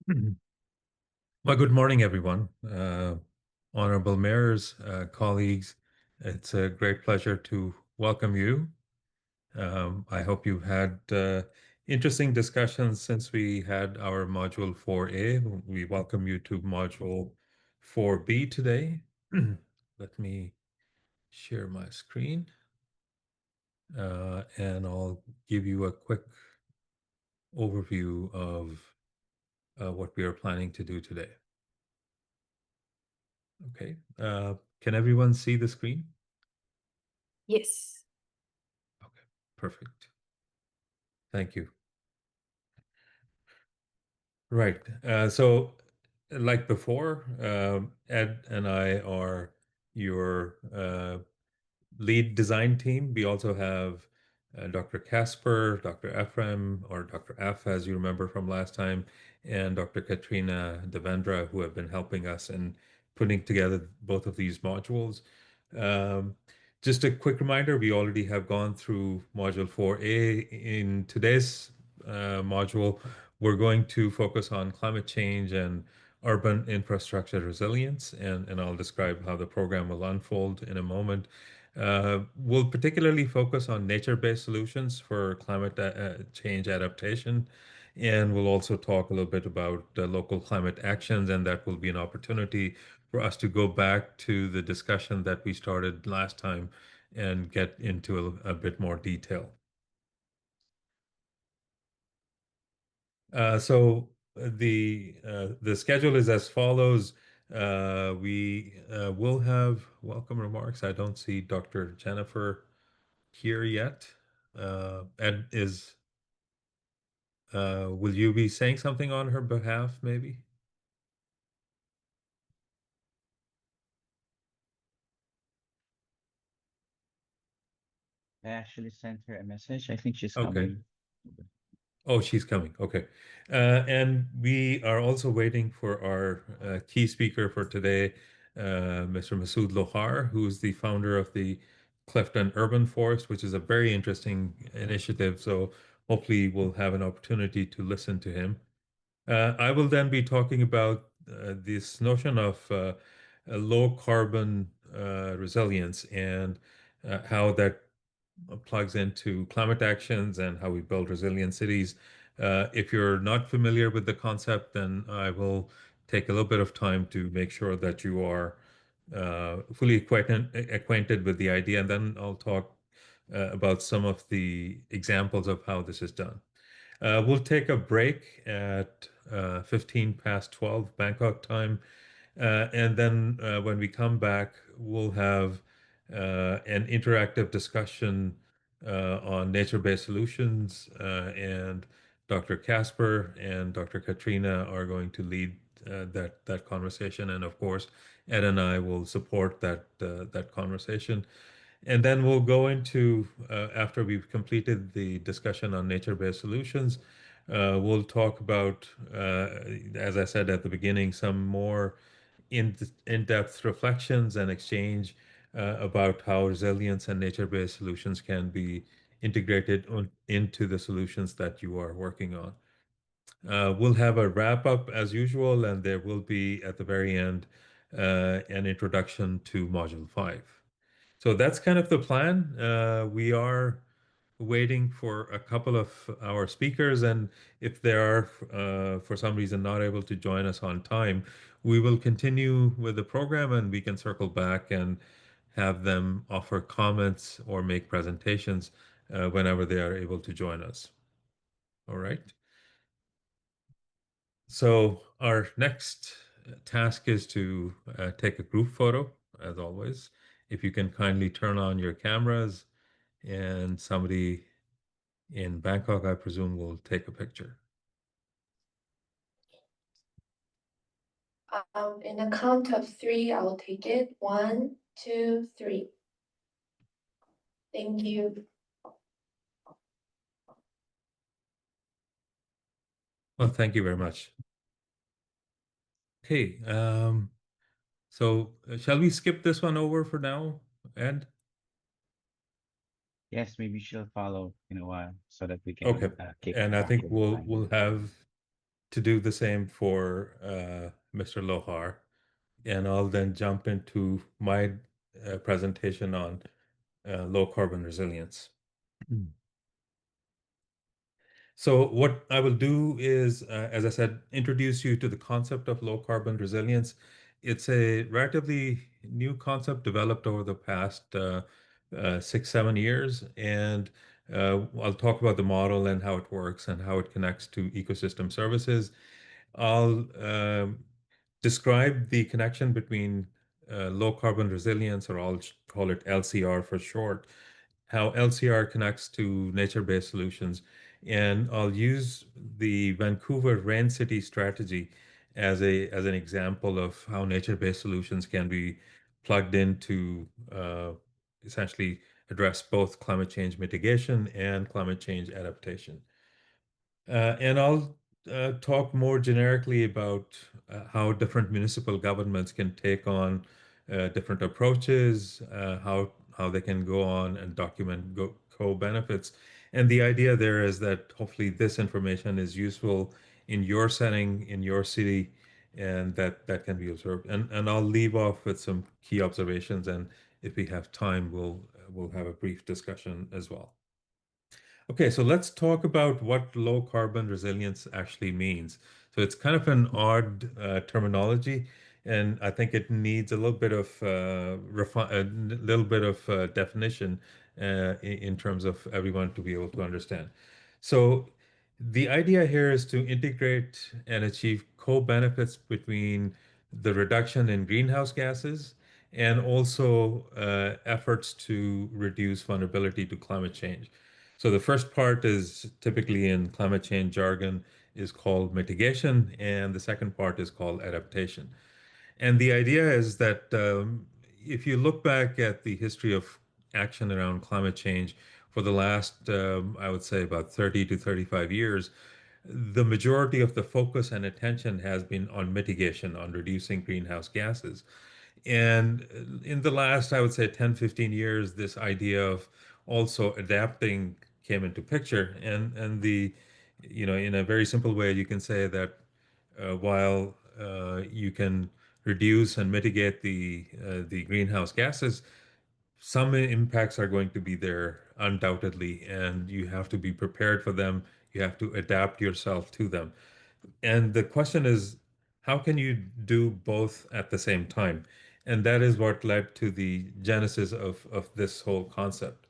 Mhm. Well, good morning, everyone. Honorable mayors, colleagues, it's a great pleasure to welcome you. I hope you've had interesting discussions since we had our Module 4A. We welcome you to Module 4B today. Let me share my screen, and I'll give you a quick overview of what we are planning to do today. Okay. Can everyone see the screen? Yes. Okay, perfect. Thank you. Right. So, like before, Ed and I are your lead design team. We also have Dr. Casper, Dr. Ephraim, or Dr. F, as you remember from last time, and Dr. Katrina Devendra, who have been helping us in putting together both of these modules. Um, just a quick reminder, we already have gone through Module 4A. In today's module, we're going to focus on climate change and urban infrastructure resilience, and I'll describe how the program will unfold in a moment. We'll particularly focus on nature-based solutions for climate change adaptation, and we'll also talk a little bit about local climate actions, and that will be an opportunity for us to go back to the discussion that we started last time and get into a bit more detail. So the schedule is as follows. We will have welcome remarks. I don't see Dr. Jennifer here yet. Ed is will you be saying something on her behalf, maybe? I actually sent her a message. I think she's Okay. coming. Oh, she's coming. Okay. And we are also waiting for our key speaker for today, Mr. Masood Lohar, who's the founder of the Clifton Urban Forest, which is a very interesting initiative. So hopefully we'll have an opportunity to listen to him. I will then be talking about this notion of a low carbon resilience and how that plugs into climate actions and how we build resilient cities. If you're not familiar with the concept, then I will take a little bit of time to make sure that you are fully acquainted with the idea, and then I'll talk about some of the examples of how this is done. We'll take a break at 15 past 12 Bangkok time. And then when we come back, we'll have an interactive discussion on nature-based solutions. And Dr. Casper and Dr. Katrina are going to lead that conversation. And of course, Ed and I will support that conversation. And then we'll go into, after we've completed the discussion on nature-based solutions, we'll talk about, as I said at the beginning, some more in-depth reflections and exchange about how resilience and nature-based solutions can be integrated into the solutions that you are working on. We'll have a wrap up as usual, and there will be at the very end an introduction to Module 5. So that's kind of the plan. We are waiting for a couple of our speakers, and if they are, for some reason, not able to join us on time, we will continue with the program and we can circle back and have them offer comments or make presentations whenever they are able to join us. All right. So our next task is to take a group photo, as always. If you can kindly turn on your cameras, and somebody in Bangkok, I presume, will take a picture. In a count of three, I will take it. One, two, three. Thank you. Well, thank you very much. Okay, so shall we skip this one over for now, Ed? Yes, maybe she'll follow in a while so that we Okay, can kick and I back think in we'll time. we'll have to do the same for Mr. Lohar, and I'll then jump into my presentation on low carbon resilience. So what I will do is, as I said, introduce you to the concept of low carbon resilience. It's a relatively new concept developed over the past 6, 7 years, and I'll talk about the model and how it works and how it connects to ecosystem services. I'll describe the connection between low carbon resilience, or I'll call it LCR for short, how LCR connects to nature-based solutions. And I'll use the Vancouver Rain City strategy as an example of how nature-based solutions can be plugged into essentially address both climate change mitigation and climate change adaptation. And I'll talk more generically about how different municipal governments can take on different approaches, how they can go on and document co-benefits. And the idea there is that hopefully this information is useful in your setting, in your city, and that can be observed. And I'll leave off with some key observations, and if we have time, we'll have a brief discussion as well. Okay, so let's talk about what low carbon resilience actually means. So it's kind of an odd terminology, and I think it needs a little bit of definition in terms of everyone to be able to understand. So the idea here is to integrate and achieve co-benefits between the reduction in greenhouse gases and also efforts to reduce vulnerability to climate change. So the first part is typically in climate change jargon is called mitigation, and the second part is called adaptation. And the idea is that if you look back at the history of action around climate change for the last, I would say, about 30 to 35 years, the majority of the focus and attention has been on mitigation, on reducing greenhouse gases. And in the last, I would say, 10, 15 years, this idea of also adapting came into picture. In a very simple way, you can say that while you can reduce and mitigate the greenhouse gases, some impacts are going to be there undoubtedly, and you have to be prepared for them. You have to adapt yourself to them. And the question is, how can you do both at the same time? And that is what led to the genesis of this whole concept.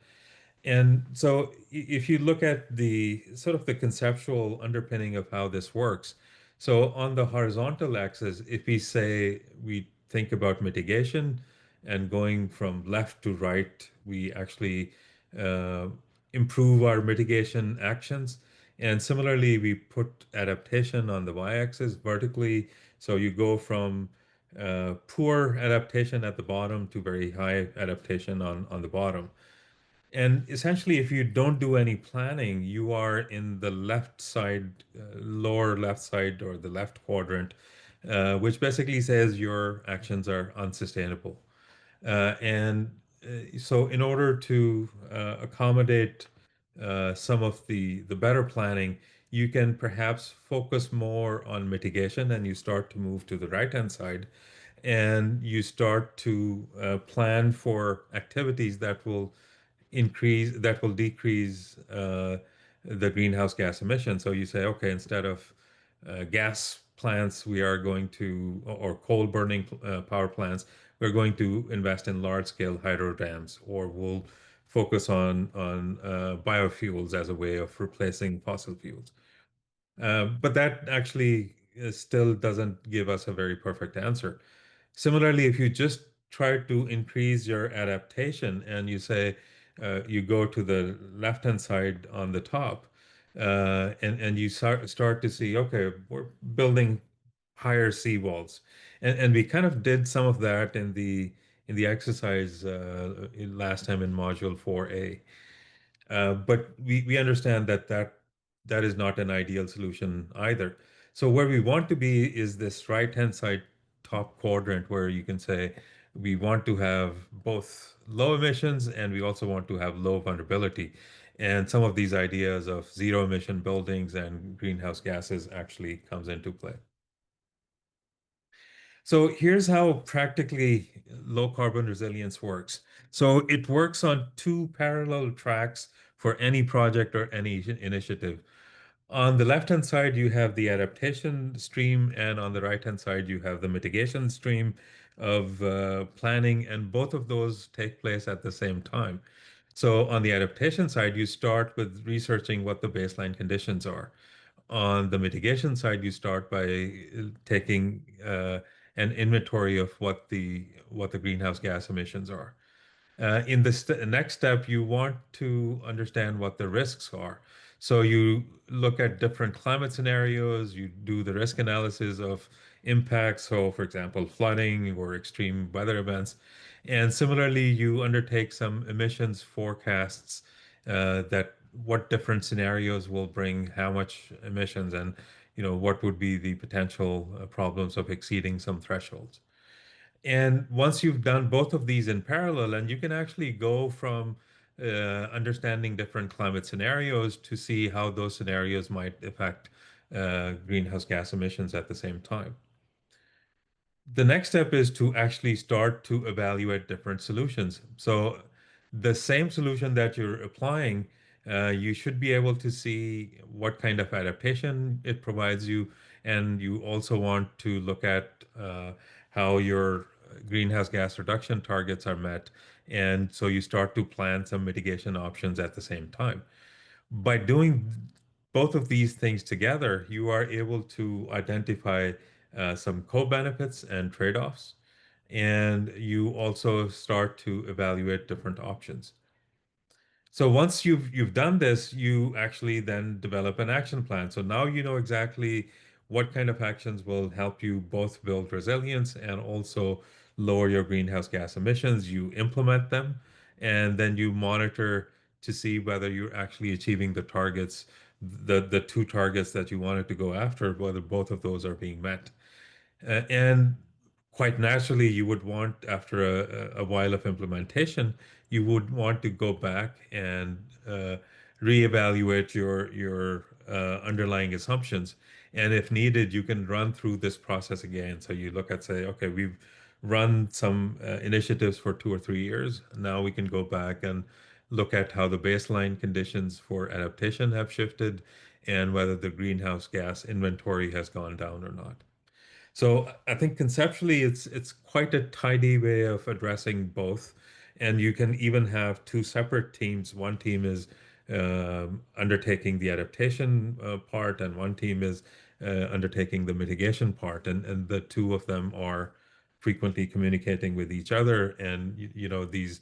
And so if you look at the sort of the conceptual underpinning of how this works, so on the horizontal axis, if we say we think about mitigation and going from left to right, we actually uh, improve our mitigation actions. And similarly, we put adaptation on the y-axis vertically. So you go from poor adaptation at the bottom to very high adaptation on the bottom. And essentially, if you don't do any planning, you are in the left side, lower left side, or the left quadrant, which basically says your actions are unsustainable. And so, in order to accommodate some of the better planning, you can perhaps focus more on mitigation, and you start to move to the right-hand side, and you start to plan for activities that will decrease the greenhouse gas emissions. So you say, okay, instead of gas plants, we are going to, or coal burning power plants, we're going to invest in large scale hydro dams, or we'll focus on biofuels as a way of replacing fossil fuels. But that actually still doesn't give us a very perfect answer. Similarly, if you just try to increase your adaptation and you say you go to the left-hand side on the top, and you start to see, okay, we're building higher seawalls, and we kind of did some of that in the exercise last time in module 4A. But we understand that is not an ideal solution either. So where we want to be is this right-hand side top quadrant where you can say we want to have both low emissions and we also want to have low vulnerability. And some of these ideas of zero emission buildings and greenhouse gases actually comes into play. So here's how practically low carbon resilience works. So it works on two parallel tracks for any project or any initiative. On the left-hand side, you have the adaptation stream, and on the right-hand side, you have the mitigation stream of planning, and both of those take place at the same time. So on the adaptation side, you start with researching what the baseline conditions are. On the mitigation side, you start by taking an inventory of what the greenhouse gas emissions are. In the next step, you want to understand what the risks are. So you look at different climate scenarios, you do the risk analysis of impacts. So, for example, flooding or extreme weather events. And similarly, you undertake some emissions forecasts that what different scenarios will bring how much emissions and what would be the potential problems of exceeding some thresholds. And once you've done both of these in parallel, and you can actually go from understanding different climate scenarios to see how those scenarios might affect greenhouse gas emissions at the same time. The next step is to actually start to evaluate different solutions. So the same solution that you're applying, you should be able to see what kind of adaptation it provides you. And you also want to look at how your greenhouse gas reduction targets are met. And so you start to plan some mitigation options at the same time. By doing both of these things together, you are able to identify some co-benefits and trade-offs, and you also start to evaluate different options. So once you've done this, you actually then develop an action plan. So now you know exactly what kind of actions will help you both build resilience and also lower your greenhouse gas emissions. You implement them, and then you monitor to see whether you're actually achieving the targets, the two targets that you wanted to go after, whether both of those are being met. And quite naturally, you would want, after a while of implementation, you would want to go back and reevaluate your underlying assumptions. And if needed, you can run through this process again. So you look at, say, okay, we've run some initiatives for 2 or 3 years. Now we can go back and look at how the baseline conditions for adaptation have shifted and whether the greenhouse gas inventory has gone down or not. So I think conceptually it's quite a tidy way of addressing both. And you can even have two separate teams. One team is undertaking the adaptation part, and one team is undertaking the mitigation part. And the two of them are frequently communicating with each other. And these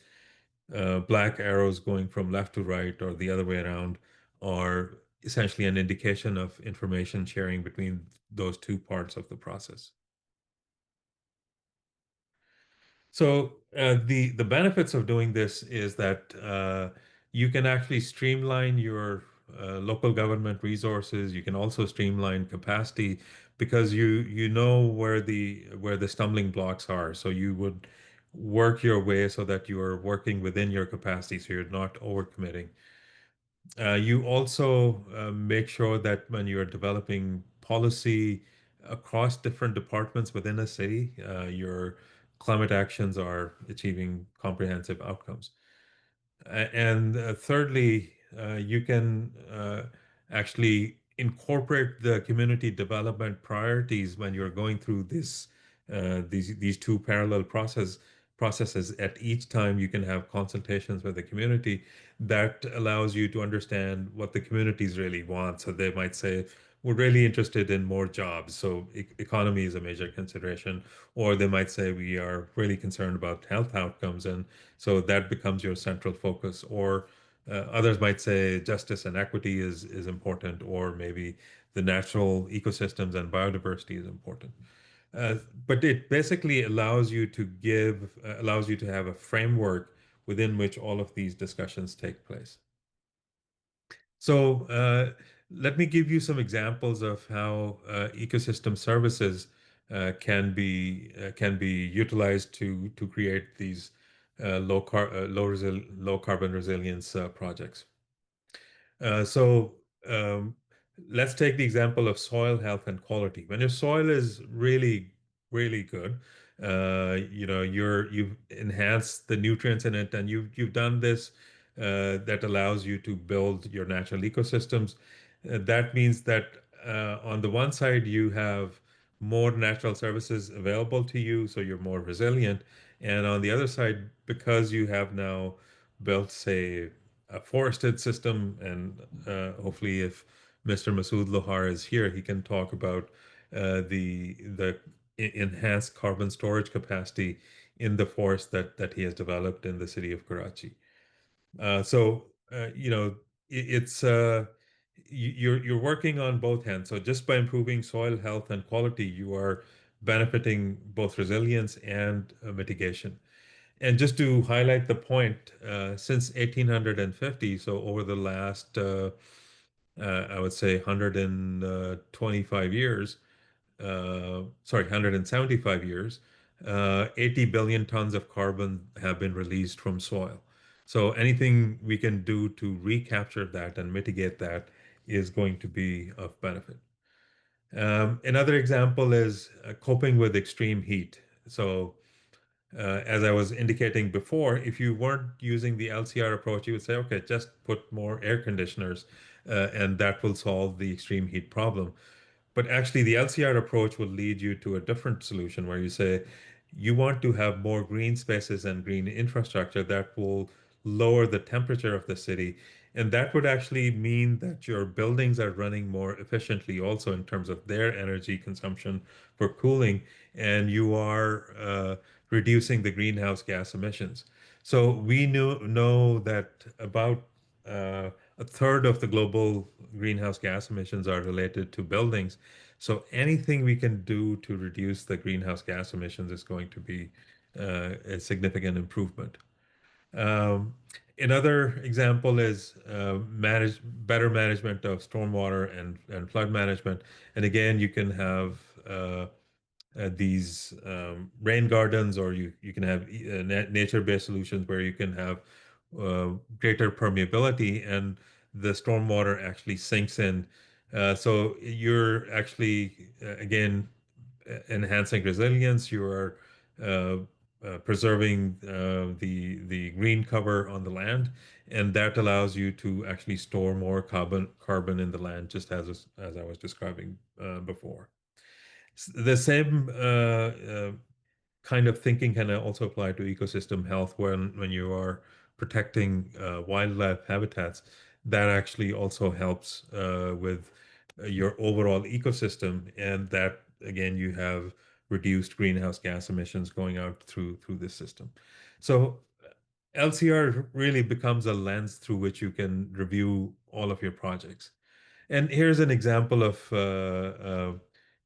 black arrows going from left to right or the other way around are essentially an indication of information sharing between those two parts of the process. So the benefits of doing this is that you can actually streamline your local government resources. You can also streamline capacity because you know where the stumbling blocks are. So you would work your way so that you are working within your capacity, so you're not overcommitting. You also make sure that when you're developing policy across different departments within a city, your climate actions are achieving comprehensive outcomes. And thirdly, you can actually incorporate the community development priorities when you're going through these two parallel processes. At each time, you can have consultations with the community that allows you to understand what the communities really want. So they might say, we're really interested in more jobs. So economy is a major consideration. Or they might say, we are really concerned about health outcomes. And so that becomes your central focus. Or others might say justice and equity is important, or maybe the natural ecosystems and biodiversity is important. Uh, but it basically allows you to have a framework within which all of these discussions take place. So let me give you some examples of how ecosystem services can be utilized to create these low carbon resilience projects. So um, let's take the example of soil health and quality. When your soil is really, really good, you've enhanced the nutrients in it, and you've done this that allows you to build your natural ecosystems. That means that on the one side you have more natural services available to you, so you're more resilient, and on the other side, because you have now built, say, a forested system, and hopefully, if Mr. Masood Lohar is here, he can talk about the enhanced carbon storage capacity in the forest that he has developed in the city of Karachi. It's you're working on both hands. So just by improving soil health and quality, you are benefiting both resilience and mitigation. And just to highlight the point, since 1850, so over the last, I would say 125 years, sorry, 175 years, 80 billion tons of carbon have been released from soil. So anything we can do to recapture that and mitigate that is going to be of benefit. Another example is coping with extreme heat. So as I was indicating before, if you weren't using the LCR approach, you would say, okay, just put more air conditioners, and that will solve the extreme heat problem. But actually, the LCR approach will lead you to a different solution where you say you want to have more green spaces and green infrastructure that will lower the temperature of the city. And that would actually mean that your buildings are running more efficiently, also in terms of their energy consumption for cooling, and you are reducing the greenhouse gas emissions. So we know that about a third of the global greenhouse gas emissions are related to buildings. So anything we can do to reduce the greenhouse gas emissions is going to be a significant improvement. Um, Another example is better management of stormwater and flood management. And again, you can have these rain gardens, or you can have nature-based solutions where you can have greater permeability, and the stormwater actually sinks in. So you're actually, again, enhancing resilience. You are uh, preserving the green cover on the land, and that allows you to actually store more carbon in the land, just as I was describing before. The same kind of thinking can also apply to ecosystem health when you are protecting wildlife habitats. That actually also helps with your overall ecosystem, and that again you have reduced greenhouse gas emissions going out through this system. So LCR really becomes a lens through which you can review all of your projects. And here's an example of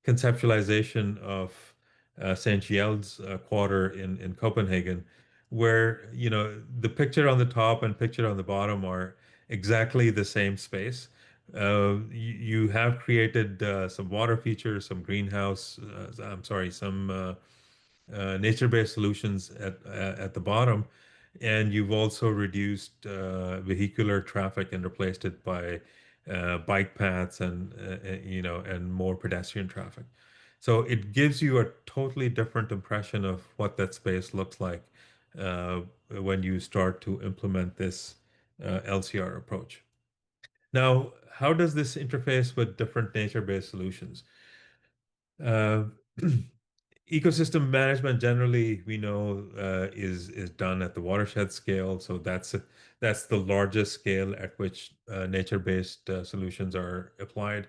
conceptualization of St. Gilles quarter in Copenhagen, where the picture on the top and picture on the bottom are exactly the same space. You have created some water features, some greenhouse, I'm sorry, some nature-based solutions at the bottom, and you've also reduced vehicular traffic and replaced it by bike paths and more pedestrian traffic. So it gives you a totally different impression of what that space looks like uh, when you start to implement this LCR approach. Now, how does this interface with different nature-based solutions? Uh, Ecosystem management generally, we know, is done at the watershed scale. So that's the largest scale at which nature-based solutions are applied.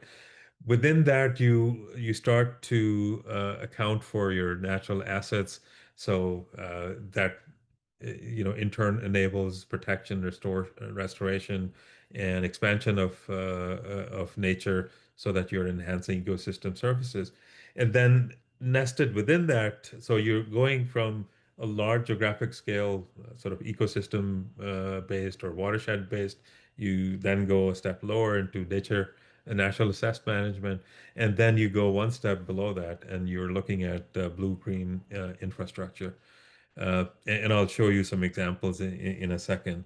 Within that, you start to account for your natural assets. So that in turn enables protection, restoration, and expansion of nature, so that you're enhancing ecosystem services. And then nested within that, so you're going from a large geographic scale, sort of ecosystem based or watershed based. You then go a step lower into nature and natural assessed management, and then you go one step below that, and you're looking at blue-green infrastructure. And I'll show you some examples in a second.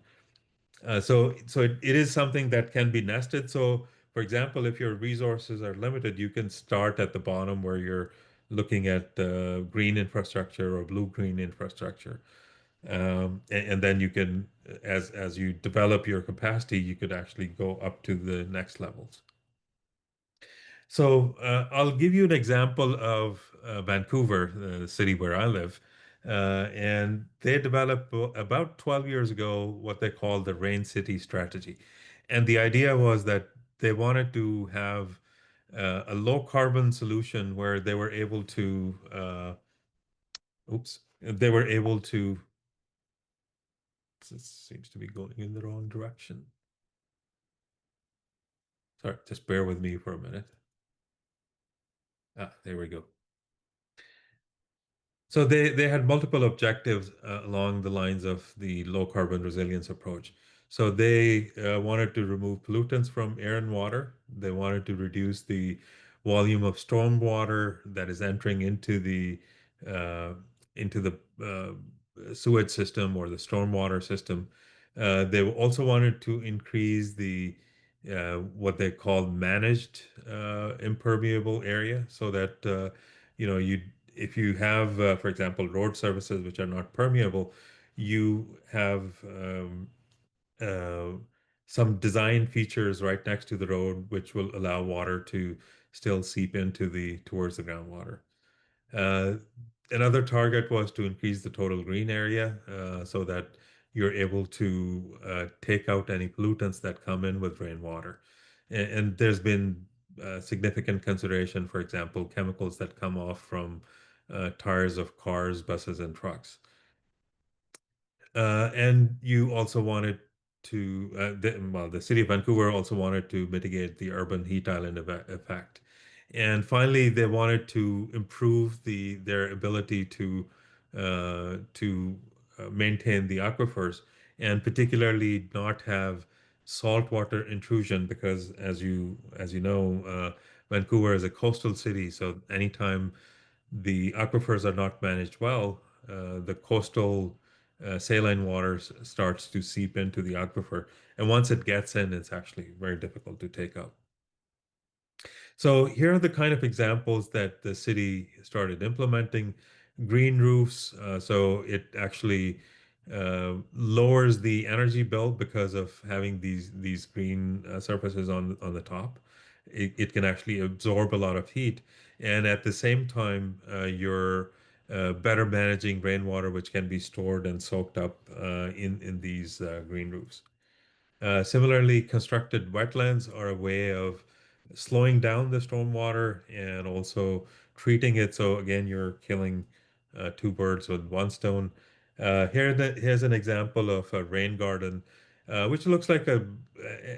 So it is something that can be nested. So, for example, if your resources are limited, you can start at the bottom where you're looking at green infrastructure or blue-green infrastructure. And then you can, as you develop your capacity, you could actually go up to the next levels. So I'll give you an example of Vancouver, the city where I live. And they developed about 12 years ago what they call the Rain City strategy. And the idea was that they wanted to have a low carbon solution where they were able to, they were able to, this seems to be going in the wrong direction. Sorry, just bear with me for a minute. There we go. So they had multiple objectives along the lines of the low carbon resilience approach. So they wanted to remove pollutants from air and water. They wanted to reduce the volume of storm water that is entering uh, into the sewage system or the stormwater system. They also wanted to increase the what they call managed impermeable area, so that you if you have, for example, road surfaces which are not permeable, you have uh, some design features right next to the road which will allow water to still seep into the towards the groundwater. Uh, Another target was to increase the total green area so that you're able to take out any pollutants that come in with rainwater. And there's been significant consideration, for example, chemicals that come off from tires of cars, buses, and trucks. And you also wanted to, the city of Vancouver also wanted to mitigate the urban heat island effect. And finally, they wanted to improve their ability to maintain the aquifers, and particularly not have saltwater intrusion, because as you know, Vancouver is a coastal city, so anytime the aquifers are not managed well, the coastal saline water starts to seep into the aquifer. And once it gets in, it's actually very difficult to take out. So here are the kind of examples that the city started implementing. Green roofs, so it actually lowers the energy bill because of having these green surfaces on the top. It can actually absorb a lot of heat, and at the same time, you're better managing rainwater, which can be stored and soaked up in these green roofs. Similarly, constructed wetlands are a way of slowing down the stormwater and also treating it. So again, you're killing two birds with one stone. Here's an example of a rain garden, which looks like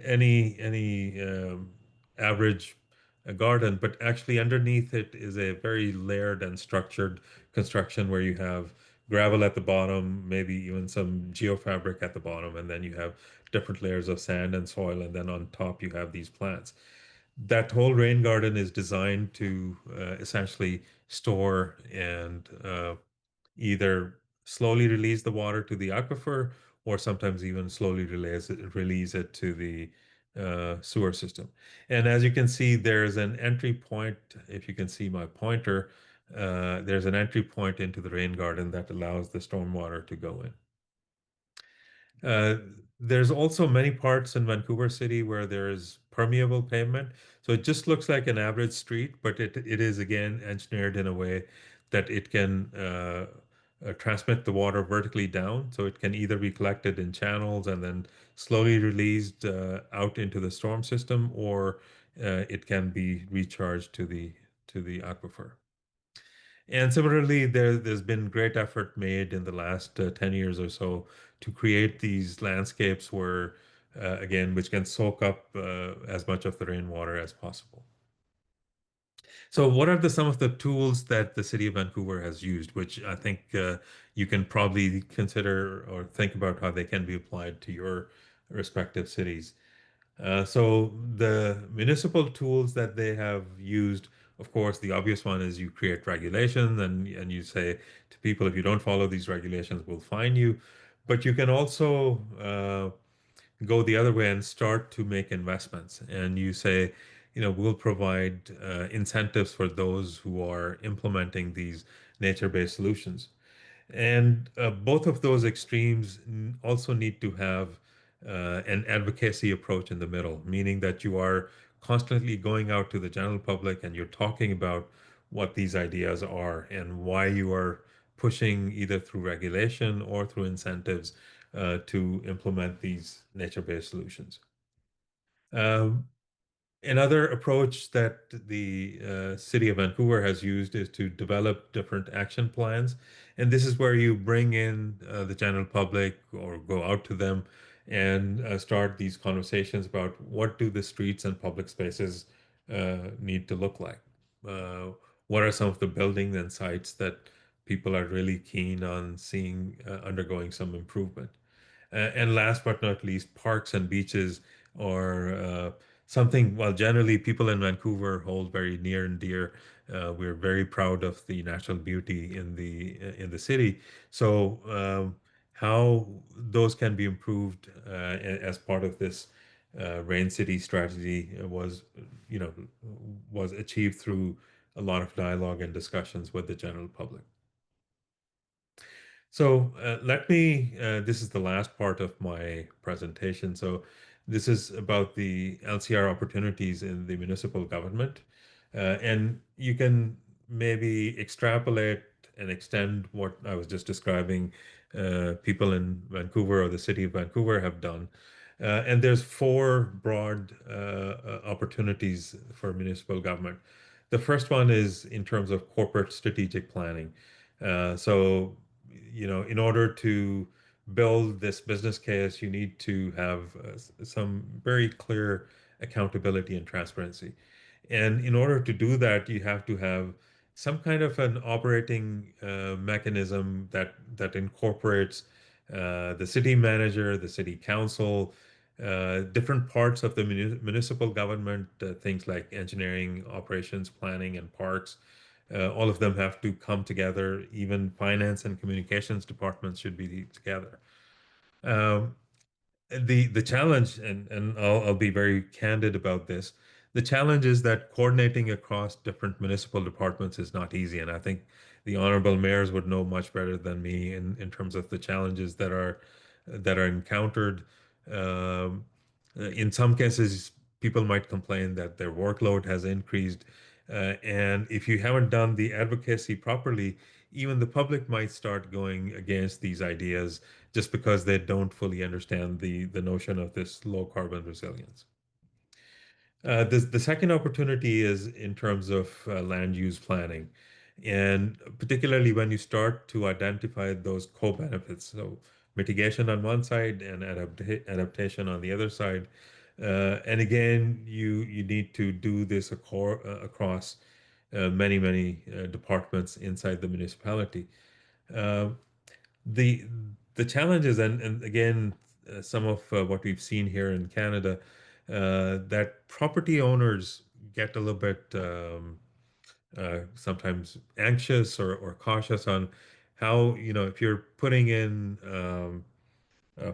any average garden, but actually underneath it is a very layered and structured construction where you have gravel at the bottom, maybe even some geofabric at the bottom, and then you have different layers of sand and soil, and then on top you have these plants. That whole rain garden is designed to essentially store and either slowly release the water to the aquifer, or sometimes even slowly release it to the sewer system. And as you can see, there's an entry point. If you can see my pointer, there's an entry point into the rain garden that allows the stormwater to go in. Uh, there's also many parts in Vancouver City where there's permeable pavement. So it just looks like an average street, but it is again engineered in a way that it can transmit the water vertically down. So it can either be collected in channels and then slowly released out into the storm system, or it can be recharged to the aquifer. And similarly, there's been great effort made in the last 10 years or so to create these landscapes where, again, which can soak up as much of the rainwater as possible. So what are some of the tools that the city of Vancouver has used, which I think you can probably consider or think about how they can be applied to your respective cities? So the municipal tools that they have used, of course, the obvious one is you create regulations, and you say to people, if you don't follow these regulations, we'll fine you. But you can also go the other way and start to make investments. And you say, we'll provide incentives for those who are implementing these nature-based solutions. And both of those extremes also need to have an advocacy approach in the middle, meaning that you are constantly going out to the general public and you're talking about what these ideas are and why you are pushing either through regulation or through incentives to implement these nature-based solutions. Um, Another approach that the city of Vancouver has used is to develop different action plans. And this is where you bring in the general public or go out to them and start these conversations about what do the streets and public spaces need to look like. Uh, what are some of the buildings and sites that people are really keen on seeing undergoing some improvement? And last but not least, parks and beaches are something, well, generally people in Vancouver hold very near and dear. We're very proud of the natural beauty in the city. So how those can be improved as part of this Rain City strategy you know, was achieved through a lot of dialogue and discussions with the general public. So this is the last part of my presentation. So this is about the LCR opportunities in the municipal government. And you can maybe extrapolate and extend what I was just describing, people in Vancouver or the city of Vancouver have done. And there's four broad opportunities for municipal government. The first one is in terms of corporate strategic planning. So in order to build this business case, you need to have some very clear accountability and transparency. And in order to do that, you have to have some kind of an operating mechanism that incorporates the city manager, the city council, different parts of the municipal government, things like engineering, operations, planning, and parks. All of them have to come together. Even finance and communications departments should be together. Um, the challenge, and I'll be very candid about this. The challenge is that coordinating across different municipal departments is not easy, and I think the honorable mayors would know much better than me in terms of the challenges that are encountered. Um, in some cases, people might complain that their workload has increased, and if you haven't done the advocacy properly, even the public might start going against these ideas just because they don't fully understand the notion of this low carbon resilience. The second opportunity is in terms of land use planning, and particularly when you start to identify those co-benefits, so mitigation on one side and adaptation on the other side. And again, you need to do this across many departments inside the municipality. Uh, the the challenges and again some of what we've seen here in Canada, that property owners get a little bit sometimes anxious or cautious on how if you're putting in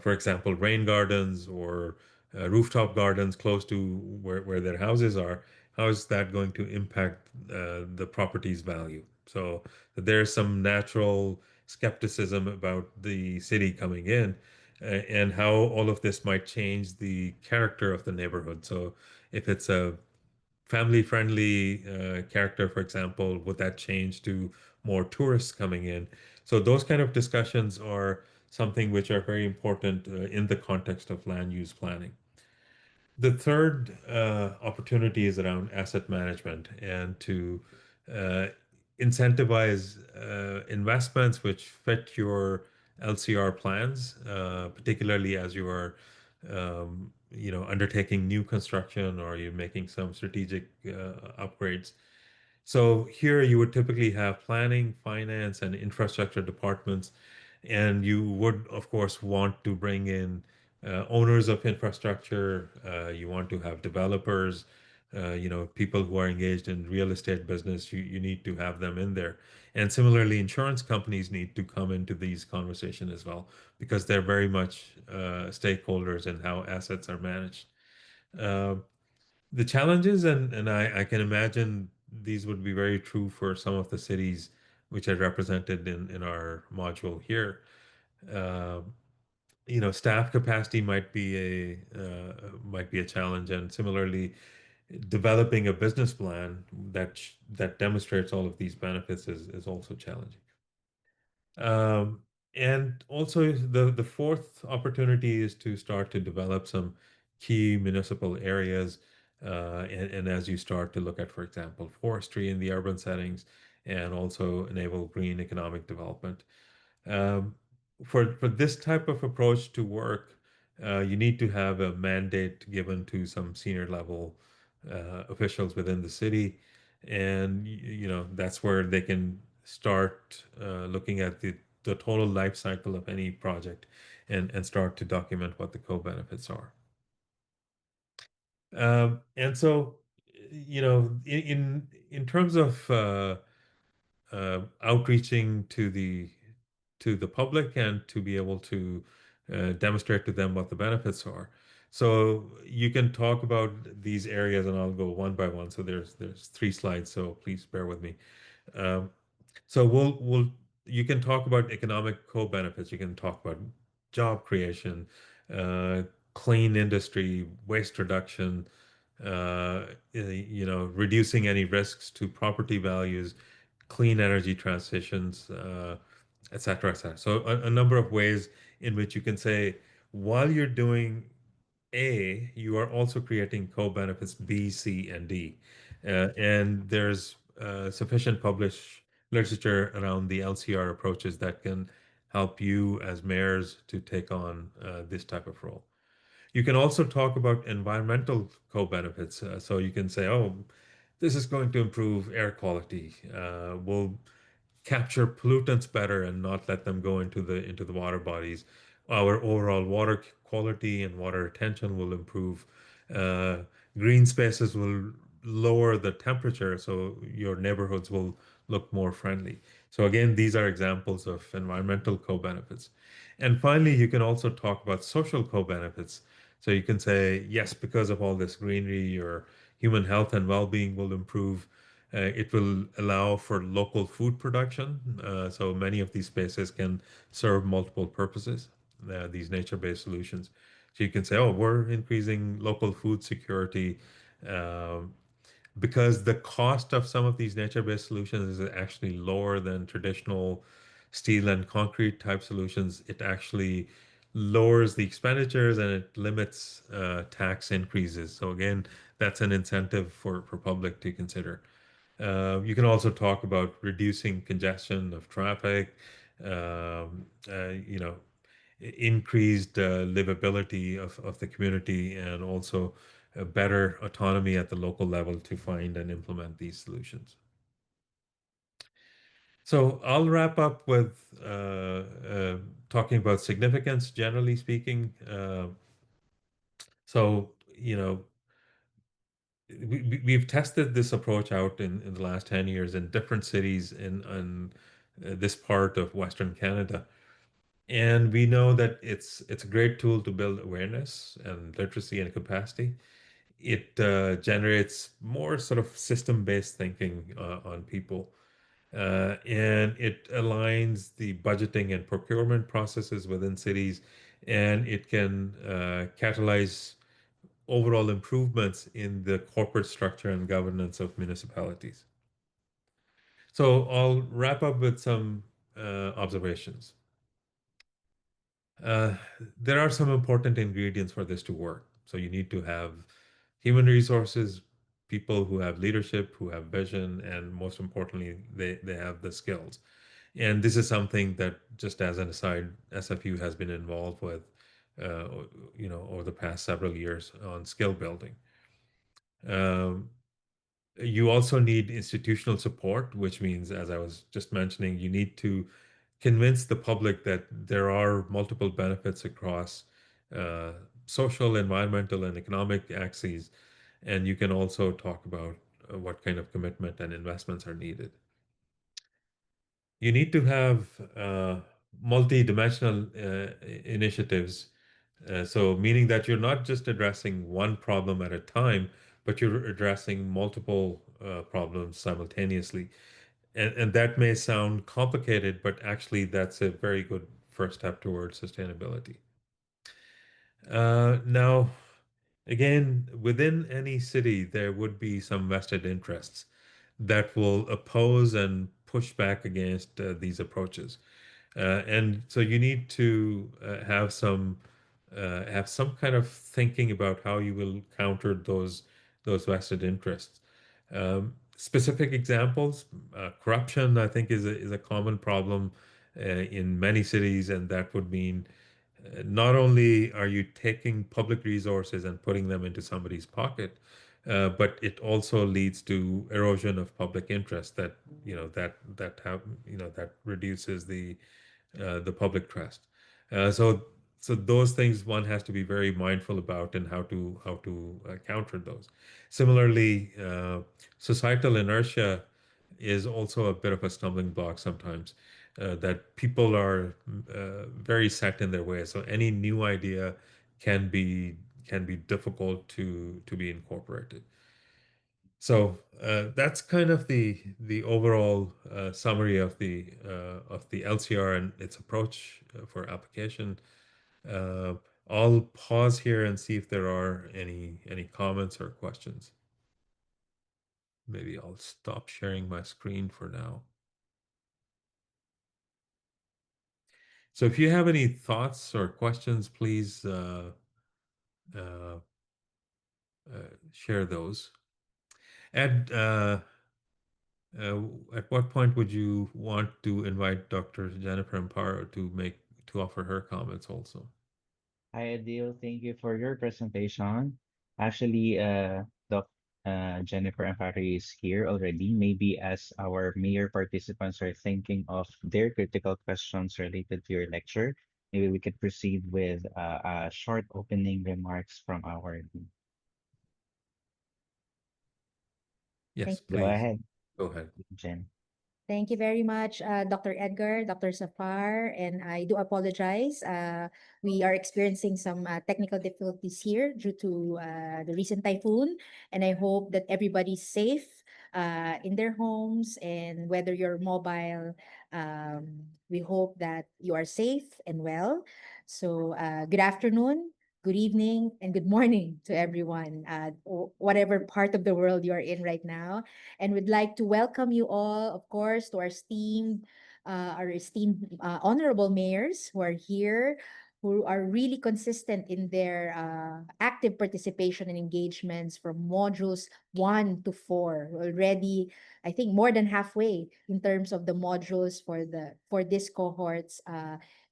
for example, rain gardens or rooftop gardens close to where their houses are, how is that going to impact the property's value? So there's some natural skepticism about the city coming in and how all of this might change the character of the neighborhood. So if it's a family-friendly character, for example, would that change to more tourists coming in? So those kind of discussions are something which are very important in the context of land use planning. The third opportunity is around asset management and to uh, incentivize investments which fit your LCR plans, particularly as you are, undertaking new construction or you're making some strategic upgrades. So here you would typically have planning, finance, and infrastructure departments, and you would, of course, want to bring in owners of infrastructure. You want to have developers, People who are engaged in real estate business, you need to have them in there. And similarly, insurance companies need to come into these conversations as well, because they're very much stakeholders in how assets are managed. Uh, the challenges, and I can imagine these would be very true for some of the cities which are represented in our module here. Uh, Staff capacity might be a challenge, and similarly, developing a business plan that demonstrates all of these benefits is also challenging. Um, and also the fourth opportunity is to start to develop some key municipal areas, and as you start to look at, for example, forestry in the urban settings, and also enable green economic development. Um, for this type of approach to work, you need to have a mandate given to some senior level officials within the city, and that's where they can start looking at the total life cycle of any project, and start to document what the co-benefits are. And so, in terms of outreaching to the public, and to be able to demonstrate to them what the benefits are. So you can talk about these areas, and I'll go one by one. So there's three slides, so please bear with me. Um, so you can talk about economic co-benefits. You can talk about job creation, uh, clean industry, waste reduction, reducing any risks to property values, clean energy transitions, et cetera, et cetera. So a number of ways in which you can say, while you're doing A, you are also creating co-benefits B, C, and D. And there's sufficient published literature around the LCR approaches that can help you as mayors to take on this type of role. You can also talk about environmental co-benefits. So you can say, oh, this is going to improve air quality. We'll capture pollutants better and not let them go into the water bodies. Our overall water quality and water retention will improve. Uh, Green spaces will lower the temperature, so your neighborhoods will look more friendly. So again, these are examples of environmental co-benefits. And finally, you can also talk about social co-benefits. So you can say, yes, because of all this greenery, your human health and well-being will improve. It will allow for local food production. So many of these spaces can serve multiple purposes, these nature-based solutions. So you can say, oh, we're increasing local food security, um, because the cost of some of these nature-based solutions is actually lower than traditional steel and concrete type solutions. It actually lowers the expenditures, and it limits tax increases. So again, that's an incentive for public to consider. You can also talk about reducing congestion of traffic, um, you know, increased livability of the community, and also a better autonomy at the local level to find and implement these solutions. So I'll wrap up with talking about significance, generally speaking. So, we've tested this approach out in the last 10 years in different cities in this part of Western Canada. And we know that it's a great tool to build awareness and literacy and capacity. It generates more sort of system-based thinking on people. And it aligns the budgeting and procurement processes within cities, and it can catalyze overall improvements in the corporate structure and governance of municipalities. So I'll wrap up with some observations. Uh, there are some important ingredients for this to work. So you need to have human resources, people who have leadership, who have vision, and most importantly, they have the skills. And this is something that, just as an aside, SFU has been involved with, uh, over the past several years on skill building. Um, you also need institutional support, which means, as I was just mentioning, you need to convince the public that there are multiple benefits across uh, social, environmental, and economic axes, And you can also talk about what kind of commitment and investments are needed. You need to have multi-dimensional initiatives. So meaning that you're not just addressing one problem at a time, but you're addressing multiple problems simultaneously. And that may sound complicated, but actually that's a very good first step towards sustainability. Now, again, within any city, there would be some vested interests that will oppose and push back against these approaches. And so you need to have some kind of thinking about how you will counter those vested interests. Specific examples, corruption, I think, is a common problem in many cities, and that would mean not only are you taking public resources and putting them into somebody's pocket, but it also leads to erosion of public interest that that reduces the public trust. So those things one has to be very mindful about and how to counter those. Similarly, societal inertia is also a bit of a stumbling block sometimes. That people are very set in their ways. So any new idea can be can be difficult to be incorporated. So that's kind of the overall summary of the LCR and its approach for application. Uh, I'll pause here and see if there are any comments or questions. Maybe I'll stop sharing my screen for now. So if you have any thoughts or questions, please uh, share those. Ed, uh, at what point would you want to invite Dr. Jennifer Amparo to offer her comments also? Hi, Adil. Thank you for your presentation. Actually, Doc Jennifer Ampari is here already. Maybe as our mayor participants are thinking of their critical questions related to your lecture, maybe we could proceed with a short opening remarks from our Yes, Thank Go please. ahead, Go ahead. Jen. Thank you very much, Dr. Edgar, Dr. Safar, and I do apologize. We are experiencing some technical difficulties here due to the recent typhoon, and I hope that everybody's safe in their homes, and whether you're mobile, we hope that you are safe and well. So, good afternoon, good evening, and good morning to everyone, whatever part of the world you are in right now, and would like to welcome you all, of course, to our esteemed honorable mayors who are here, who are really consistent in their active participation and engagements from modules 1 to 4. We're already, I think, more than halfway in terms of the modules for this cohort's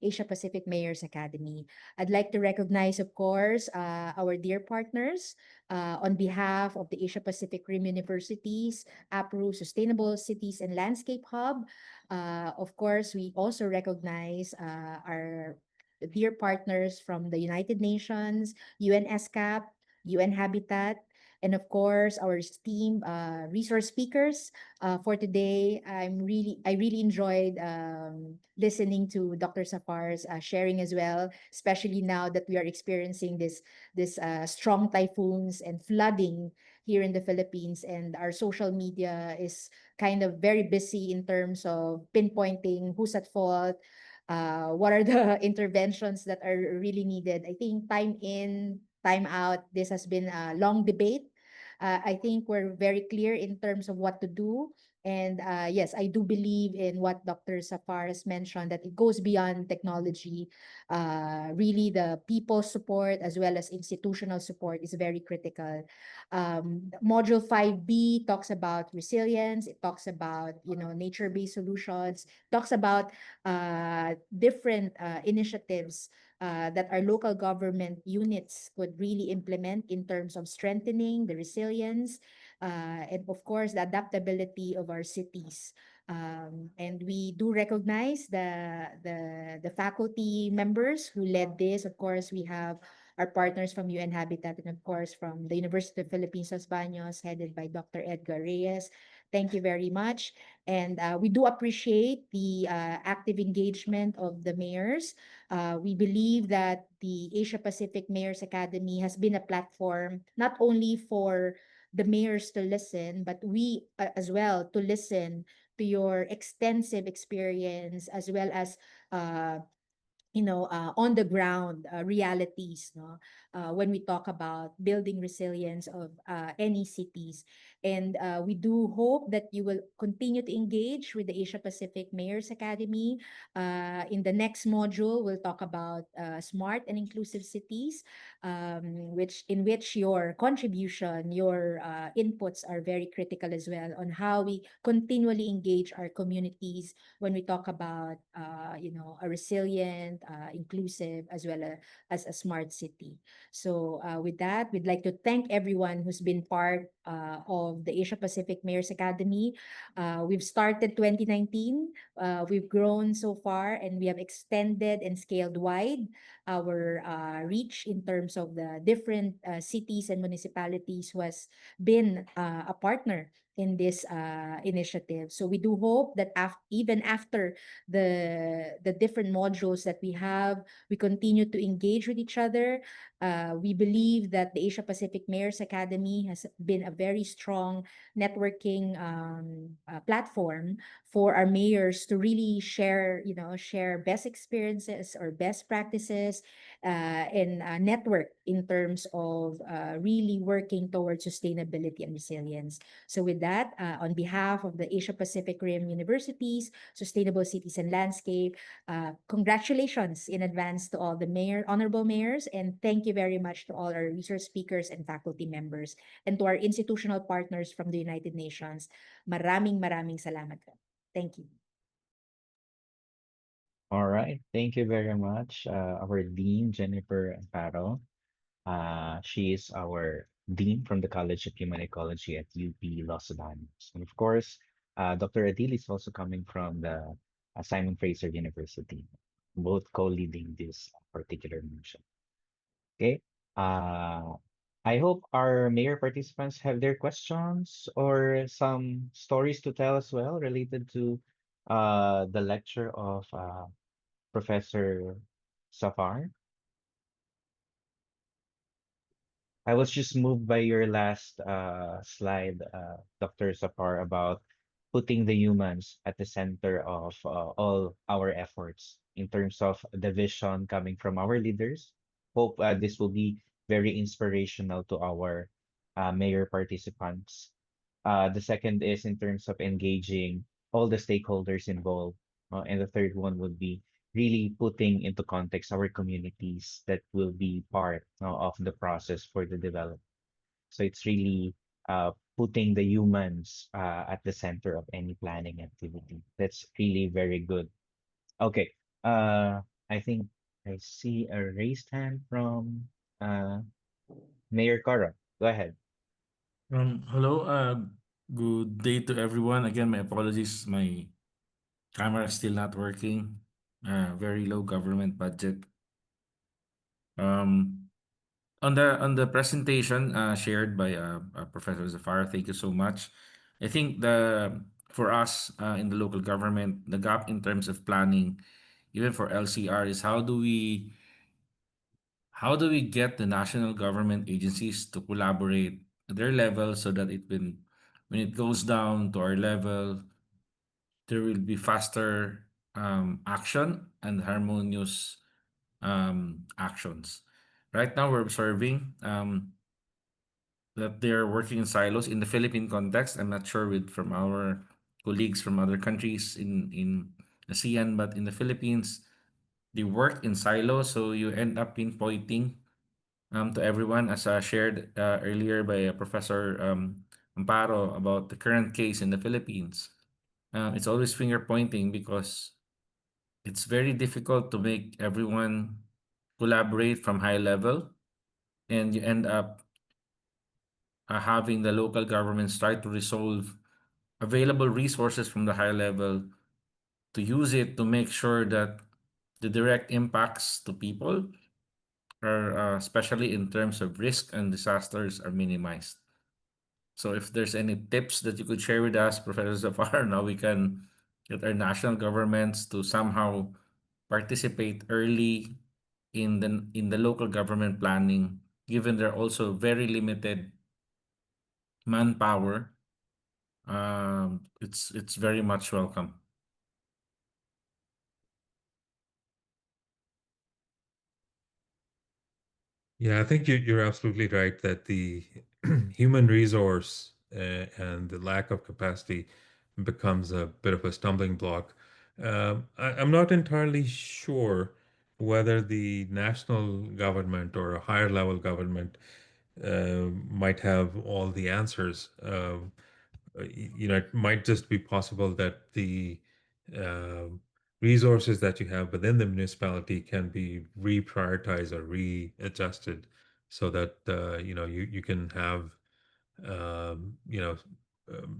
Asia Pacific Mayors Academy. I'd like to recognize, of course, our dear partners on behalf of the Asia Pacific Rim Universities, APRU Sustainable Cities and Landscape Hub. Of course, we also recognize our dear partners from the United Nations, UN ESCAP, UN Habitat, and of course our esteemed resource speakers for today. I really enjoyed listening to Dr. Safar's sharing as well, especially now that we are experiencing this strong typhoons and flooding here in the Philippines, and our social media is kind of very busy in terms of pinpointing who's at fault, what are the interventions that are really needed. I think time in, time out, this has been a long debate. I think we're very clear in terms of what to do. And yes, I do believe in what Dr. Safar has mentioned, that it goes beyond technology. Really, the people support as well as institutional support is very critical. Module 5B talks about resilience. It talks about, nature-based solutions, talks about different initiatives that our local government units could really implement in terms of strengthening the resilience and, of course, the adaptability of our cities. And we do recognize the faculty members who led this. Of course, we have our partners from UN Habitat, and of course from the University of Philippines, Los Baños, headed by Dr. Edgar Reyes. Thank you very much. And we do appreciate the active engagement of the mayors. We believe that the Asia Pacific Mayors Academy has been a platform not only for the mayors to listen, but we as well to listen to your extensive experience as well as uh, on the ground realities, no? When we talk about building resilience of any cities. And we do hope that you will continue to engage with the Asia Pacific Mayors Academy. In the next module, we'll talk about smart and inclusive cities, in which your contribution, your inputs are very critical as well on how we continually engage our communities when we talk about a resilient, inclusive, as well as a smart city. So with that, we'd like to thank everyone who's been part of the Asia Pacific Mayors Academy. We've started 2019. We've grown so far, and we have extended and scaled wide our reach in terms of the different cities and municipalities who has been a partner in this initiative. So we do hope that even after the different modules that we have, we continue to engage with each other. We believe that the Asia Pacific Mayors Academy has been a very strong networking platform for our mayors to really share best experiences or best practices and network in terms of really working towards sustainability and resilience. So with that, on behalf of the Asia Pacific Rim Universities, Sustainable Cities and Landscape, congratulations in advance to all the honorable mayors, and thank you very much to all our research speakers and faculty members, and to our institutional partners from the United Nations. Maraming maraming salamat po. Thank you. All right. Thank you very much, our Dean, Jennifer Amparo. She is our Dean from the College of Human Ecology at UP Los Baños. And of course, Dr. Adil is also coming from the Simon Fraser University, both co-leading this particular mission. Okay. Uh, I hope our mayor participants have their questions or some stories to tell as well related to the lecture of Professor Safar. I was just moved by your last slide, Dr. Safar, about putting the humans at the center of all our efforts in terms of the vision coming from our leaders. Hope this will be very inspirational to our mayor participants. The second is in terms of engaging all the stakeholders involved. And the third one would be really putting into context our communities that will be part of the process for the development. So it's really putting the humans at the center of any planning activity. That's really very good. Okay. I think I see a raised hand from uh, Mayor Cora. Go ahead. Hello, good day to everyone. Again, my apologies. My camera is still not working. Very low government budget. Um, on the presentation shared by Professor Zafar, thank you so much. I think the for us in the local government, the gap in terms of planning, even for LCR, is how do we get the national government agencies to collaborate at their level so that when it goes down to our level, there will be faster action and harmonious actions. Right now, we're observing that they're working in silos in the Philippine context. I'm not sure with from our colleagues from other countries in ASEAN, but in the Philippines, they work in silos, so you end up pinpointing to everyone, as shared earlier by Professor Amparo about the current case in the Philippines. It's always finger pointing because it's very difficult to make everyone collaborate from high level, and you end up having the local governments try to resolve available resources from the high level to use it to make sure that the direct impacts to people especially in terms of risk and disasters, are minimized. So if there's any tips that you could share with us, Professor Zafar, now we can get our national governments to somehow participate early in the local government planning, given they're also very limited manpower. It's very much welcome. Yeah, I think you're absolutely right that the human resource and the lack of capacity becomes a bit of a stumbling block. I'm not entirely sure whether the national government or a higher level government might have all the answers. It might just be possible that the um resources that you have within the municipality can be reprioritized or readjusted so that you can have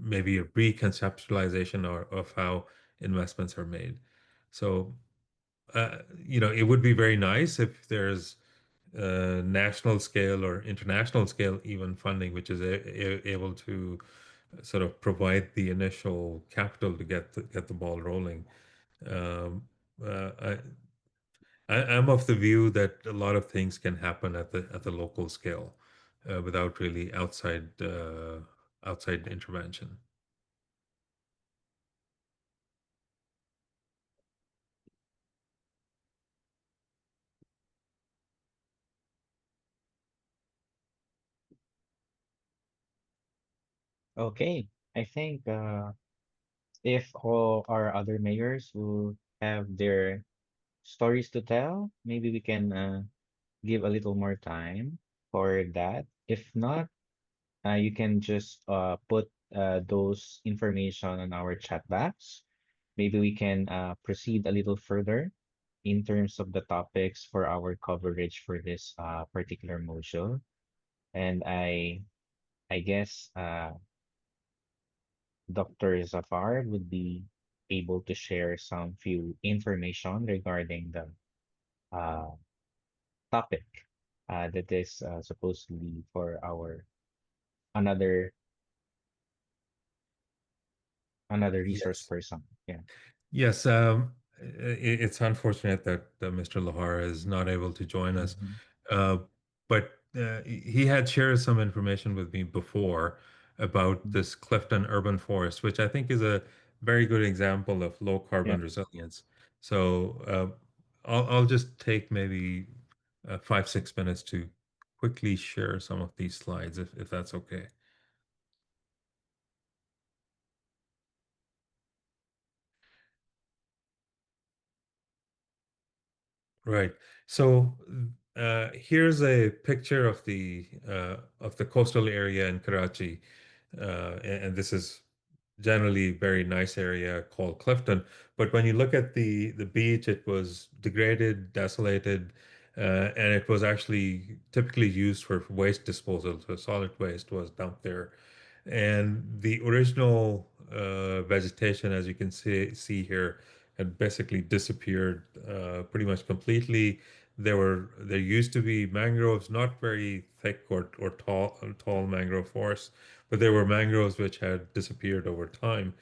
maybe a reconceptualization of how investments are made. So it would be very nice if there's national scale or international scale even funding, which is able to sort of provide the initial capital to get the ball rolling. Um, uh, I'm of the view that a lot of things can happen at the local scale without really outside intervention. Okay, I think if all our other mayors will have their stories to tell, maybe we can give a little more time for that. If not, you can just put those information on our chat box. Maybe we can proceed a little further in terms of the topics for our coverage for this particular module. And I guess Dr. Zafar would be able to share some few information regarding the uh, topic that is supposedly for our another another resource Yes. person. Yeah. Yes, it's unfortunate that Mr. Lahar is not able to join us, Hmm. uh, but he had shared some information with me before about this Clifton urban forest, which I think is a very good example of low Yeah. carbon resilience. So I'll just take maybe 5, 6 minutes to quickly share some of these slides, if that's okay. Right. So here's a picture of the coastal area in Karachi, and this is generally a very nice area called Clifton. But when you look at the beach, it was degraded, desolated, and it was actually typically used for waste disposal. So solid waste was dumped there, and the original vegetation, as you can see here, had basically disappeared pretty much completely. There used to be mangroves, not very thick or tall mangrove forests, but there were mangroves which had disappeared over time,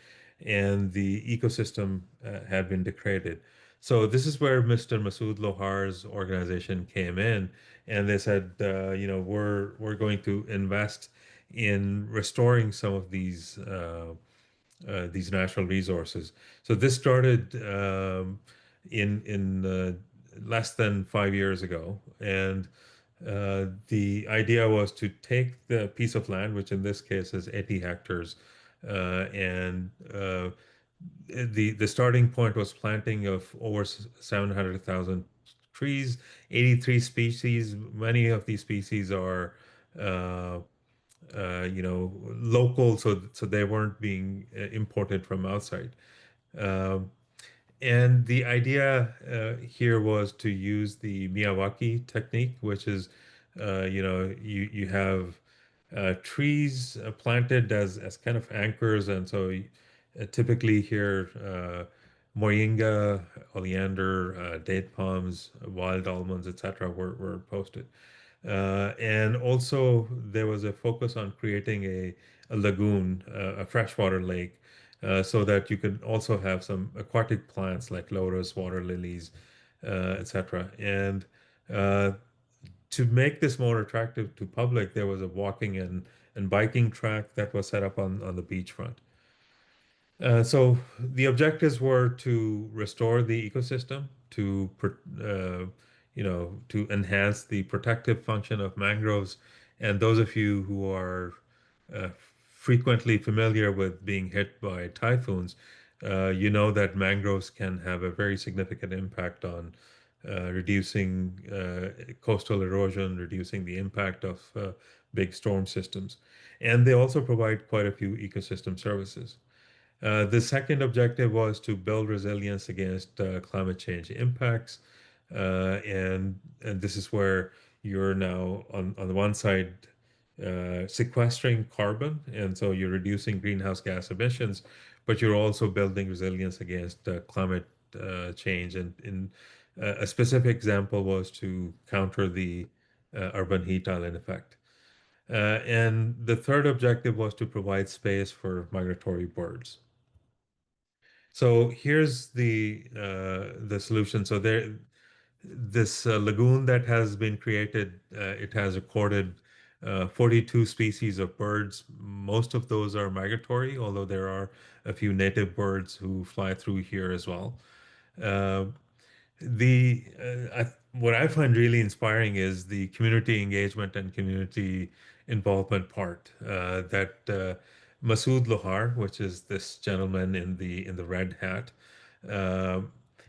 and the ecosystem had been degraded. So this is where Mr. Masood Lohar's organization came in, and they said, we're going to invest in restoring some of these natural resources. So this started in less than 5 years ago, and the idea was to take the piece of land, which in this case is 80 hectares, and the starting point was planting of over 700,000 trees, 83 species. Many of these species are uh, local, so they weren't being imported from outside. Um, and the idea here was to use the Miyawaki technique, which is, you have trees planted as kind of anchors, and so typically here moringa, oleander, date palms, wild almonds, etc., were posted. And also, there was a focus on creating a lagoon, a freshwater lake, so that you could also have some aquatic plants like lotus, water lilies, etc. And uh, to make this more attractive to public, there was a walking and biking track that was set up on the beachfront. So the objectives were to restore the ecosystem, to enhance the protective function of mangroves. And those of you who are uh, frequently familiar with being hit by typhoons, you know that mangroves can have a very significant impact on reducing coastal erosion, reducing the impact of big storm systems. And they also provide quite a few ecosystem services. The second objective was to build resilience against climate change impacts. And this is where you're now on the one side sequestering carbon, and so you're reducing greenhouse gas emissions, but you're also building resilience against climate change. And in a specific example was to counter the urban heat island effect. And the third objective was to provide space for migratory birds. So here's the solution. So this lagoon that has been created, it has recorded 42 species of birds. Most of those are migratory, although there are a few native birds who fly through here as well. Uh, what I find really inspiring is the community engagement and community involvement part. That Masood Lohar, which is this gentleman in the red hat, uh,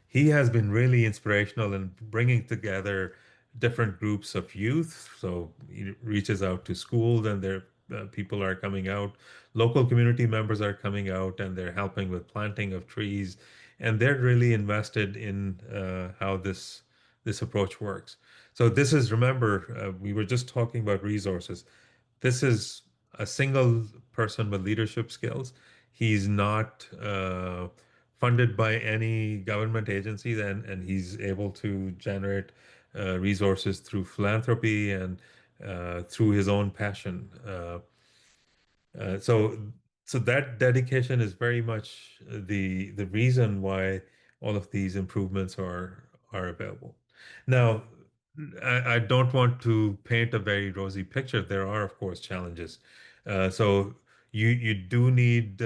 he has been really inspirational in bringing together different groups of youth. So he reaches out to schools, and their people are coming out. Local community members are coming out, and they're helping with planting of trees, and they're really invested in how this approach works. So this is, remember, we were just talking about resources. This is a single person with leadership skills. He's not funded by any government agencies, and he's able to generate resources through philanthropy and through his own passion. Uh, so so that dedication is very much the reason why all of these improvements are available. Now, I don't want to paint a very rosy picture. There are, of course, challenges. So you do need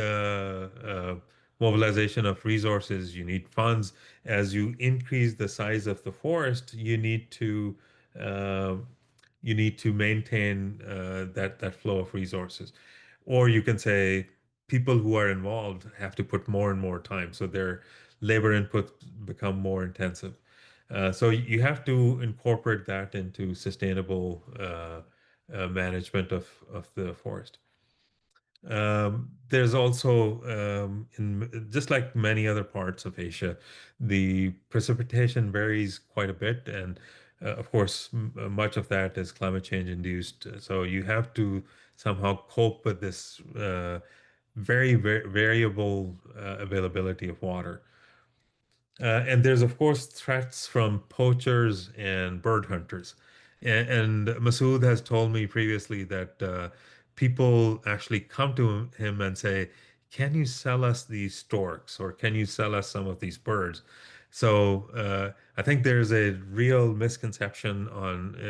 mobilization of resources. You need funds. As you increase the size of the forest, uh, you need to maintain that flow of resources. Or you can say people who are involved have to put more and more time, so their labor input become more intensive. So you have to incorporate that into sustainable management of the forest. There's also, in just like many other parts of Asia, the precipitation varies quite a bit, and of course, much of that is climate change induced. So you have to somehow cope with this very variable availability of water. And there's, of course, threats from poachers and bird hunters. And Masood has told me previously that people actually come to him and say, can you sell us these storks, or can you sell us some of these birds? So I think there's a real misconception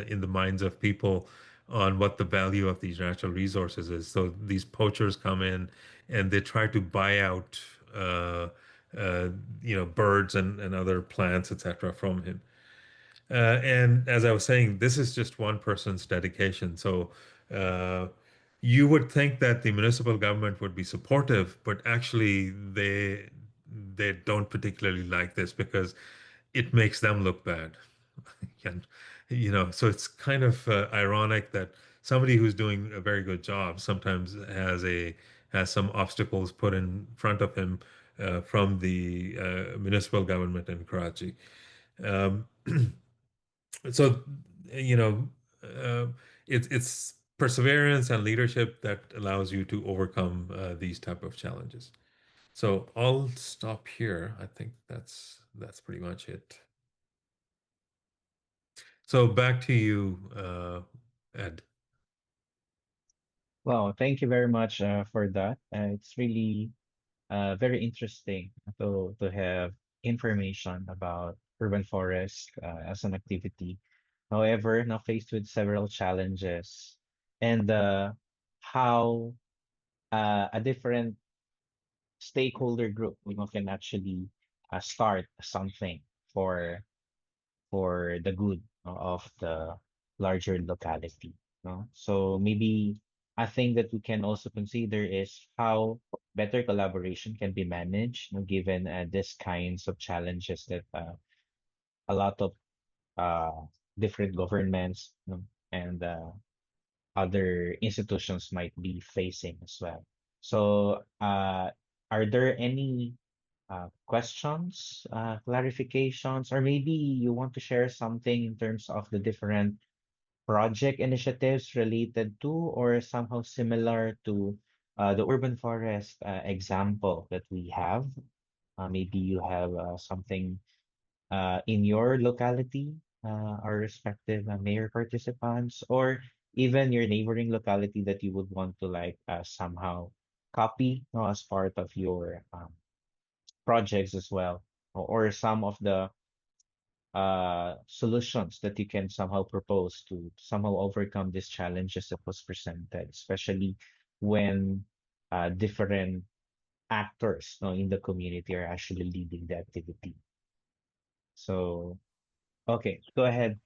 in the minds of people on what the value of these natural resources is. So these poachers come in and they try to buy out uh, uh, birds and other plants, etc., from him. And as I was saying, this is just one person's dedication. So uh, you would think that the municipal government would be supportive, but actually they don't particularly like this because it makes them look bad. And so it's kind of ironic that somebody who's doing a very good job sometimes has some obstacles put in front of him from the municipal government in Karachi. Um, so you know uh, it's perseverance and leadership that allows you to overcome these type of challenges. So I'll stop here. I think that's pretty much it. So back to you, Ed. Well, thank you very much for that. It's really very interesting to have information about urban forest as an activity. However, now faced with several challenges and how a different stakeholder group, can actually start something for the good of the larger locality. No? So maybe a thing that we can also consider is how better collaboration can be managed, given these kinds of challenges that a lot of uh, different governments, and other institutions might be facing as well. So, are there any questions, clarifications, or maybe you want to share something in terms of the different project initiatives related to or somehow similar to the urban forest example that we have? Maybe you have something in your locality, our respective mayor participants, or even your neighboring locality that you would want to like somehow copy, as part of your projects as well, or some of the solutions that you can somehow propose to somehow overcome these challenges that was presented, especially when different actors, in the community are actually leading the activity. So, okay, go ahead.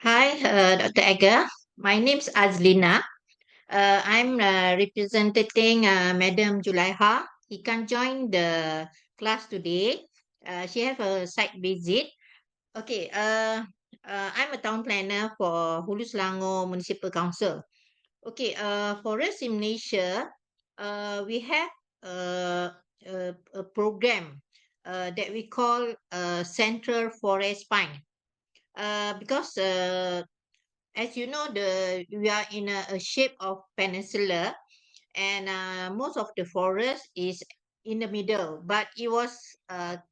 Hi, Dr. Edgar. My name's Azlina. I'm representing Madam Julaiha. He can't join the class today. She have a site visit. Okay, I'm a town planner for Hulu Selangor Municipal Council. Okay, for us in Malaysia, we have a program that we call Central Forest Pine. Because as you know, we are in a shape of peninsula, and most of the forest is in the middle, but it was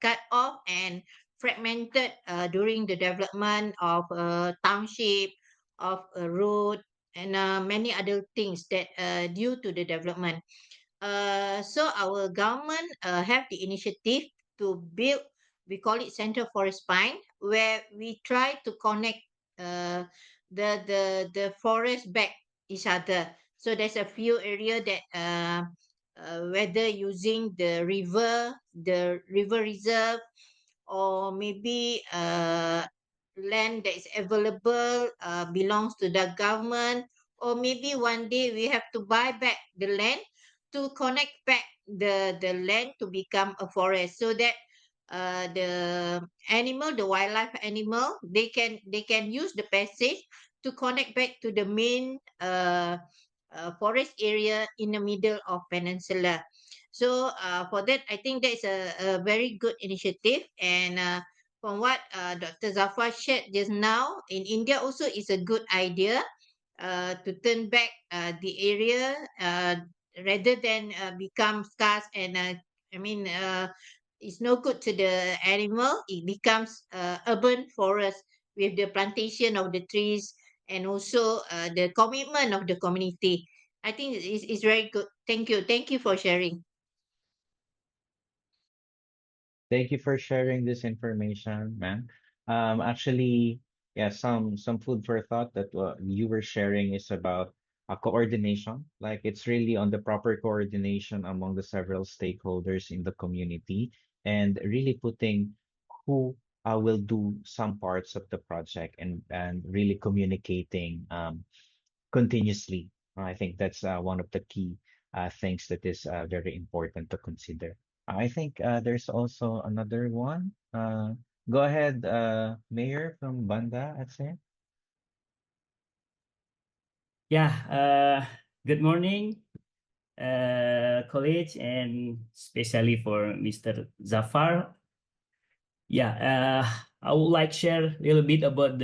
cut off and fragmented during the development of a township, of a road, and many other things that due to the development. So our government have the initiative to build, we call it Center Forest Pine, where we try to connect uh, the forest back each other. So there's a few area that whether using the river reserve, or maybe land that is available belongs to the government, or maybe one day we have to buy back the land to connect back the land to become a forest, so that the animal, the wildlife animal, they can use the passage to connect back to the main forest area in the middle of peninsula. So for that, I think that is a very good initiative. And from what Dr. Zafar shared just now, in India also is a good idea to turn back the area, rather than become scarce, and it's no good to the animal. It becomes urban forest with the plantation of the trees, and also the commitment of the community. I think it's very good. Thank you for sharing. Thank you for sharing this information, man. Actually, yeah, some food for thought that you were sharing is about coordination. Like it's really on the proper coordination among the several stakeholders in the community, and really putting who will do some parts of the project, and really communicating continuously. I think that's one of the key things that is very important to consider. I think there's also another one. Go ahead, Mayor from Banda, I'd say. Yeah, good morning, college, and especially for Mr. Zafar. Yeah, I would like share a little bit about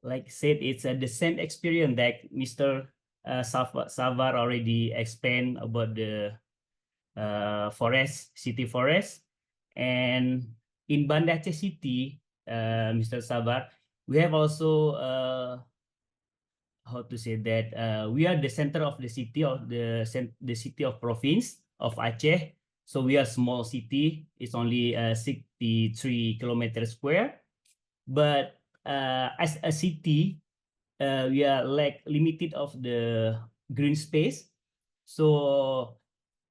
like said, it's the same experience that Mr. Savar already explained about forest, city forest. And in Banda Aceh City, Mr. Sabar, we have also how to say that we are the center of the city of the city of province of Aceh. So we are small city. It's only 63 kilometers square. But as a city, we are like limited of the green space. So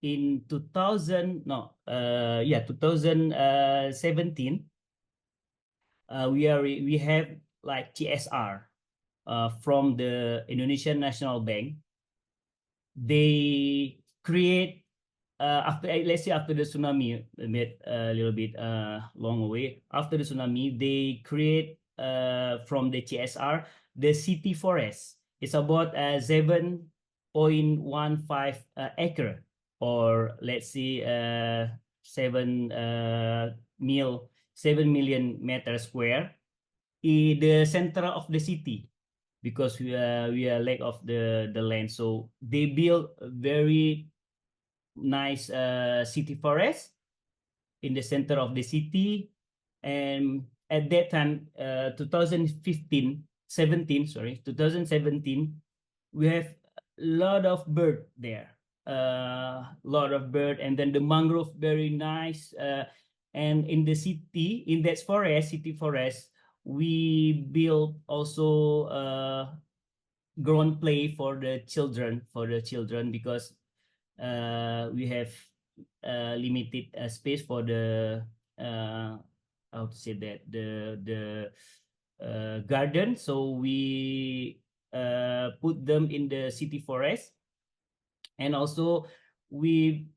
in 2017, we have like CSR from the Indonesian National Bank. They create after, let's say, after the tsunami, a little bit long away. After the tsunami, they create from the CSR the city forest. It's about 7.15 acre, or let's say 7 million meter square in the center of the city, because we are lack of the land. So they build a very nice city forest in the center of the city. And at that time, 2017, we have a lot of bird there, lot of bird, and then the mangrove very nice. And in the city, in that forest, city forest, we build also grown play for the children, because we have limited space for the how to say that, the garden. So we put them in the city forest. And also we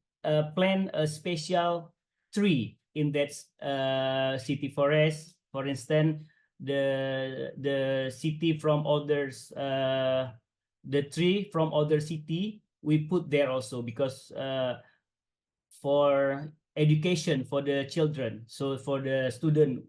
plant a special tree in that city forest. For instance, the city from others, the tree from other city, we put there also, because for education for the children. So for the student,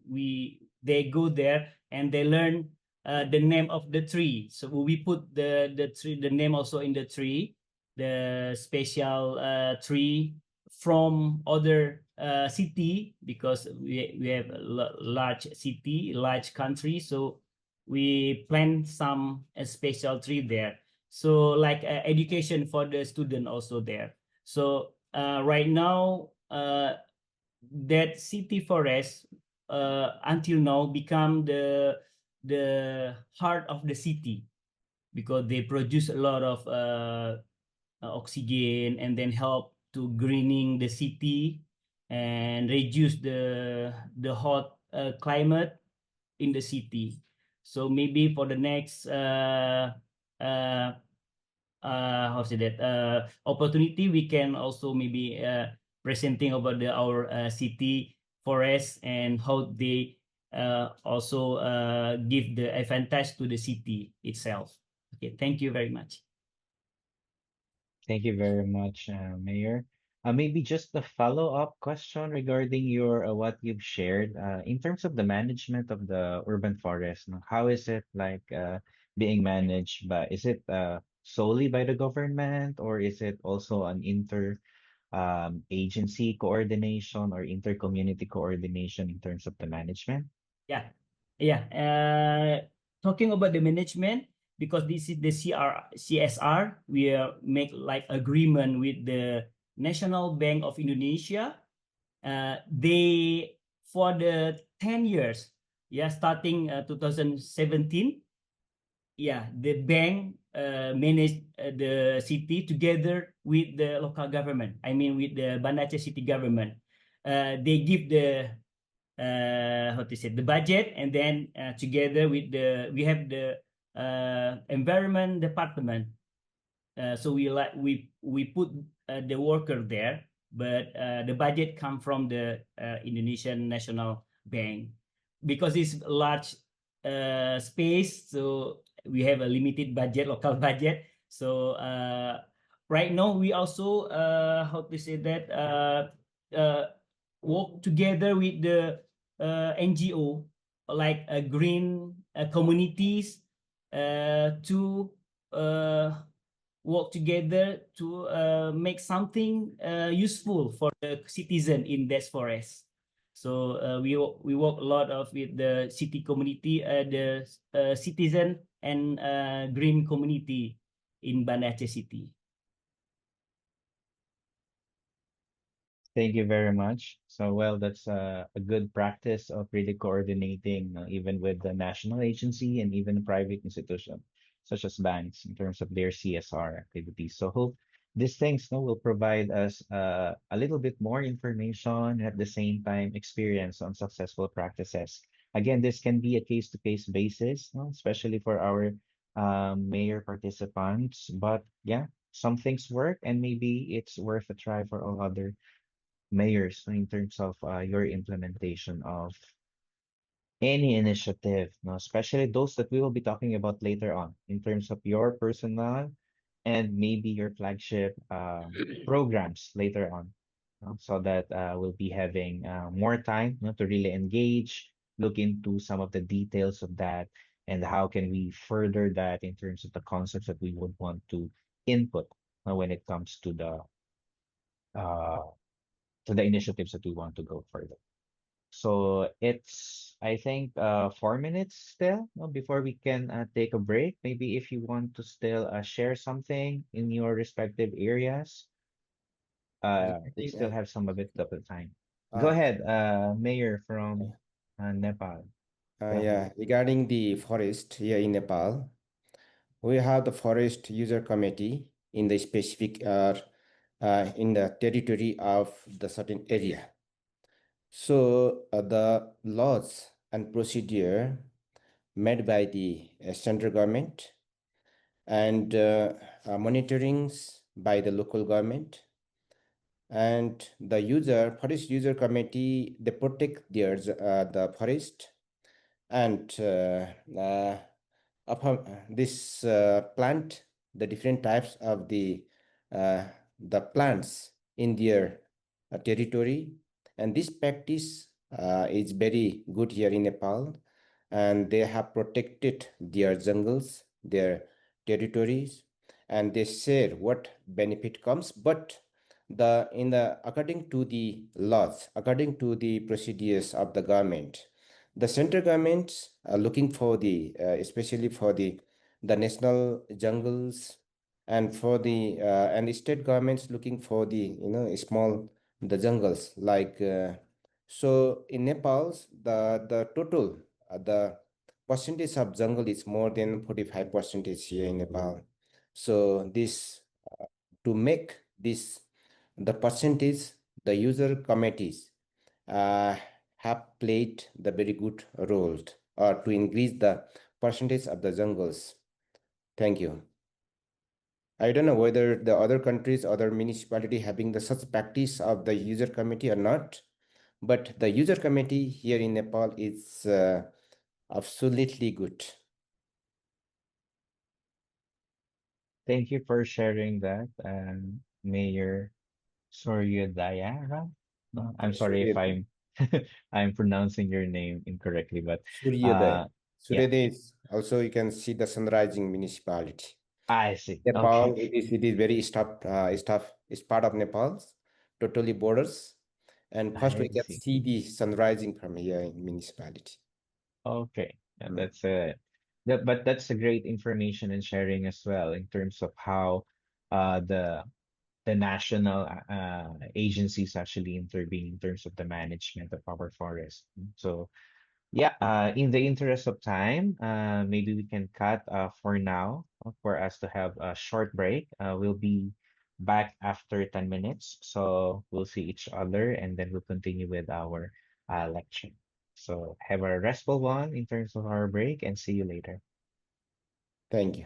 they go there and they learn the name of the tree. So we put the tree, the name also in the tree, the special tree from other city, because we have a large city, large country. So we plant some special tree there. So like education for the student also there. So right now, that city forest until now become the heart of the city, because they produce a lot of oxygen, and then help to greening the city and reduce the hot climate in the city. So maybe for the next how to say that, opportunity, we can also maybe presenting about our city forest, and how they also give the advantage to the city itself. Okay, thank you very much. Thank you very much, Mayor. Maybe just a follow-up question regarding your what you've shared in terms of the management of the urban forest. How is it like being managed by? Is it solely by the government, or is it also an agency coordination or inter-community coordination in terms of the management? Yeah, talking about the management, because this is the CSR, we make like agreement with the National Bank of Indonesia. They, for the 10 years, starting 2017, the bank manage the city together with the local government. I mean, with the Banda Aceh city government. They give the how to say, the budget, and then together with we have the environment department. So we put the worker there, but the budget come from the Indonesian National Bank, because it's large space. So we have a limited budget, local budget. So right now we also how to say that, work together with the NGO, like green communities, to work together to make something useful for the citizen in that forest. So we work a lot of with the city community, the citizen and green community in Banda Aceh City. Thank you very much. So, well, that's a good practice of really coordinating, even with the national agency and even private institution, such as banks, in terms of their CSR activities. So, hope these things, will provide us a little bit more information, at the same time experience on successful practices. Again, this can be a case-to-case basis, especially for our mayor participants. But yeah, some things work, and maybe it's worth a try for all other mayors in terms of your implementation of any initiative, especially those that we will be talking about later on in terms of your personal and maybe your flagship programs later on, so that we'll be having more time, to really engage, look into some of the details of that, and how can we further that in terms of the concepts that we would want to input when it comes uh, to the initiatives that we want to go further. So it's, I think, 4 minutes still, before we can take a break. Maybe if you want to still share something in your respective areas, we Regarding, still have some a bit of the time. Go uh, ahead, Mayor from Nepal. Go ahead. yeah, regarding the forest here in Nepal, we have the forest user committee in the specific in the territory of the certain area. So the laws and procedure made by the central government and monitorings by the local government and the forest user committee, they protect the forest and this plant the different types of uh, the plants in their territory, and this practice is very good here in Nepal, and they have protected their jungles, their territories, and they share what benefit comes. But the according to the laws, according to the procedures of the government, the central governments are looking for especially for the national jungles, and for and state governments looking for small the jungles like so in Nepal the total the percentage of jungle is more than 45% here in Nepal. So this to make this the percentage, the user committees uh, have played the very good role to increase the percentage of the jungles. Thank you. I don't know whether the other countries, other municipality having the such practice of the user committee or not, but the user committee here in Nepal is absolutely good. Thank you for sharing that, Mayor Suryodaya. No, I'm sorry if Suryodaya. I'm pronouncing your name incorrectly, but Suryodaya. yeah, Suryodaya is also you can see the sunrising municipality. I see. Okay, Nepal, it is very it's part of Nepal's totally borders. And first we I can see. see the sun rising from here in municipality. Okay, and Mm. but that's a great information and sharing as well in terms of how the national agencies actually intervene in terms of the management of our forest. So yeah, in the interest of time, maybe we can cut for now, for us to have a short break. We'll be back after 10 minutes. So we'll see each other, and then we'll continue with our lecture. So have a restful one in terms of our break, and see you later. Thank you.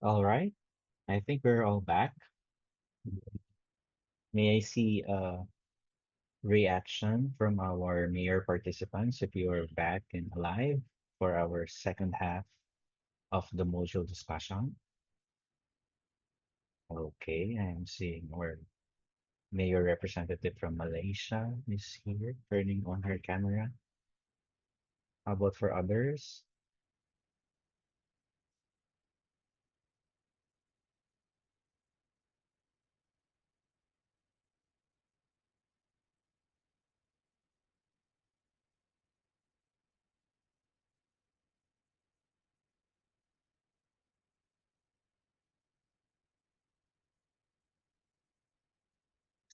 All right. I think we're all back. May I see a reaction from our mayor participants if you are back and alive for our second half of the module discussion? Okay, I am seeing our mayor representative from Malaysia is here, turning on her camera. How about for others?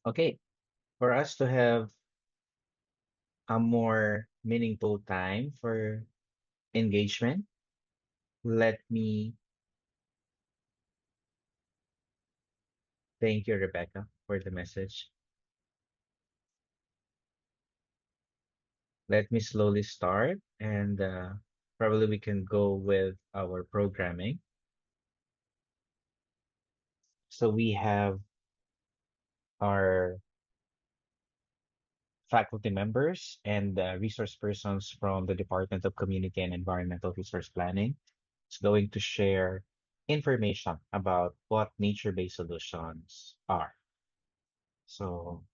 Okay, for us to have a more meaningful time for engagement, let me thank you, Rebecca, for the message. Let me slowly start, and probably we can go with our programming. So we have our faculty members and resource persons from the Department of Community and Environmental Resource Planning is going to share information about what nature-based solutions are. So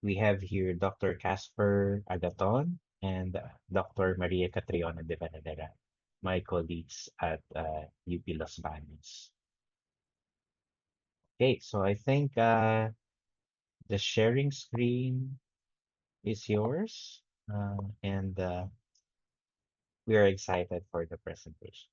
we have here Dr. Casper Agaton and Dr. Maria Catriona de Vanadera, my colleagues at UP Los Baños. Okay, so I think the sharing screen is yours, and we are excited for the presentation.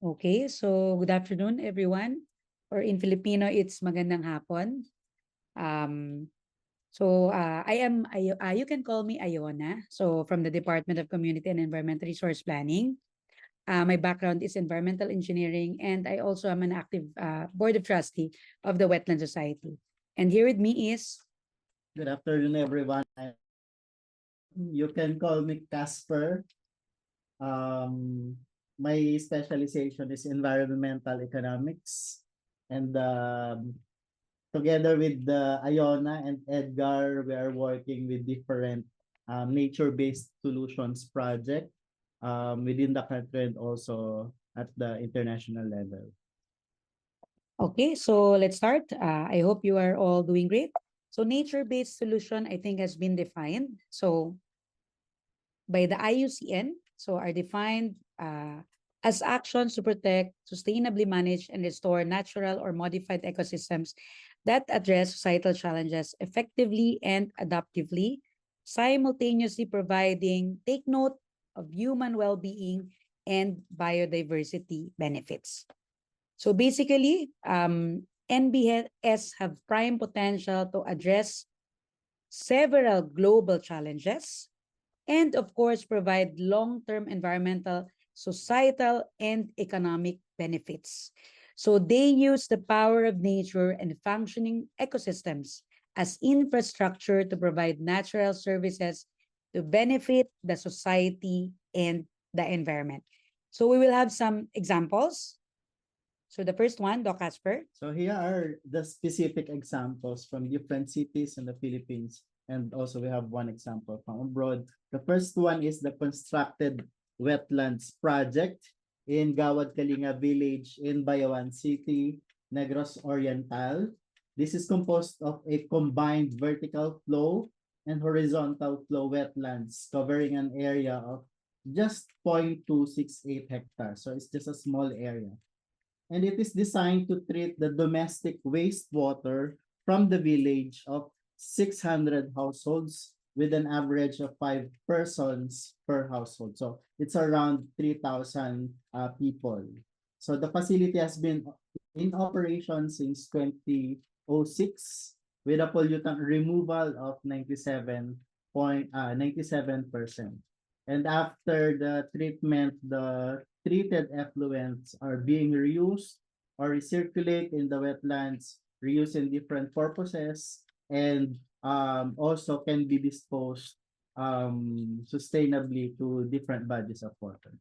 Okay, so good afternoon, everyone. Or in Filipino, it's magandang hapon. You can call me Iona. So from the Department of Community and Environmental Resource Planning. My background is environmental engineering, and I also am an active board of trustee of the Wetland Society. And here with me is... Good afternoon, everyone. You can call me Casper. My specialization is environmental economics, and together with Iona and Edgar, we are working with different nature-based solutions project within the country and also at the international level. Okay, so let's start. I hope you are all doing great. So nature-based solution, I think, has been defined. So by the IUCN, so are defined as actions to protect, sustainably manage, and restore natural or modified ecosystems that address societal challenges effectively and adaptively, simultaneously providing, take note, of human well-being and biodiversity benefits. So basically, NBS have prime potential to address several global challenges and of course provide long-term environmental, societal, and economic benefits. So they use the power of nature and functioning ecosystems as infrastructure to provide natural services to benefit the society and the environment. So we will have some examples. So the first one, Doc Casper. So here are the specific examples from different cities in the Philippines. And also we have one example from abroad. The first one is the constructed wetlands project in Gawad Kalinga village in Bayawan City, Negros Oriental. This is composed of a combined vertical flow and horizontal flow wetlands covering an area of just 0.268 hectares. So it's just a small area. And it is designed to treat the domestic wastewater from the village of 600 households with an average of 5 persons per household. So it's around 3,000 people. So the facility has been in operation since 2006 with a pollutant removal of 97%. And after the treatment, the treated effluents are being reused or recirculate in the wetlands, reused in different purposes, and also can be disposed sustainably to different bodies of water.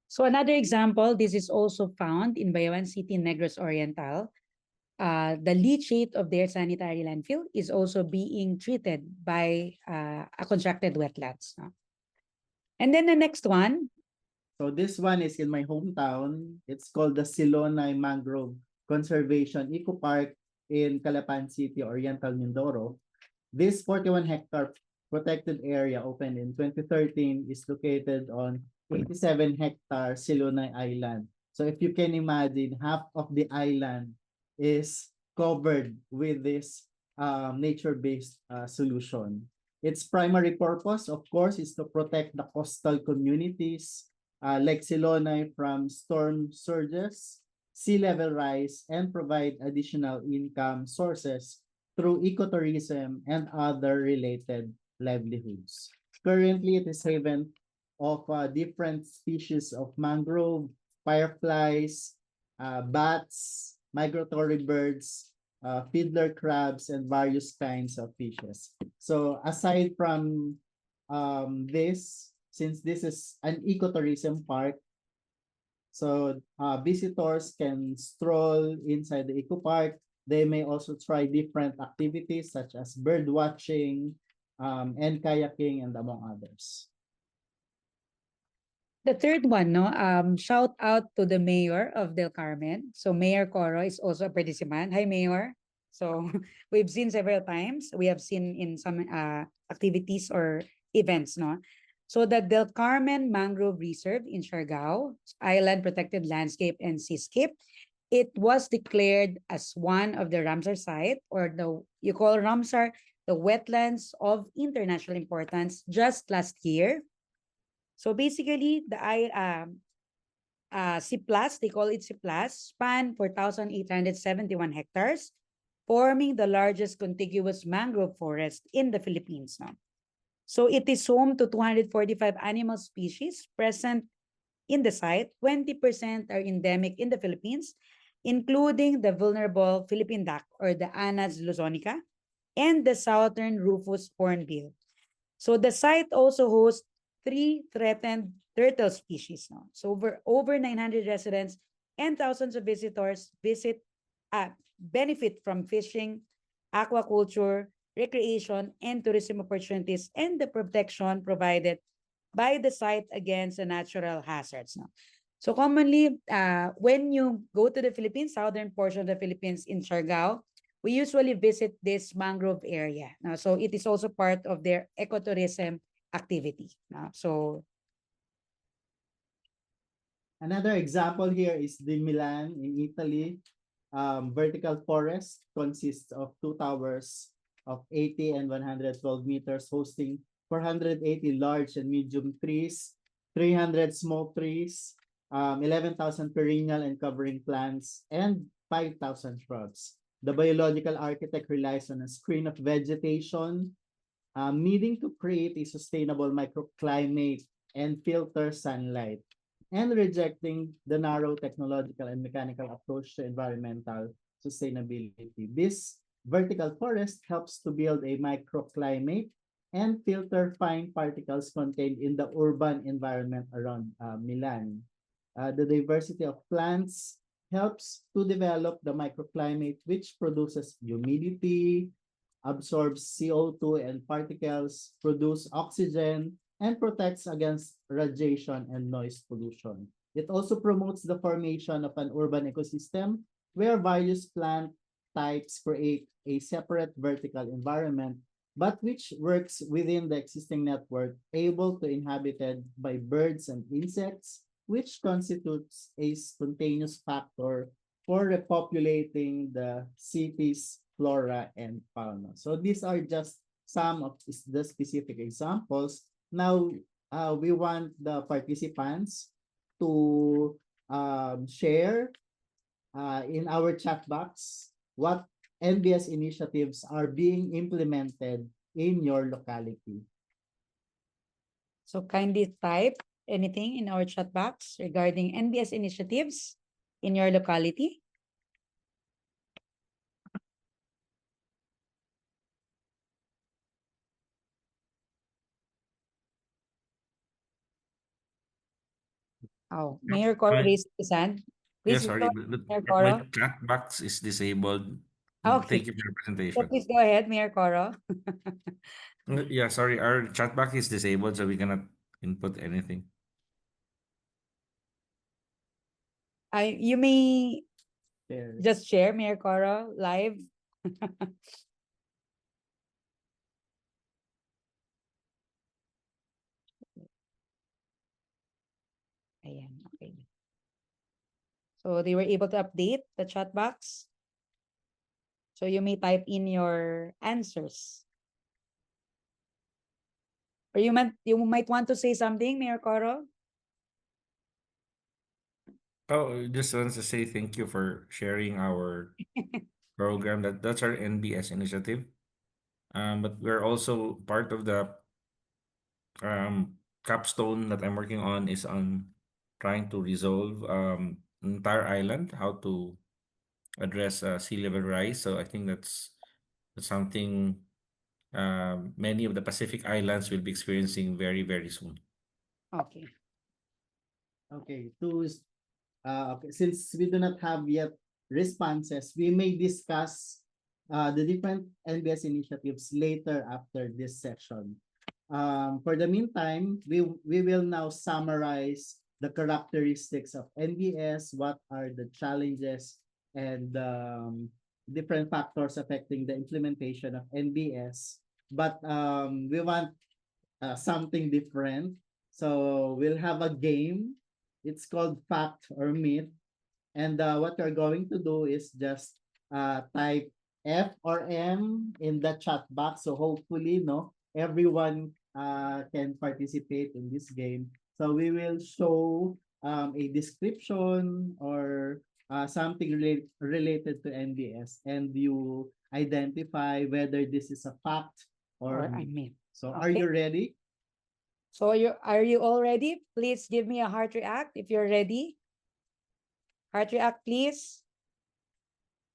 So another example, this is also found in Bayawan City, Negros Oriental. The leachate of their sanitary landfill is also being treated by a constructed wetlands. No? And then the next one. So this one is in my hometown. It's called the Silonay Mangrove Conservation Eco Park in Calapan City, Oriental Mindoro. This 41-hectare protected area opened in 2013 is located on 87-hectare Silonay Island. So if you can imagine, half of the island is covered with this nature-based solution. Its primary purpose, of course, is to protect the coastal communities like Silonay from storm surges, sea level rise, and provide additional income sources through ecotourism and other related livelihoods. Currently, it is haven of different species of mangrove, fireflies, bats, migratory birds, fiddler crabs, and various kinds of fishes. So aside from this, since this is an ecotourism park, so visitors can stroll inside the eco park. They may also try different activities such as bird watching and kayaking and among others. The third one, no, shout out to the mayor of Del Carmen. So Mayor Coro is also a participant. Hi, Mayor. So we've seen several times. We have seen in some activities or events, no. So the Del Carmen Mangrove Reserve in Siargao, Island Protected Landscape and Seascape, it was declared as one of the Ramsar site, or the you call Ramsar the wetlands of international importance just last year. So basically, the C plus, they call it C plus, span 4,871 hectares, forming the largest contiguous mangrove forest in the Philippines. No? So it is home to 245 animal species present in the site. 20% are endemic in the Philippines, including the vulnerable Philippine duck or the Anas luzonica and the southern rufous hornbill. So the site also hosts 3 threatened turtle species. No? So over 900 residents and thousands of visitors benefit from fishing, aquaculture, recreation, and tourism opportunities and the protection provided by the site against the natural hazards. No? So commonly, when you go to the Philippines, southern portion of the Philippines in Siargao, we usually visit this mangrove area. So it is also part of their ecotourism activity. So another example here is the Milan in Italy. Vertical forest consists of 2 towers of 80 and 112 meters, hosting 480 large and medium trees, 300 small trees, 11,000 perennial and covering plants, and 5,000 shrubs. The biological architect relies on a screen of vegetation, needing to create a sustainable microclimate and filter sunlight, and rejecting the narrow technological and mechanical approach to environmental sustainability. This vertical forest helps to build a microclimate and filter fine particles contained in the urban environment around Milan. The diversity of plants helps to develop the microclimate, which produces humidity, absorbs CO2 and particles, produce oxygen, and protects against radiation and noise pollution. It also promotes the formation of an urban ecosystem where various plant types create a separate vertical environment, but which works within the existing network, able to inhabited by birds and insects, which constitutes a spontaneous factor for repopulating the city's flora and fauna. So these are just some of the specific examples. Now, we want the participants to share in our chat box what NBS initiatives are being implemented in your locality. So kindly type anything in our chat box regarding NBS initiatives in your locality. Oh, Mayor Coro I, raised his hand. yeah, Please sorry, go, but Mayor my Coro. chat box is disabled. Thank Okay, you for your so presentation. please go ahead, Mayor Coro. Yeah, sorry, our chat box is disabled, so we cannot input anything. You may There. just share, Mayor Coro, live. Ayan, okay. So they were able to update the chat box. So you may type in your answers. Or you might want to say something, Mayor Coro? Oh, just wants to say thank you for sharing our program. That's our NBS initiative. But we're also part of the capstone that I'm working on is on trying to resolve entire island, how to address sea level rise. So I think that's something many of the Pacific islands will be experiencing very, very soon. Okay. Okay, okay, since we do not have yet responses, we may discuss the different NBS initiatives later after this session. For the meantime, we will now summarize the characteristics of NBS, what are the challenges and different factors affecting the implementation of NBS. But we want something different. So we'll have a game. It's called Fact or Myth. And what we're going to do is just type F or M in the chat box. So hopefully, everyone can participate in this game. So we will show a description or something related to NBS, and you identify whether this is a fact or Or I myth. mean. So are Okay. you ready? So are you all ready? Please give me a heart react if you're ready. Heart react, please.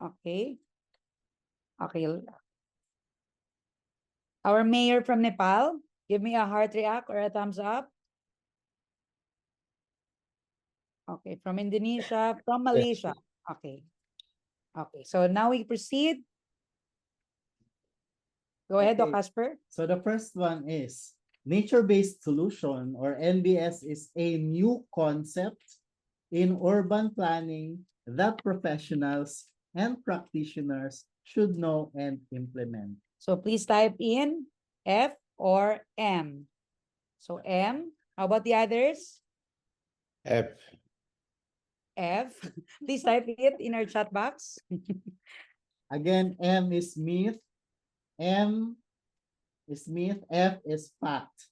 Okay. Okay. Our mayor from Nepal, give me a heart react or a thumbs up. Okay. From Indonesia, from Malaysia. Okay. Okay. So now we proceed. Go ahead, Doc Okay. Casper. So the first one is nature-based solution, or NBS, is a new concept in urban planning that professionals and practitioners should know and implement. So please type in F or M. So M. How about the others? F. F. Please type it in our chat box. Again, M is myth, M is myth, F is fact.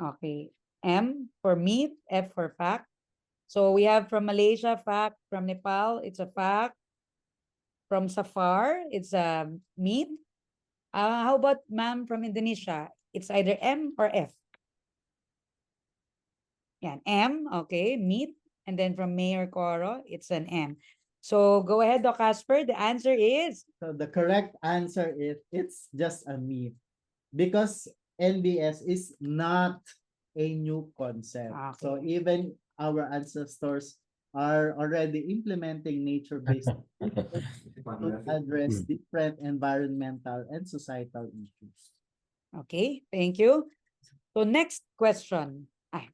Okay. M for myth, F for fact. So we have from Malaysia, fact. From Nepal, it's a fact. From Safar, it's a myth. How about ma'am from Indonesia? It's either M or F. Yeah, M, okay, myth. And then from Mayor Coro, it's an M. So go ahead, Doc Casper. The answer is So the correct answer is it's just a myth, because NBS is not a new concept. So okay. even our ancestors are already implementing nature-based to address different environmental and societal issues. Okay, thank you. So next question. Okay.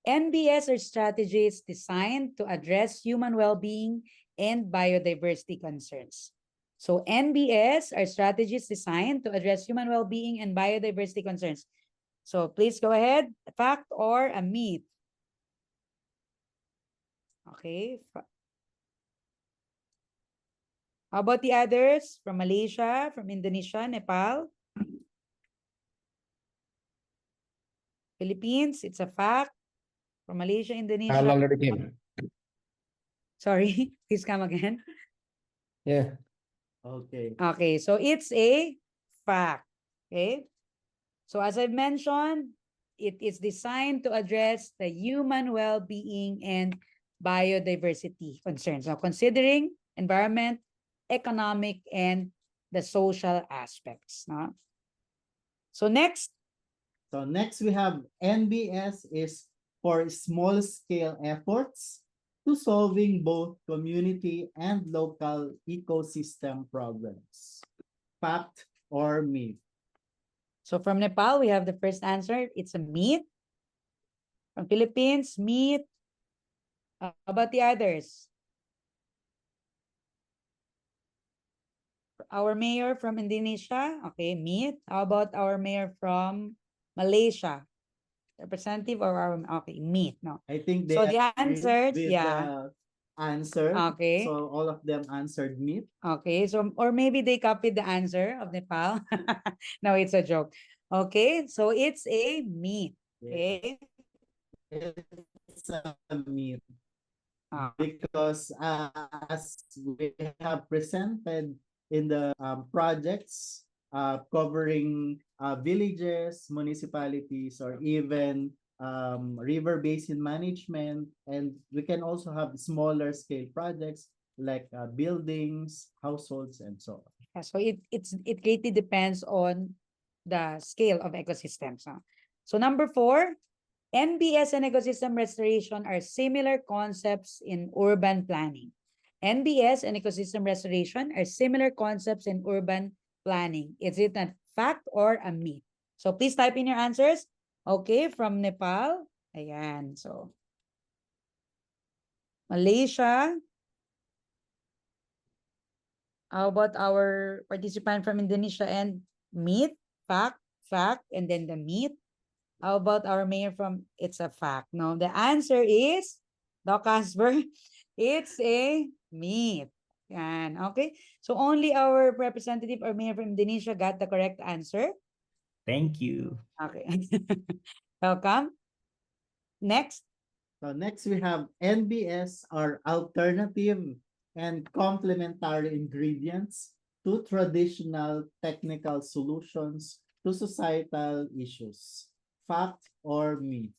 NBS are strategies designed to address human well-being and biodiversity concerns. So NBS are strategies designed to address human well-being and biodiversity concerns. So please go ahead, a fact or a myth. Okay. How about the others from Malaysia, from Indonesia, Nepal? Philippines, it's a fact. From Malaysia, Indonesia. already came. Sorry, please come again. Yeah. Okay. Okay, so it's a fact. Okay. So as I mentioned, it is designed to address the human well-being and biodiversity concerns. So considering environment, economic, and the social aspects. No? So next. So next we have NBS is for small-scale efforts to solving both community and local ecosystem problems. Fact or myth? So from Nepal, we have the first answer. It's a myth. From Philippines, myth. How about the others? Our mayor from Indonesia, okay, myth. How about our mayor from Malaysia? Representative or our, okay, myth, no. I think they So the agreed answers, with yeah. the answer. Okay. So all of them answered myth. Okay, so or maybe they copied the answer of Nepal. No, it's a joke. Okay, so it's a myth. Okay. It's a myth Ah, because as we have presented in the projects covering villages, municipalities, or even river basin management, and we can also have smaller scale projects like buildings, households, and so on. yeah, so it greatly depends on the scale of ecosystems. So number 4, NBS and ecosystem restoration are similar concepts in urban planning. NBS and ecosystem restoration are similar concepts in urban planning. Is it a fact or a myth? So please type in your answers. Okay, from Nepal. Ayan, so Malaysia. How about our participant from Indonesia and myth, fact, fact, and then the myth? How about our mayor from it's a fact? No, the answer is, Doc Casper, it's a myth. Yan, okay? So only our representative or mayor from Indonesia got the correct answer. Thank you. Okay. Welcome. Next. So next we have NBS are alternative and complementary ingredients to traditional technical solutions to societal issues. Fact or myth?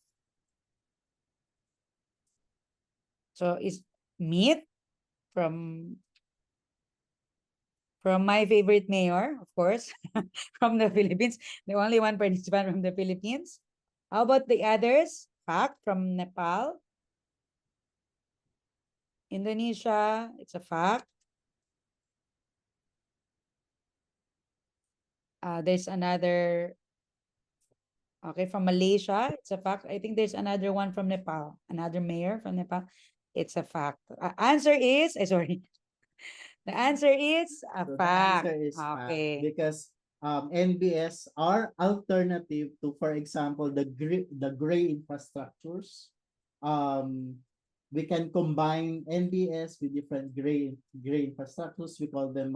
So is myth from my favorite mayor, of course, from the Philippines. The only one participant from the Philippines. How about the others? Fact from Nepal. Indonesia, it's a fact. There's another, okay, from Malaysia, it's a fact. I think there's another one from Nepal, another mayor from Nepal. It's a fact. Answer is, sorry. The answer is a So the fact. answer is fact Okay. because NBS are alternative to, for example, the gray infrastructures. We can combine NBS with different gray infrastructures. We call them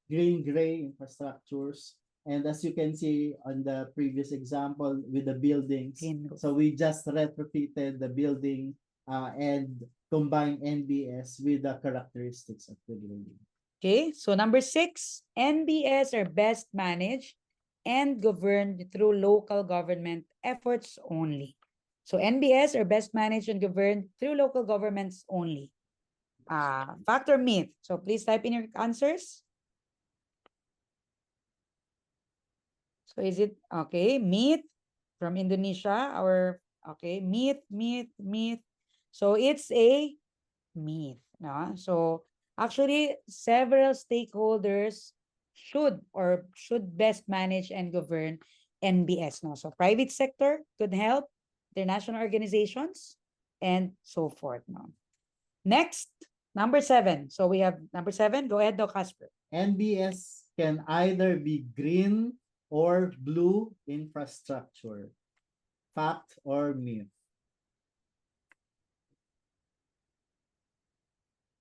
green gray infrastructures. And as you can see on the previous example with the buildings, so we just retrofitted the building and combine NBS with the characteristics of the building. Okay, so number 6, NBS are best managed and governed through local government efforts only. So NBS are best managed and governed through local governments only. Fact or myth? So please type in your answers. So is it, okay, myth from Indonesia? Okay, myth. So it's a myth. No? So actually, several stakeholders should best manage and govern NBS. No? So private sector could help, international organizations, and so forth. No? Next, number 7. So we have number 7. Go ahead, Doc Casper. NBS can either be green or blue infrastructure. Fact or myth?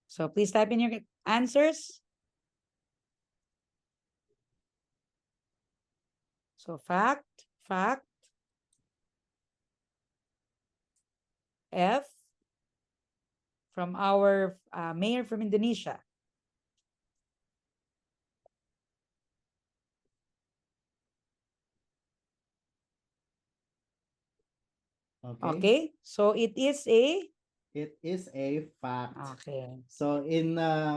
So please type in your answers. So fact, F from our mayor from Indonesia. Okay, so it is a fact. okay. So in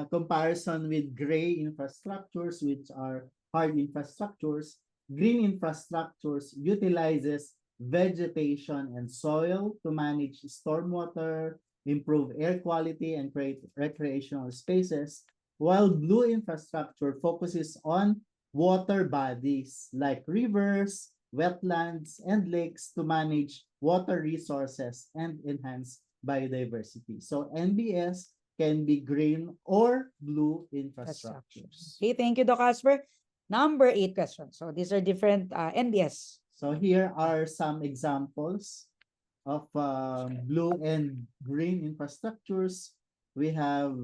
comparison with gray infrastructures, which are hard infrastructures, green infrastructures utilizes vegetation, and soil to manage stormwater, improve air quality, and create recreational spaces, while blue infrastructure focuses on water bodies like rivers, wetlands, and lakes to manage water resources and enhance biodiversity. So NBS can be green or blue infrastructures. Okay, thank you, Doc Asper. Number 8 question. So these are different NBS. So here are some examples of blue and green infrastructures. We have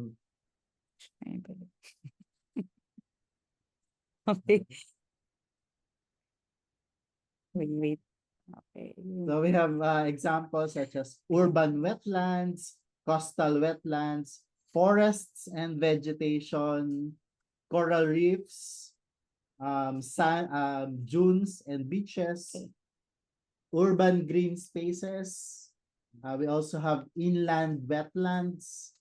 Okay. Wait. Okay. So we have examples such as urban wetlands, coastal wetlands, forests and vegetation, coral reefs, dunes and beaches, urban green spaces. We also have inland wetlands,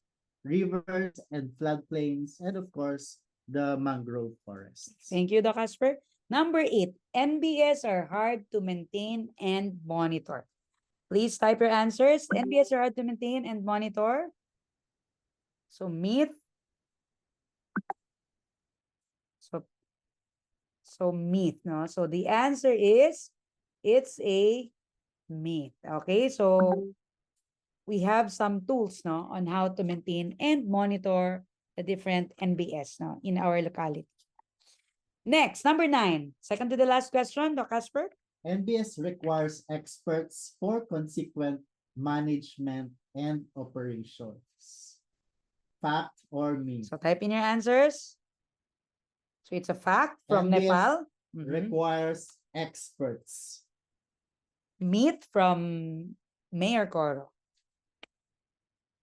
rivers and floodplains, and of course, the mangrove forests. Thank you, Doc Asper. Number 8, NBS are hard to maintain and monitor. Please type your answers. NBS are hard to maintain and monitor. So myth. So myth, no? So the answer is it's a myth. Okay, so we have some tools, no, on how to maintain and monitor the different NBS, no, in our locality. Next, number 9. Second to the last question, Doc Casper. NBS requires experts for consequent management and operations. Fact or myth? So type in your answers. So it's a fact from NBS Nepal. requires experts. Myth from Mayor Coro.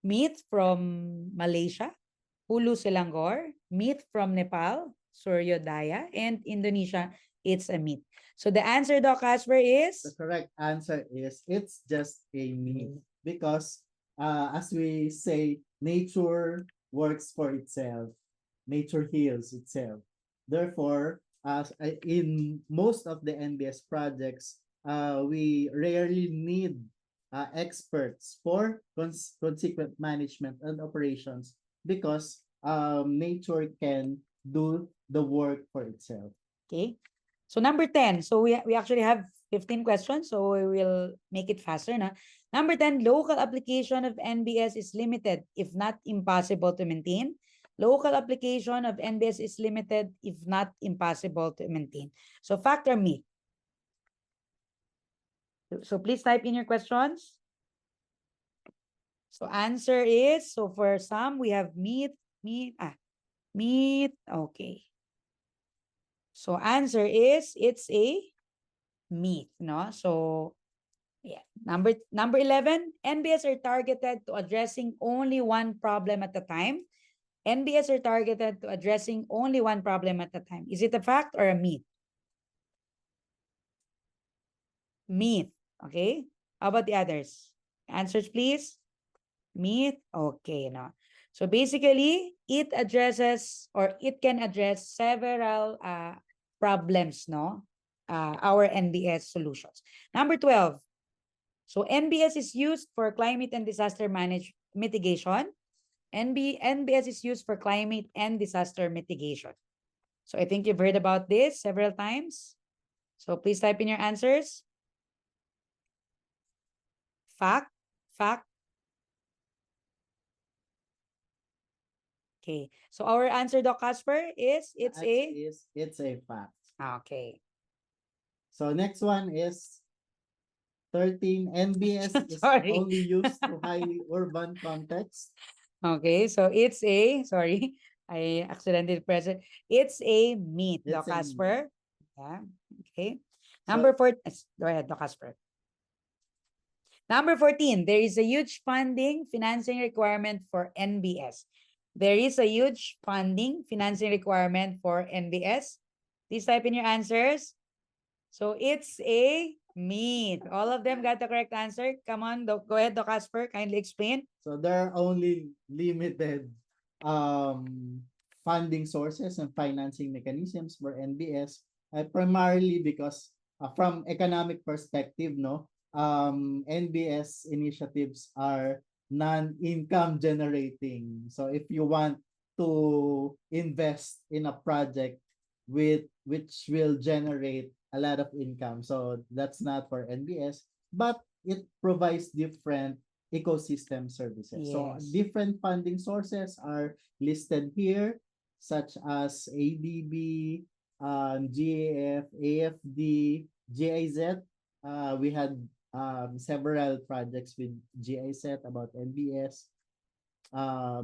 Myth from Malaysia, Hulu Selangor. Myth from Nepal, Suryodaya. And Indonesia, it's a myth. So the answer, Doc Casper, is? The correct answer is it's just a myth because as we say, nature works for itself. Nature heals itself. Therefore, in most of the NBS projects, we rarely need experts for consequent management and operations because nature can do the work for itself. Okay. So number 10. So we actually have 15 questions. So we will make it faster. Na? Number 10, local application of NBS is limited, if not impossible to maintain. Local application of NBS is limited, if not impossible to maintain. So fact or myth? So please type in your questions. So answer is, so for some, we have myth. Okay. So answer is, it's a myth, no? So yeah, number 11, NBS are targeted to addressing only one problem at a time. NBS are targeted to addressing only one problem at a time. Is it a fact or a myth? Myth, okay? How about the others? Answers, please. Myth, okay, no? So basically, it addresses or it can address several problems, no? Our NBS solutions. Number 12. So NBS is used for climate and disaster mitigation. NBS is used for climate and disaster mitigation. So I think you've heard about this several times. So please type in your answers. Fact. Okay. So our answer, Doc Casper, is it's a fact. Okay. So next one is 13. NBS is Sorry. only used to highly urban context. Okay, so it's a, sorry, I accidentally pressed it. It's a myth, Doc Casper. Yeah, okay. Number 4, go ahead, Doc Casper. Number 14, there is a huge financing requirement for NBS. There is a huge financing requirement for NBS. Please type in your answers. So it's a myth. All of them got the correct answer. Come on, go ahead, Doc Casper, kindly explain. So there are only limited funding sources and financing mechanisms for NBS, primarily because from economic perspective, no, NBS initiatives are non-income generating. So if you want to invest in a project with which will generate a lot of income, so that's not for NBS, but it provides different ecosystem services. So Yes. different funding sources are listed here, such as ADB, GAF, AFD, GIZ. We had several projects with GIZ about NBS.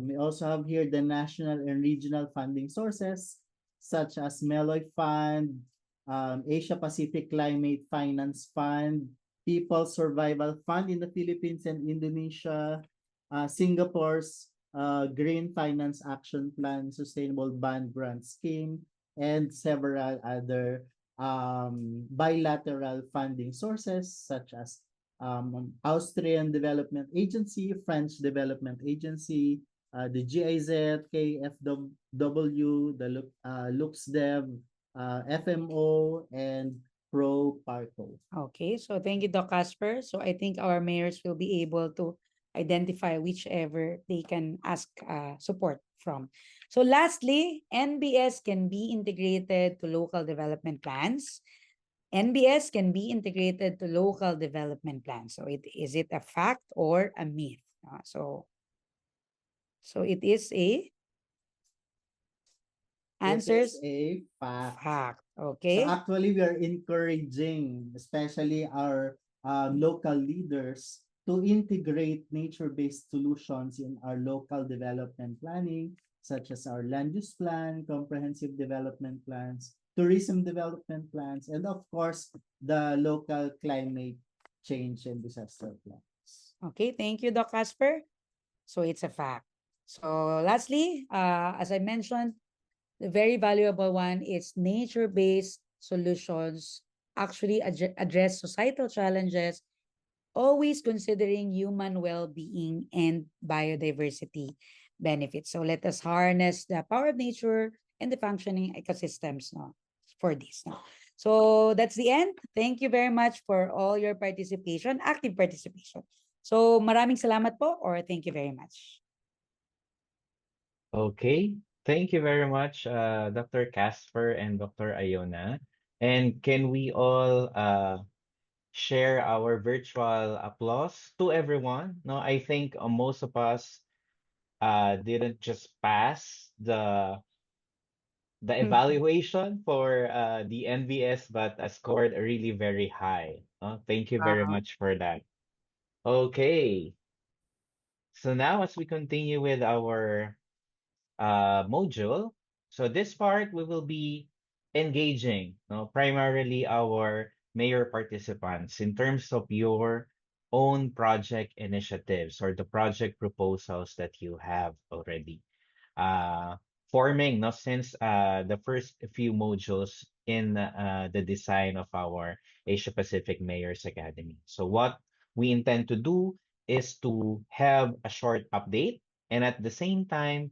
We also have here the national and regional funding sources, such as Meloy Fund, Asia Pacific Climate Finance Fund, People Survival Fund in the Philippines and Indonesia, Singapore's Green Finance Action Plan, Sustainable Bond Grant Scheme, and several other bilateral funding sources, such as Austrian Development Agency, French Development Agency, the GIZ, KFW, the LuxDev, FMO, and Pro Parco. Okay, so thank you, Doc Casper. So I think our mayors will be able to identify whichever they can ask support from. So lastly, NBS can be integrated to local development plans. NBS can be integrated to local development plans. So is it a fact or a myth? So it is a answers It is a fact. fact. So Okay. actually, we are encouraging, especially our local leaders, to integrate nature-based solutions in our local development planning, such as our land use plan, comprehensive development plans, tourism development plans, and of course, the local climate change and disaster plans. Okay, thank you, Doc Casper. So it's a fact. So lastly, as I mentioned, the very valuable one is nature-based solutions actually address societal challenges, always considering human well-being and biodiversity benefits. So let us harness the power of nature and the functioning ecosystems no, for this. No? So that's the end. Thank you very much for all your participation, active participation. So maraming salamat po or thank you very much. Okay. Thank you very much, Dr. Casper and Dr. Iona. And can we all share our virtual applause to everyone? No, I think most of us didn't just pass the evaluation for the NBS, but scored really very high. Thank you very Wow. much for that. Okay. So now as we continue with our module. So this part we will be engaging primarily our mayor participants in terms of your own project initiatives or the project proposals that you have already uh, forming no, since the first few modules in the design of our Asia Pacific Mayors Academy. So what we intend to do is to have a short update and at the same time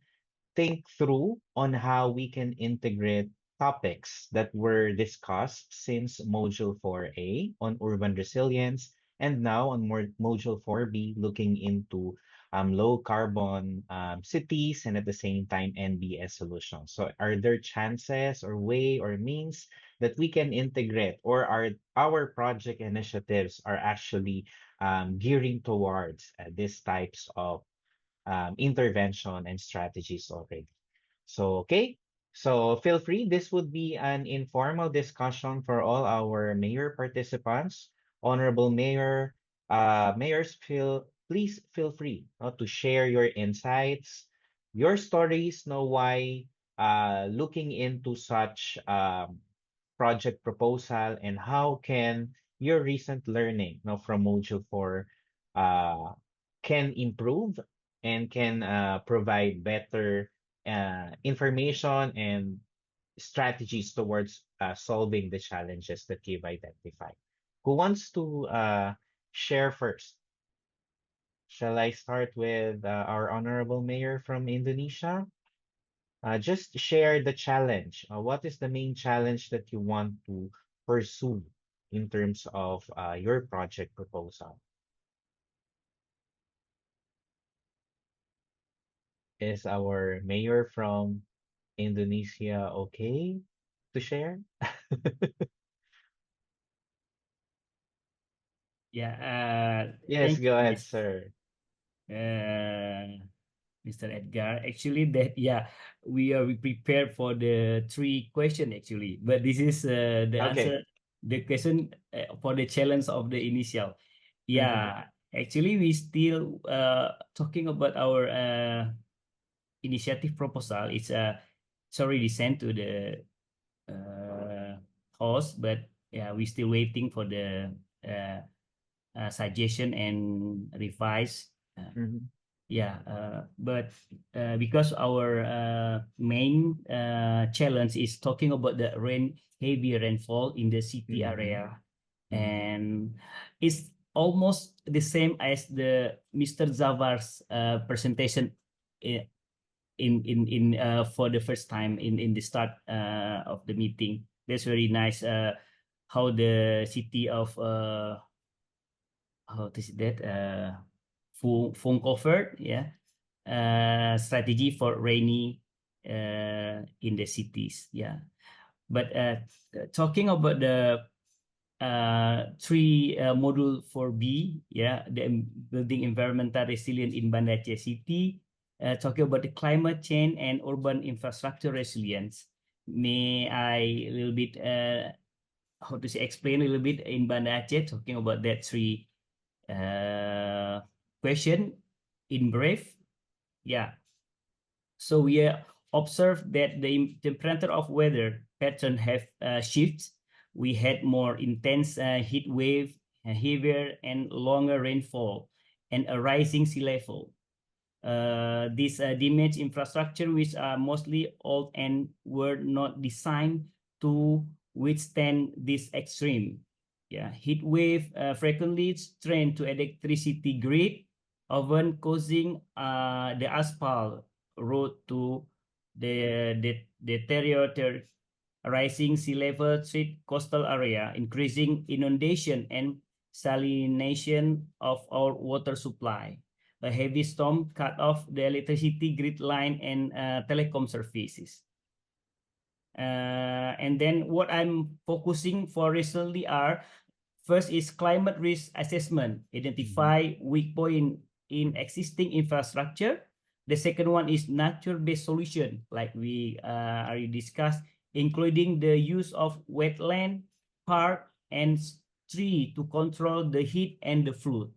think through on how we can integrate topics that were discussed since Module 4A on urban resilience and now on Module 4B looking into low carbon cities and at the same time NBS solutions. So are there chances or way or means that we can integrate or are our project initiatives are actually gearing towards these types of intervention and strategies already. So, okay. So feel free. This would be an informal discussion for all our mayor participants. Honorable mayor, mayors, please feel free to share your insights, your stories, know why looking into such project proposal and how can your recent learning from Module 4 can improve and can provide better information and strategies towards solving the challenges that you've identified. Who wants to share first? Shall I start with our Honorable Mayor from Indonesia? Just share the challenge. What is the main challenge that you want to pursue in terms of your project proposal. Is our mayor from Indonesia okay to share? Yeah, Yes, thank go ahead, yes. sir. Mr. Edgar. Actually, that yeah, we prepared for the three question actually, but this is the Okay. answer, the question for the challenge of the initial. Mhm. Yeah, actually, we still talking about our initiative proposal. It's already sent to the host, but yeah, we still waiting for the uh, suggestion and revise. Mhm. Yeah, but because our main challenge is talking about the heavy rainfall in the city Mhm. area, Mhm. and it's almost the same as the Mr. Zavar's presentation i- in for the first time in the start of the meeting. That's very nice. How the city of how to say that phone covered, yeah, strategy for rainy in the cities, yeah. But talking about the three module for B, yeah, the building environmental resilience in Banda Aceh City, talking about the climate change and urban infrastructure resilience. May I a little bit how to say explain a little bit in Banda Aceh, talking about that three question in brief. Yeah. So we observed that the temperature of weather pattern have shifts. We had more intense heat wave, heavier and longer rainfall, and a rising sea level. These damaged infrastructure, which are mostly old and were not designed to withstand this extreme. Yeah, heat wave frequently strain to electricity grid, often causing the asphalt road to the deteriorate. Rising sea level threat coastal area, increasing inundation and salination of our water supply. A heavy storm cut off the electricity grid line and telecom services. And then what I'm focusing for recently are first is climate risk assessment, identify weak point in existing infrastructure. The second one is nature-based solution, like we already discussed, including the use of wetland, park, and tree to control the heat and the flood.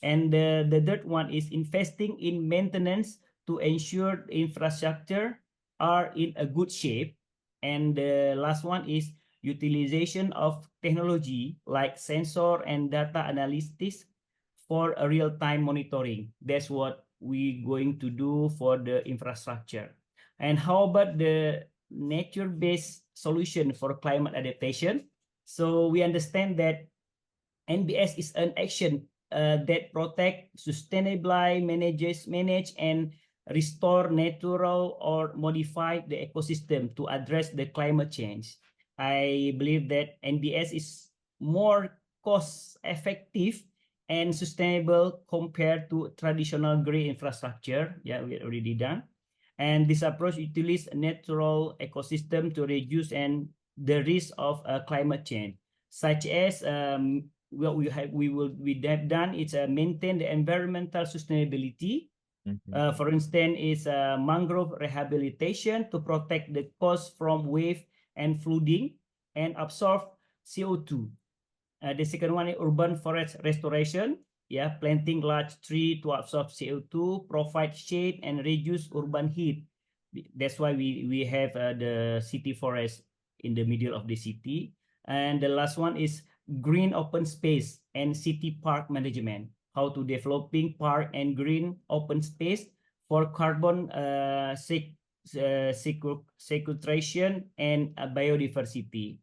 And the third one is investing in maintenance to ensure infrastructure are in a good shape. And the last one is utilization of technology like sensor and data analytics for a real-time monitoring. That's what we're going to do for the infrastructure. And how about the nature-based solution for climate adaptation? So we understand that NBS is an action that protect, sustainably manage and restore natural or modify the ecosystem to address the climate change. I believe that NBS is more cost effective and sustainable compared to traditional gray infrastructure. Yeah, we already done. And this approach utilizes natural ecosystem to reduce and the risk of climate change, such as what we have done is maintain the environmental sustainability. Mhm. For instance, is mangrove rehabilitation to protect the coast from wave and flooding and absorb CO2. The second one is urban forest restoration. Yeah, planting large tree to absorb CO2, provide shade, and reduce urban heat. That's why we have the city forest in the middle of the city. And the last one is green open space and city park management. How to developing park and green open space for carbon sequestration and biodiversity.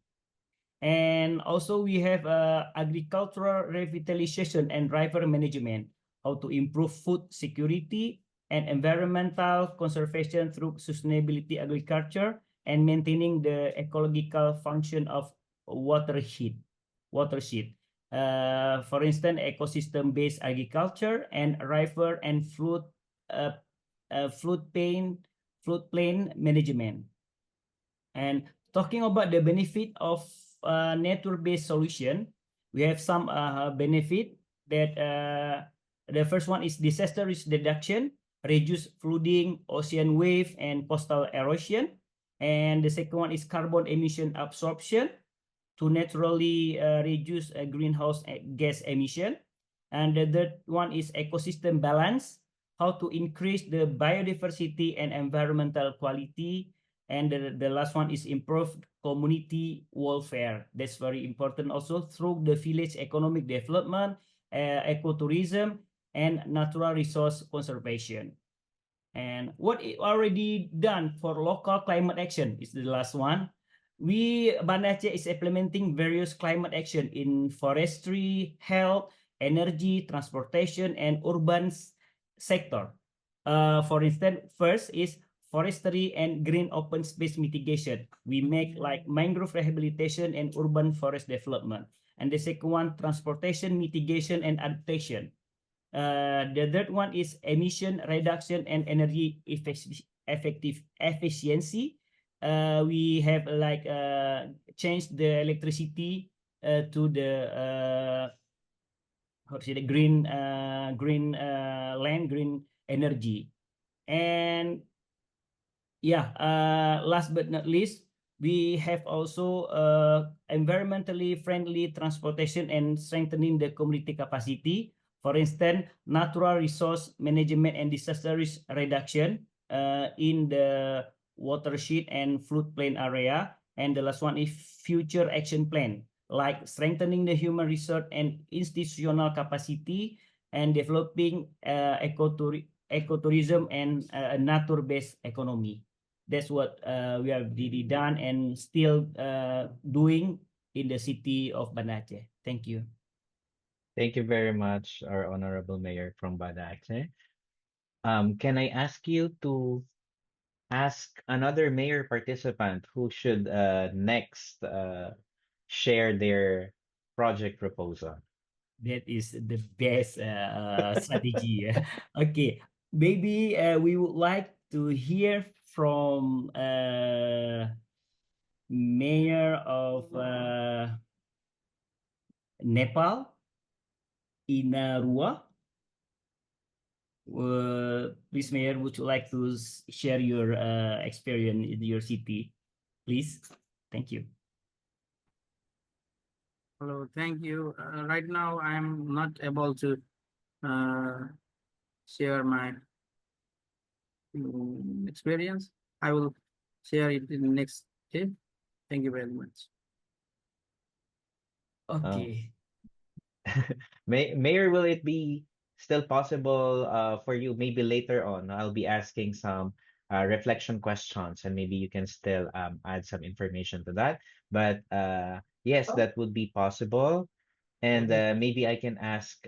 And also we have agricultural revitalization and river management, how to improve food security and environmental conservation through sustainability agriculture and maintaining the ecological function of water heat. watershed. For instance, ecosystem-based agriculture and river and uh, floodplain management. And talking about the benefit of nature-based solution, we have some benefit that the first one is disaster risk reduction, reduce flooding, ocean wave, and coastal erosion. And the second one is carbon emission absorption to naturally reduce greenhouse gas emission. And the third one is ecosystem balance, how to increase the biodiversity and environmental quality. And the last one is improved community welfare. That's very important also through the village economic development, ecotourism, and natural resource conservation. And what is already done for local climate action is the last one. Banda Aceh is implementing various climate action in forestry, health, energy, transportation, and urban sector. For instance, first is forestry and green open space mitigation. We make like mangrove rehabilitation and urban forest development. And the second one, transportation mitigation and adaptation. The third one is emission reduction and energy efficiency. We have like changed the electricity to the how to say the green green energy. And yeah, last but not least, we have also environmentally friendly transportation and strengthening the community capacity. For instance, natural resource management and disaster risk reduction in the watershed and floodplain area. And the last one is future action plan, like strengthening the human resource and institutional capacity and developing ecotourism and a nature-based economy. That's what we have really done and still doing in the city of Banda Aceh. Thank you. Thank you very much, our Honorable Mayor from Banda Aceh. Can I ask you to ask another mayor participant who should next share their project proposal? That is the best strategy. Okay, maybe we would like to hear from Mayor of Nepal, Inarua. Please, Mayor, would you like to share your experience in your city, please? Thank you. Hello, thank you. Right now, I'm not able to share my experience. I will share it in the next day. Thank you very much. Okay. Mayor, will it be still possible for you maybe later on? I'll be asking some reflection questions and maybe you can still add some information to that. But yes, that would be possible. And maybe I can ask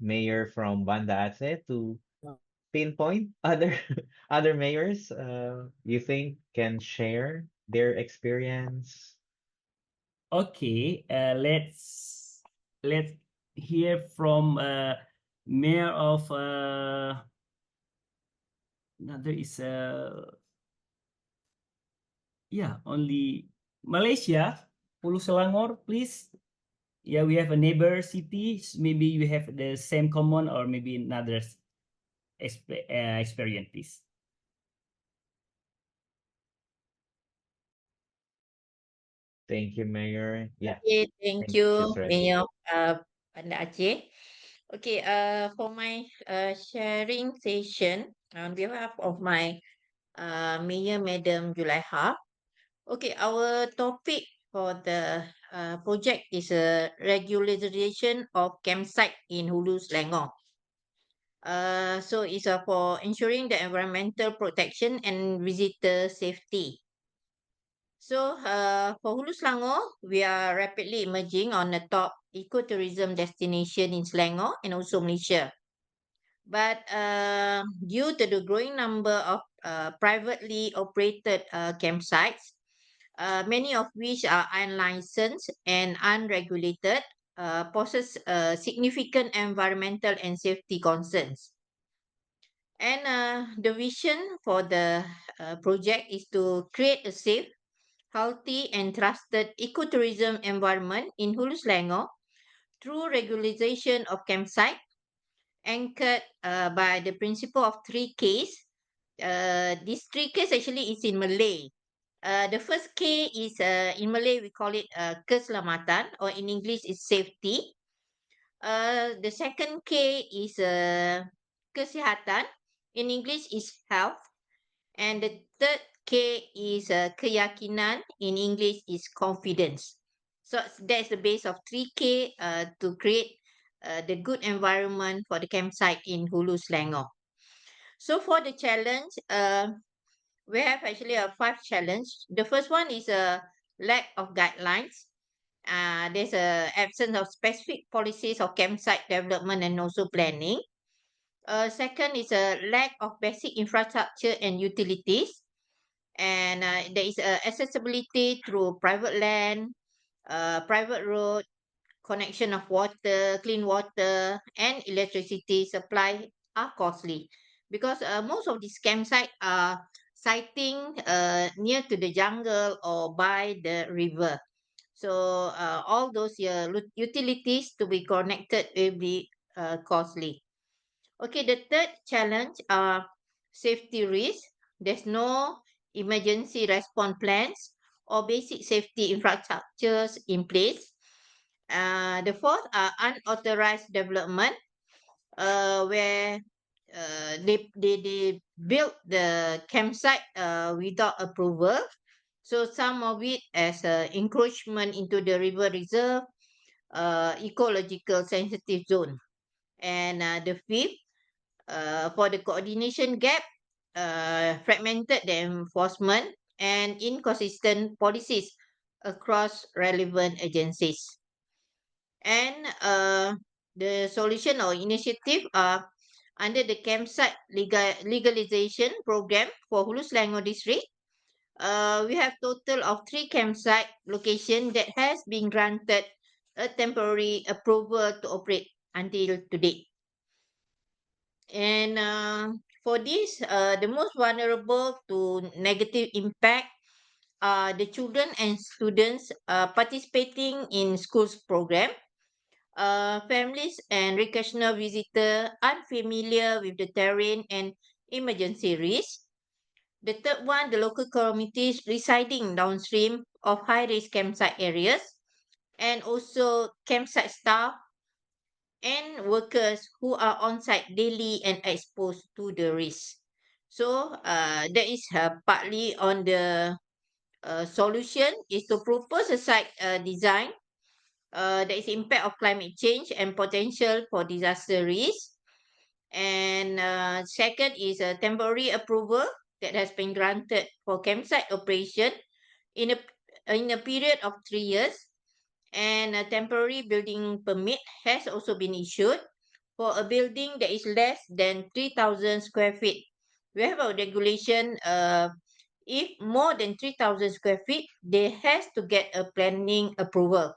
Mayor from Banda Aceh to pinpoint other other mayors you think can share their experience. Okay, let's hear from Mayor of there is yeah, only Malaysia, Pulau Selangor, please. Yeah, we have a neighbor city. Maybe you have the same common or maybe another experience, please. Thank you, Mayor. Yeah, Okay, I thank think you, she's ready. Mayor Banda Aceh. Okay, for my sharing session on behalf of my Mayor Madam Julaiha. Okay, our topic for the project is a regularization of campsite in Hulu Selangor. So it's for ensuring the environmental protection and visitor safety. So for Hulu Selangor, we are rapidly emerging on the top ecotourism destination in Selangor and also Malaysia. But due to the growing number of privately operated campsites, many of which are unlicensed and unregulated, poses significant environmental and safety concerns. And the vision for the project is to create a safe, healthy, and trusted ecotourism environment in Hulu Selangor through regularization of campsite anchored by the principle of three Ks. These three Ks actually is in Malay. The first K is in Malay we call it keselamatan, or in English is safety. The second K is kesihatan. In English is health. And the third K is keyakinan. In English is confidence. So that's the base of 3K to create the good environment for the campsite in Hulu Selangor. So for the challenge, we have actually a 5 challenge. The first one is a lack of guidelines. There's a absence of specific policies of campsite development and also planning. Second is a lack of basic infrastructure and utilities. And there is accessibility through private land, private road, connection of water, clean water, and electricity supply are costly because most of these campsites are siting near to the jungle or by the river. So all those utilities to be connected will be costly. Okay, the third challenge are safety risk. There's no emergency response plans or basic safety infrastructures in place. The fourth are unauthorized development, where they built the campsite without approval. So some of it as encroachment into the river reserve, ecological sensitive zone. And the fifth, for the coordination gap, fragmented the enforcement and inconsistent policies across relevant agencies. And the solution or initiative are under the campsite legalization program for Hulu Selangor district. We have total of 3 campsite location that has been granted a temporary approval to operate until today. And for this, the most vulnerable to negative impact are the children and students participating in schools program, families and recreational visitors unfamiliar with the terrain and emergency risk. The third one, the local communities residing downstream of high-risk campsite areas, and also campsite staff and workers who are on site daily and exposed to the risk. So that is partly on the solution is to propose a site design that is impact of climate change and potential for disaster risk. And second is a temporary approval that has been granted for campsite operation in a period of 3 years. And a temporary building permit has also been issued for a building that is less than 3,000 square feet. We have a regulation, if more than 3,000 square feet, they has to get a planning approval.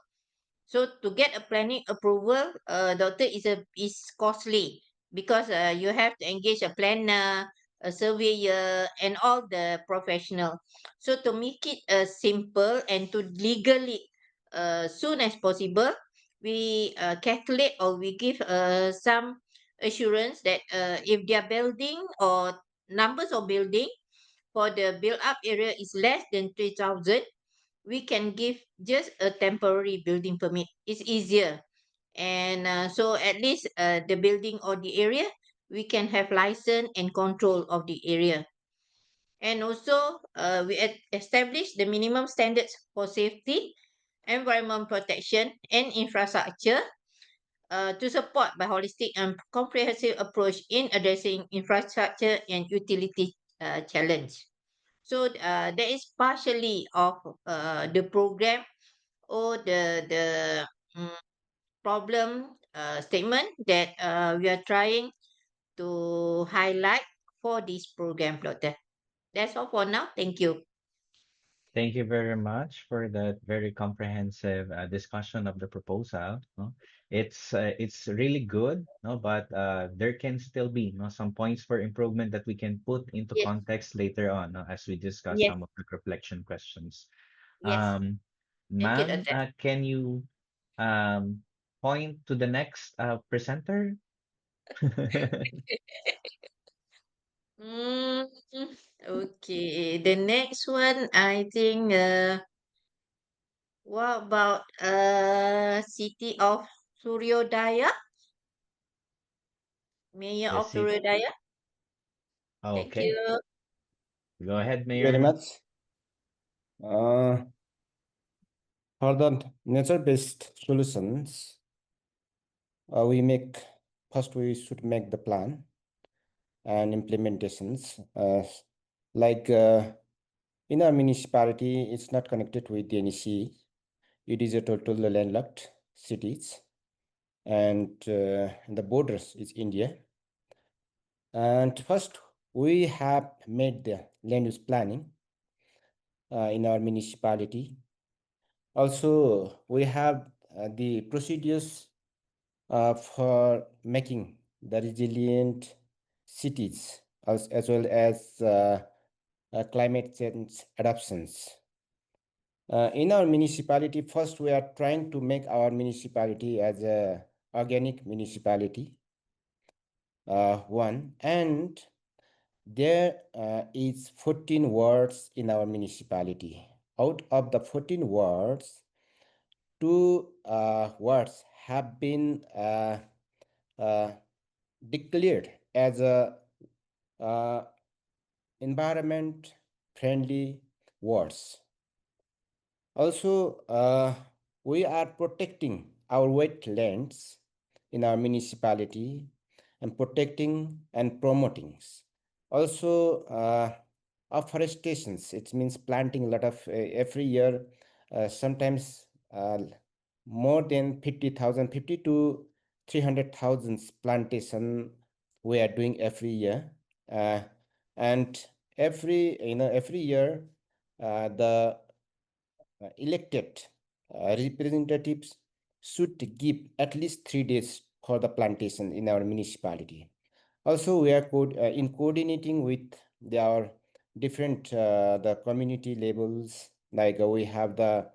So to get a planning approval, doctor is costly because you have to engage a planner, a surveyor, and all the professional. So to make it simple and to legally soon as possible, we calculate or we give some assurance that if their building or numbers of building for the build up area is less than 3,000, we can give just a temporary building permit. It's easier. And so at least the building or the area, we can have license and control of the area. And also, we establish the minimum standards for safety, environment protection, and infrastructure to support by holistic and comprehensive approach in addressing infrastructure and utility challenge. So that is partially of the program or the mm, problem statement that we are trying to highlight for this program, Doctor. That's all for now. Thank you. Thank you very much for that very comprehensive discussion of the proposal. No? It's really good, no, but there can still be no some points for improvement that we can put into Yes, context later on, no, as we discuss yes, some of the reflection questions. yes. Thank you, Ma'am, Doctor. can you um point to the next presenter? Mm, okay, the next one, I think, what about city of Suryodaya, mayor The of seat. Suryodaya? Thank Okay, you. go ahead, Thank you very Mayor. much. For the nature-based solutions, we make first we should make the plan and implementations. Like in our municipality, it's not connected with any sea. It is a total landlocked cities, and the borders is India. And first, we have made the land use planning in our municipality. Also, we have the procedures for making the resilient cities as well as climate change adaptations. In our municipality, first we are trying to make our municipality as a organic municipality, one, and there is 14 wards in our municipality. Out of the 14 wards, two wards have been uh, declared as a environment friendly wards. Also, we are protecting our wetlands in our municipality and protecting and promoting. Also, afforestations, it means planting a lot of every year, sometimes more than 50,000, 50 to 300,000 plantation we are doing every year. And every year, the elected representatives should give at least 3 days for the plantation in our municipality. Also, we are in coordinating with our different the community labels. Like we have the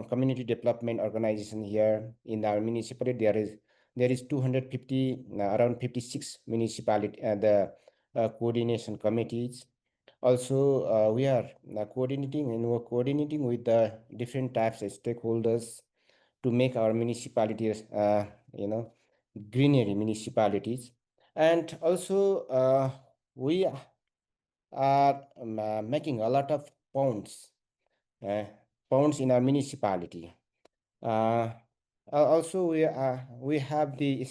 community development organization here in our municipality. There is 250 around 56 municipality the coordination committees. Also, we are coordinating and we're coordinating with the different types of stakeholders to make our municipalities, greenery municipalities. And also, we are making a lot of ponds, uh, ponds in our municipality. Also, we have the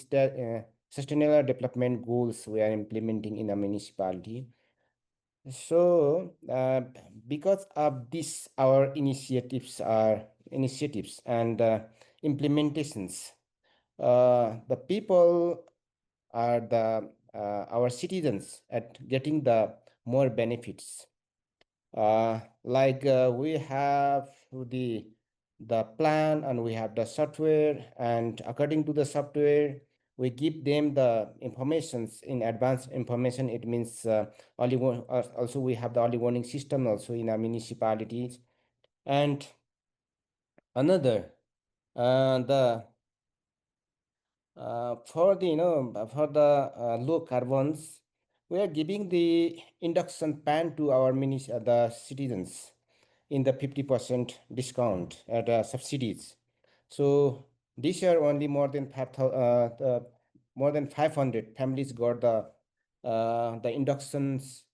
sustainable development goals we are implementing in our municipality. So, because of this, our initiatives and implementations, the people are the our citizens at getting the more benefits. Like we have the plan and we have the software, and according to the software, we give them the informations in advance information. It means also we have the early warning system also in our municipalities. And another the for the for the low carbons, we are giving the induction pan to our the citizens in the 50% discount at subsidies. So this year only more than 500 families got the inductions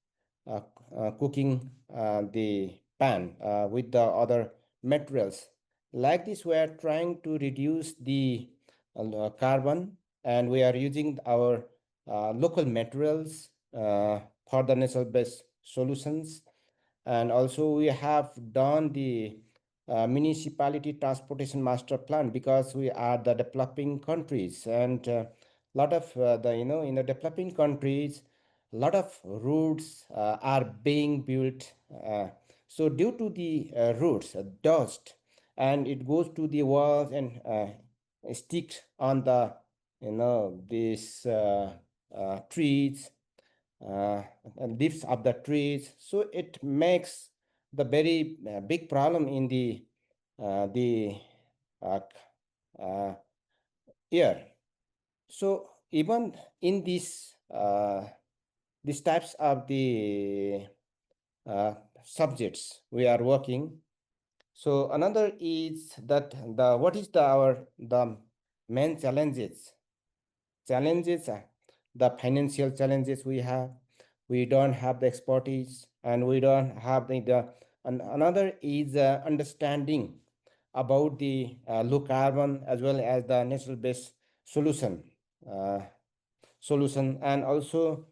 cooking the pan with the other materials. Like this, we are trying to reduce the carbon, and we are using our local materials for the natural based solutions. And also we have done the municipality transportation master plan, because we are the developing countries, and lot of the in the developing countries, lot of roads are being built So due to the roots, dust, and it goes to the walls and sticks on the these trees, uh, leaves of the trees. So it makes the very big problem in the uh, uh, air. So even in these types of the uh, subjects we are working. So another is that the what is the main challenges are the financial challenges we have. We don't have the expertise, and we don't have the and another is understanding about the low carbon as well as the natural based solution uh, and also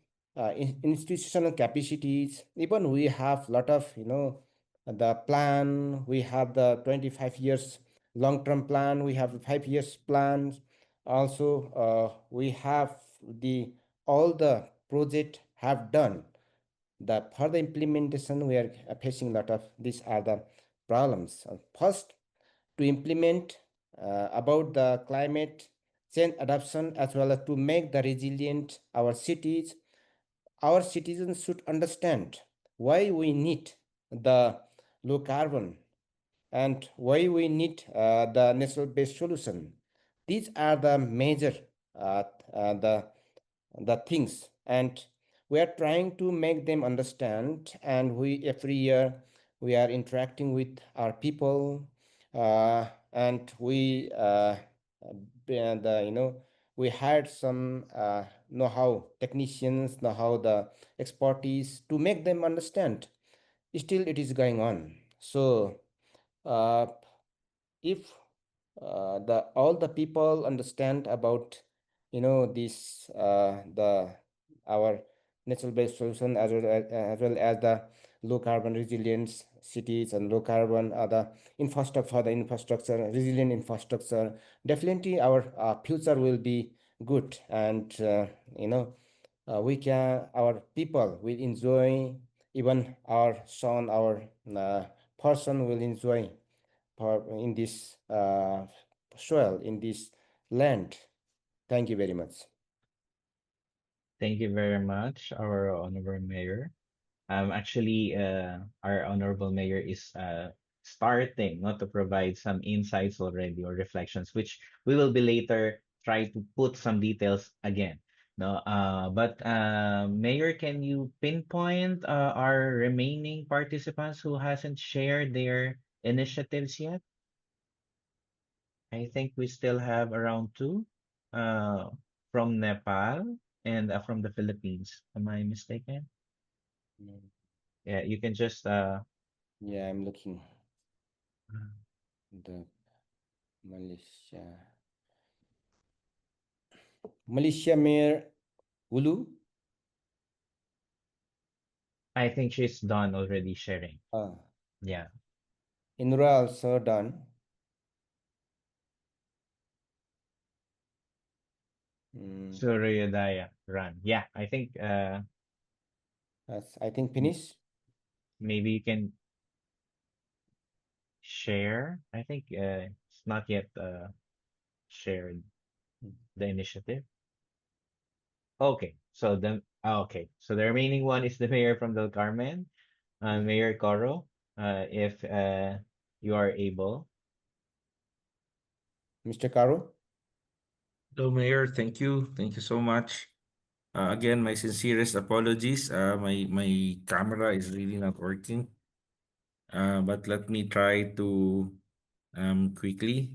institutional capacities. Even we have lot of the plan. We have the 25 years long term plan, we have 5 years plans. Also we have the all the project have done. The further implementation we are facing a lot of these are the problems. First, to implement about the climate change adoption as well as to make the resilient our cities. Our citizens should understand why we need the low carbon and why we need the natural based solution. These are the major uh, the things, and we are trying to make them understand. And we every year we are interacting with our people, and we the we hired some know-how technicians, know-how the expertise to make them understand. Still it is going on. So uh, if the all the people understand about this the our natural based solution as well as the low carbon resilience cities and low carbon the infrastructure for the infrastructure resilient infrastructure, definitely our future will be good. And we can our people will enjoy, even our son, our person will enjoy in this soil, in this land. Thank you very much. Thank you very much, our honorable mayor. Actually, our honorable mayor is starting not to provide some insights already or reflections, which we will be later try to put some details again. No, but Mayor, can you pinpoint our remaining participants who hasn't shared their initiatives yet? I think we still have around two uh, from Nepal and from the Philippines. Am I mistaken? Mm. Yeah, you can just Yeah, I'm looking the Malaysia. Malaysia Mayor Ulu. I think she's done already sharing. Ah, Yeah. Indra also done. Mm, Suryodaya run. Yeah, I think that's I think m- finished. maybe you can share. I think it's not yet shared Mm. the initiative. Okay. So the remaining one is the mayor from Del Carmen, Mayor Coro. If you are able. Mr. Caro. Hello, Mayor. Thank you. Thank you so much. Again, my sincerest apologies. My camera is really not working. But let me try to quickly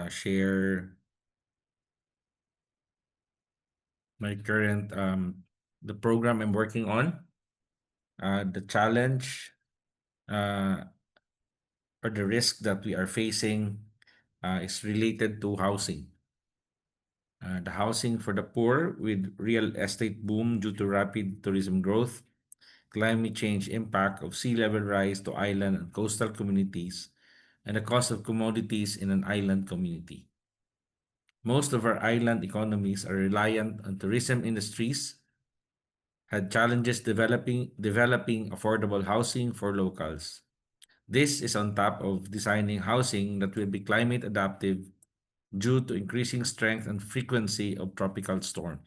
share my current the program I'm working on. The challenge uh, or the risk that we are facing is related to housing. The housing for the poor with real estate boom due to rapid tourism growth, climate change impact of sea level rise to island and coastal communities, and the cost of commodities in an island community. Most of our island economies are reliant on tourism industries, had challenges developing affordable housing for locals. This is on top of designing housing that will be climate adaptive due to increasing strength and frequency of tropical storm.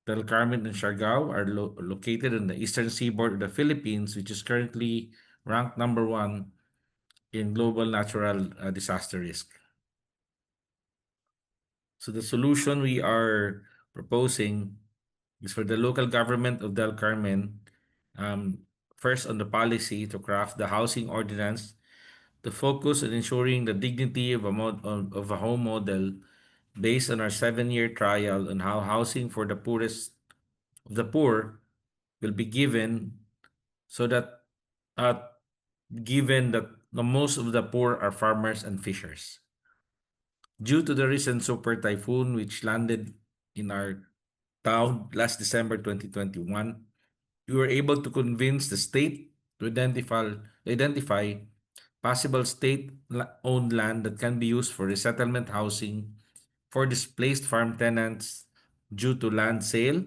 Del Carmen and Siargao are located on the eastern seaboard of the Philippines, which is currently ranked number one in global natural disaster risk. So the solution we are proposing is for the local government of Del Carmen, um, first on the policy to craft the housing ordinance to focus on ensuring the dignity of of a home model based on our 7-year trial on how housing for the poorest of the poor will be given, so that uh, given that the most of the poor are farmers and fishers. Due to the recent super typhoon which landed in our town last December 2021, we were able to convince the state to identify possible state-owned land that can be used for resettlement housing for displaced farm tenants due to land sale,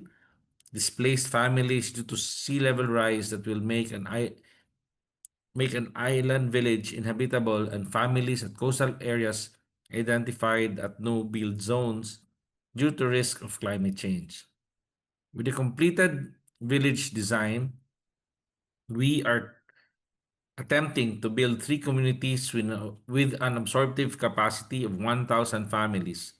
displaced families due to sea level rise that will make an island village inhabitable, and families at coastal areas identified at no-build zones due to risk of climate change. With the completed village design, we are attempting to build 3 communities with an absorptive capacity of 1,000 families,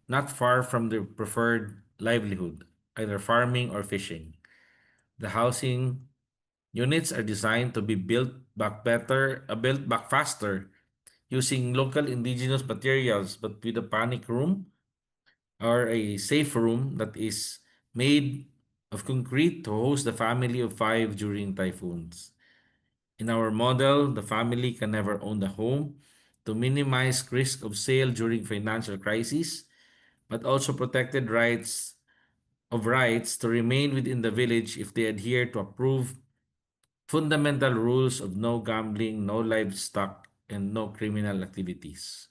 not far from their preferred livelihood, either farming or fishing. The housing units are designed to be built back faster, using local indigenous materials, but with a panic room or a safe room that is made of concrete to host the family of 5 during typhoons. In our model, the family can never own the home to minimize risk of sale during financial crisis, but also protected rights to remain within the village if they adhere to approved fundamental rules of no gambling, no livestock, and no criminal activities.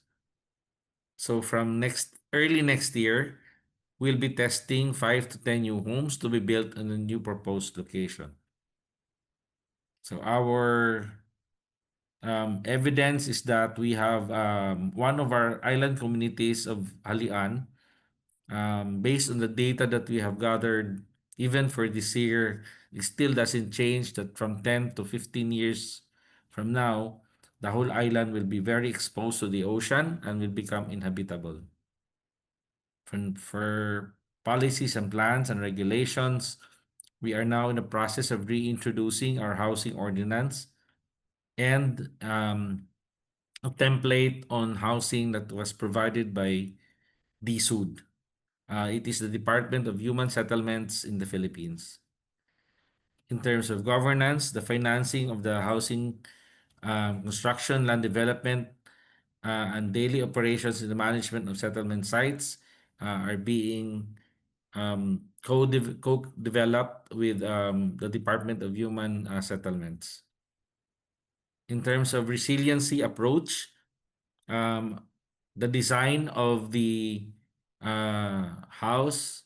So from early next year, we'll be testing 5 to 10 new homes to be built in a new proposed location. So our evidence is that we have one of our island communities of Halian, based on the data that we have gathered, even for this year, it still doesn't change that from 10 to 15 years from now, the whole island will be very exposed to the ocean and will become inhabitable. For policies and plans and regulations, we are now in the process of reintroducing our housing ordinance and a template on housing that was provided by DSUD. It is the Department of Human Settlements in the Philippines. In terms of governance, the financing of the housing, construction, land development, and daily operations in the management of settlement sites are being co-developed with the Department of Human Settlements. In terms of resiliency approach, um, the design of the house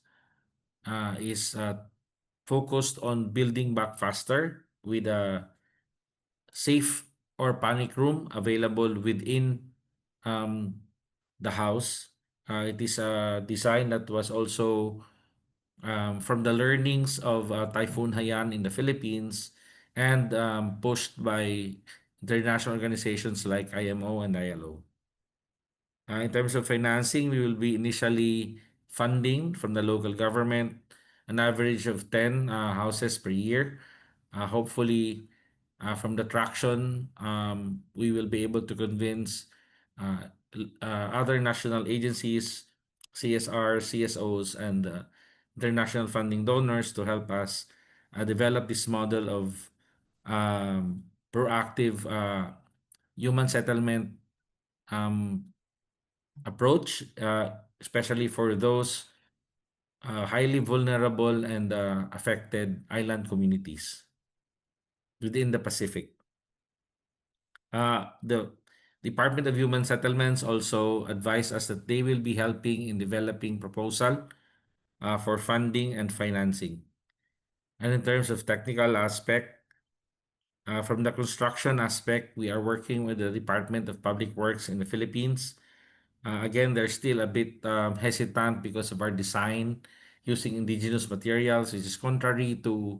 is focused on building back faster with a safe or panic room available within um, the house. It is a design that was also from the learnings of Typhoon Haiyan in the Philippines and pushed by international organizations like IMO and ILO. In terms of financing, we will be initially funding from the local government an average of 10 houses per year. Hopefully, from the traction, we will be able to convince other national agencies, CSR, CSOs, and international funding donors to help us develop this model of proactive human settlement um, approach, especially for those highly vulnerable and affected island communities within the Pacific. The Department of Human Settlements also advised us that they will be helping in developing proposal for funding and financing. And in terms of technical aspect, from the construction aspect, we are working with the Department of Public Works in the Philippines. Again, they're still a bit hesitant because of our design using indigenous materials, which is contrary to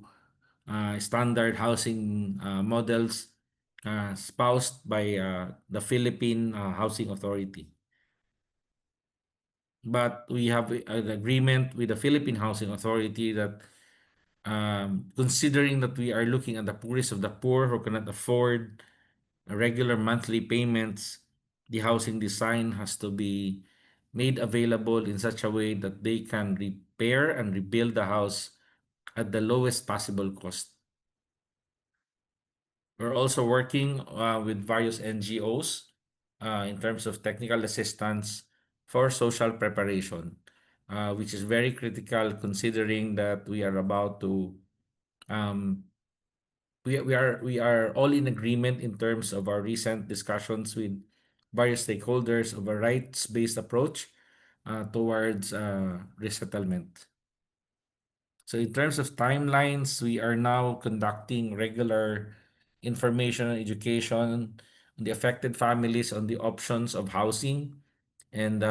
standard housing models espoused by the Philippine Housing Authority. But we have an agreement with the Philippine Housing Authority that considering that we are looking at the poorest of the poor who cannot afford regular monthly payments, the housing design has to be made available in such a way that they can repair and rebuild the house at the lowest possible cost. We're also working with various NGOs in terms of technical assistance for social preparation, which is very critical considering that we are about to um, we are all in agreement in terms of our recent discussions with various stakeholders of a rights-based approach towards resettlement. So in terms of timelines, we are now conducting regular information and education on the affected families on the options of housing and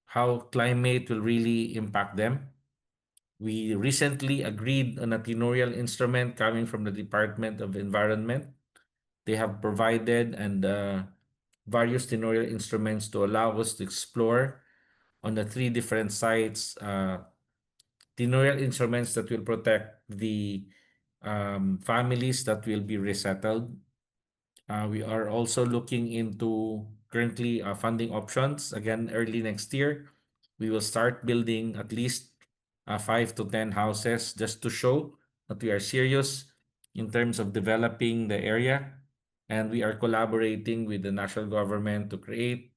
how climate will really impact them. We recently agreed on a tenorial instrument coming from the Department of Environment. They have provided and various tenorial instruments to allow us to explore on the three different sites tenorial instruments that will protect the families that will be resettled. We are also looking into currently funding options. Again, early next year, we will start building at least 5 to 10 houses just to show that we are serious in terms of developing the area. And we are collaborating with the national government to create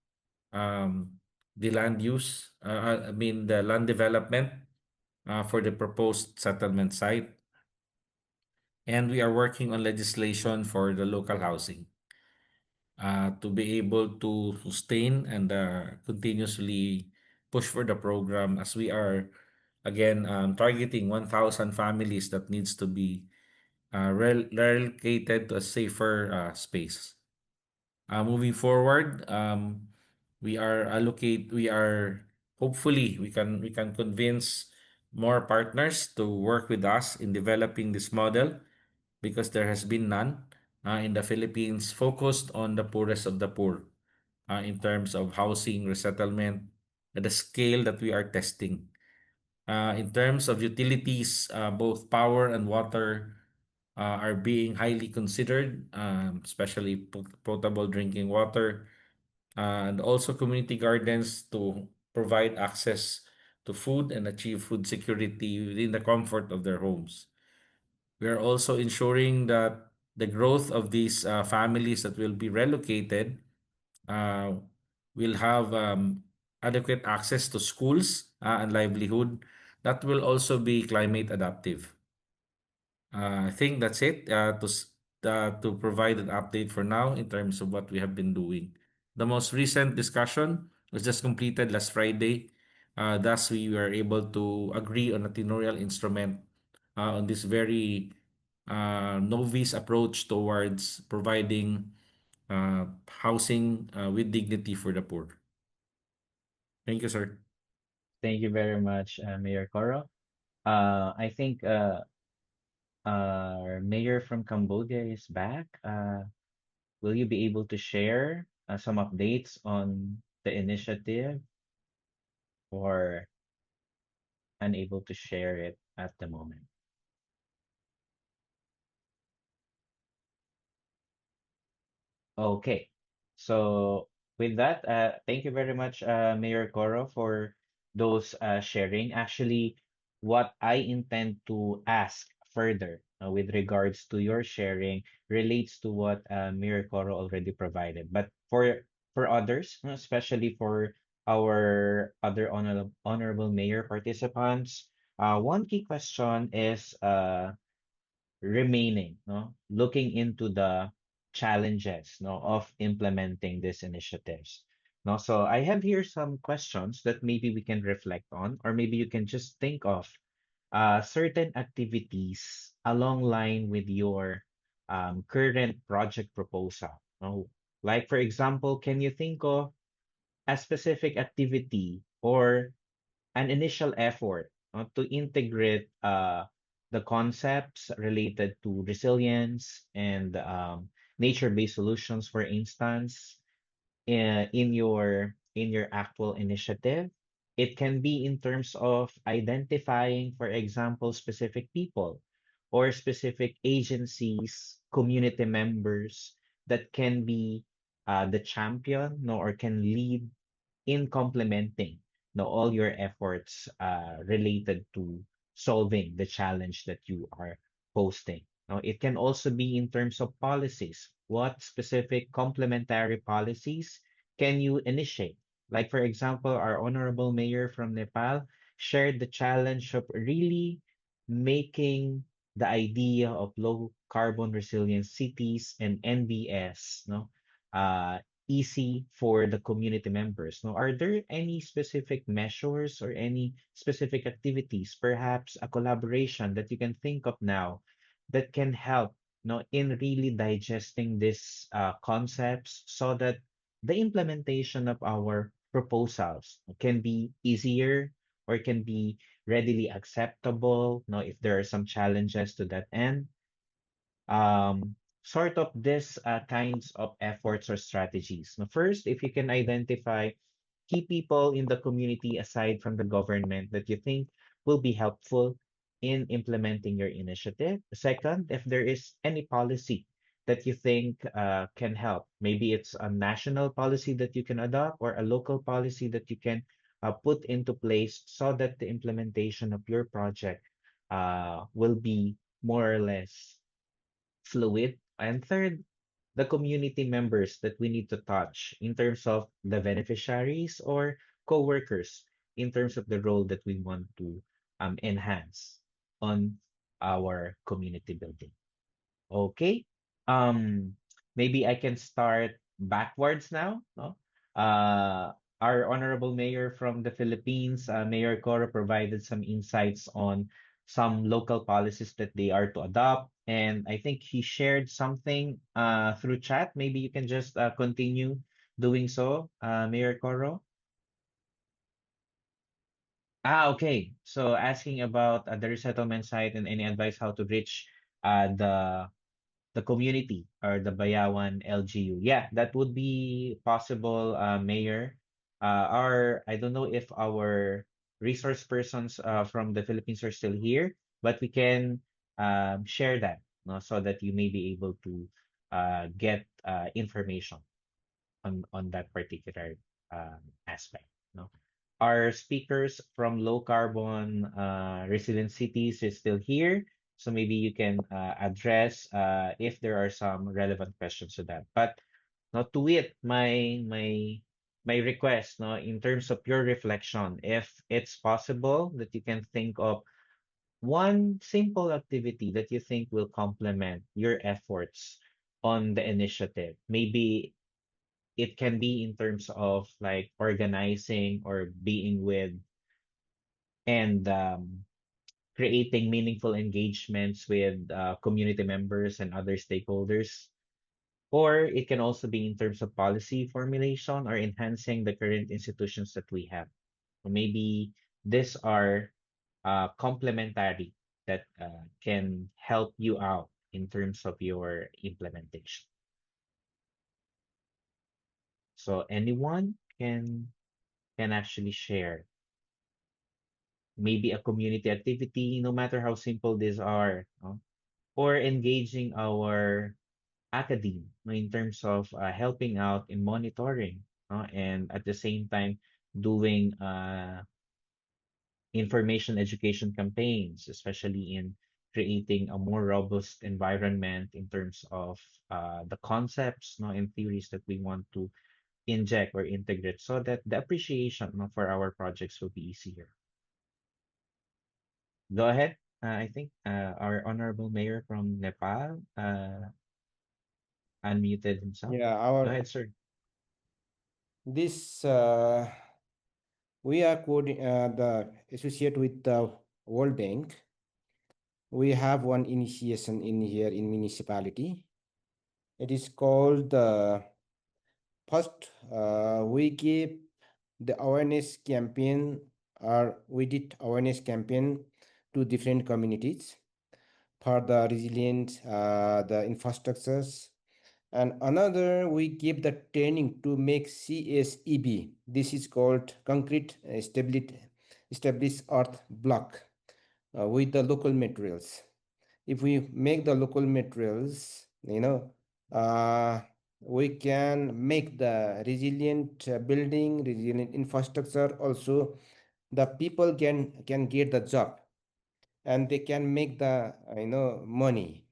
the land use, the land development for the proposed settlement site. And we are working on legislation for the local housing to be able to sustain and continuously push for the program as we are again targeting 1,000 families that needs to be relocated to a safer space. Moving forward, we are hopefully we can convince more partners to work with us in developing this model because there has been none in the Philippines focused on the poorest of the poor in terms of housing resettlement at the scale that we are testing. In terms of utilities, both power and water are being highly considered, especially potable drinking water, and also community gardens to provide access to food and achieve food security within the comfort of their homes. We are also ensuring that the growth of these families that will be relocated uh, will have adequate access to schools and livelihood that will also be climate adaptive. I think that's it to provide an update for now in terms of what we have been doing. The most recent discussion was just completed last Friday. Thus, we were able to agree on a tenorial instrument on this very novice approach towards providing housing with dignity for the poor. Thank you, sir. Thank you very much, Mayor Coro. I think our mayor from Cambodia is back. Will you be able to share some updates on the initiative or unable to share it at the moment? Okay. So with that, thank you very much, Mayor Coro, for those sharing. Actually, what I intend to ask further with regards to your sharing relates to what Mayor Coro already provided. But for others, especially for our other honorable mayor participants, one key question is remaining, no, looking into the challenges, no, of implementing these initiatives. No, so I have here some questions that maybe we can reflect on, or maybe you can just think of certain activities along line with your current project proposal. Oh, like for example, can you think of a specific activity or an initial effort to integrate the concepts related to resilience and nature-based solutions, for instance, in your actual initiative. It can be in terms of identifying, for example, specific people or specific agencies, community members that can be the champion, no, or can lead in complementing, no, all your efforts related to solving the challenge that you are posting. Now, it can also be in terms of policies. What specific complementary policies can you initiate? Like, for example, our honorable mayor from Nepal shared the challenge of really making the idea of low carbon resilient cities and NBS, no, easy for the community members. Now, are there any specific measures or any specific activities, perhaps a collaboration that you can think of now that can help, in really digesting these concepts so that the implementation of our proposals can be easier or can be readily acceptable, if there are some challenges to that end? Sort of this kinds of efforts or strategies. Now, first, if you can identify key people in the community aside from the government that you think will be helpful in implementing your initiative. Second, if there is any policy that you think can help, maybe it's a national policy that you can adopt or a local policy that you can put into place so that the implementation of your project will be more or less fluid. And third, the community members that we need to touch in terms of the beneficiaries or co-workers in terms of the role that we want to enhance on our community building. Okay. Um, Maybe I can start backwards now. No? Our honorable mayor from the Philippines, Mayor Coro, provided some insights on some local policies that they are to adopt. And I think he shared something through chat. Maybe you can just continue doing so, Mayor Coro. Okay. So asking about the resettlement site and any advice how to reach the community or the Bayawan LGU. Yeah, that would be possible, Mayor. I don't know if our resource persons from the Philippines are still here, but we can share that, no, so that you may be able to get information on that particular aspect. No, our speakers from low carbon resilient cities is still here, so maybe you can address if there are some relevant questions to that. But not to it, my request, no, in terms of your reflection, if it's possible that you can think of one simple activity that you think will complement your efforts on the initiative. Maybe it can be in terms of like organizing or being with and creating meaningful engagements with community members and other stakeholders. Or it can also be in terms of policy formulation or enhancing the current institutions that we have. Or maybe these are complementary that can help you out in terms of your implementation. So anyone can actually share maybe a community activity, no matter how simple these are, no? Or engaging our academe, no, in terms of helping out in monitoring, no? And at the same time doing information education campaigns, especially in creating a more robust environment in terms of the concepts, no, and theories that we want to inject or integrate so that the appreciation, no, for our projects will be easier. Go ahead. I think our honorable mayor from Nepal unmuted himself. Yeah, Go ahead, sir. this we are the associate with the World Bank. We have one initiation in here in municipality. It is called first we give the awareness campaign, or we did awareness campaign to different communities for the resilient the infrastructures. And another, we give the training to make CSEB. This is called concrete established earth block with the local materials. If we make the local materials, uh, we can make the resilient building, resilient infrastructure. Also, the people can get the job, and they can make the money,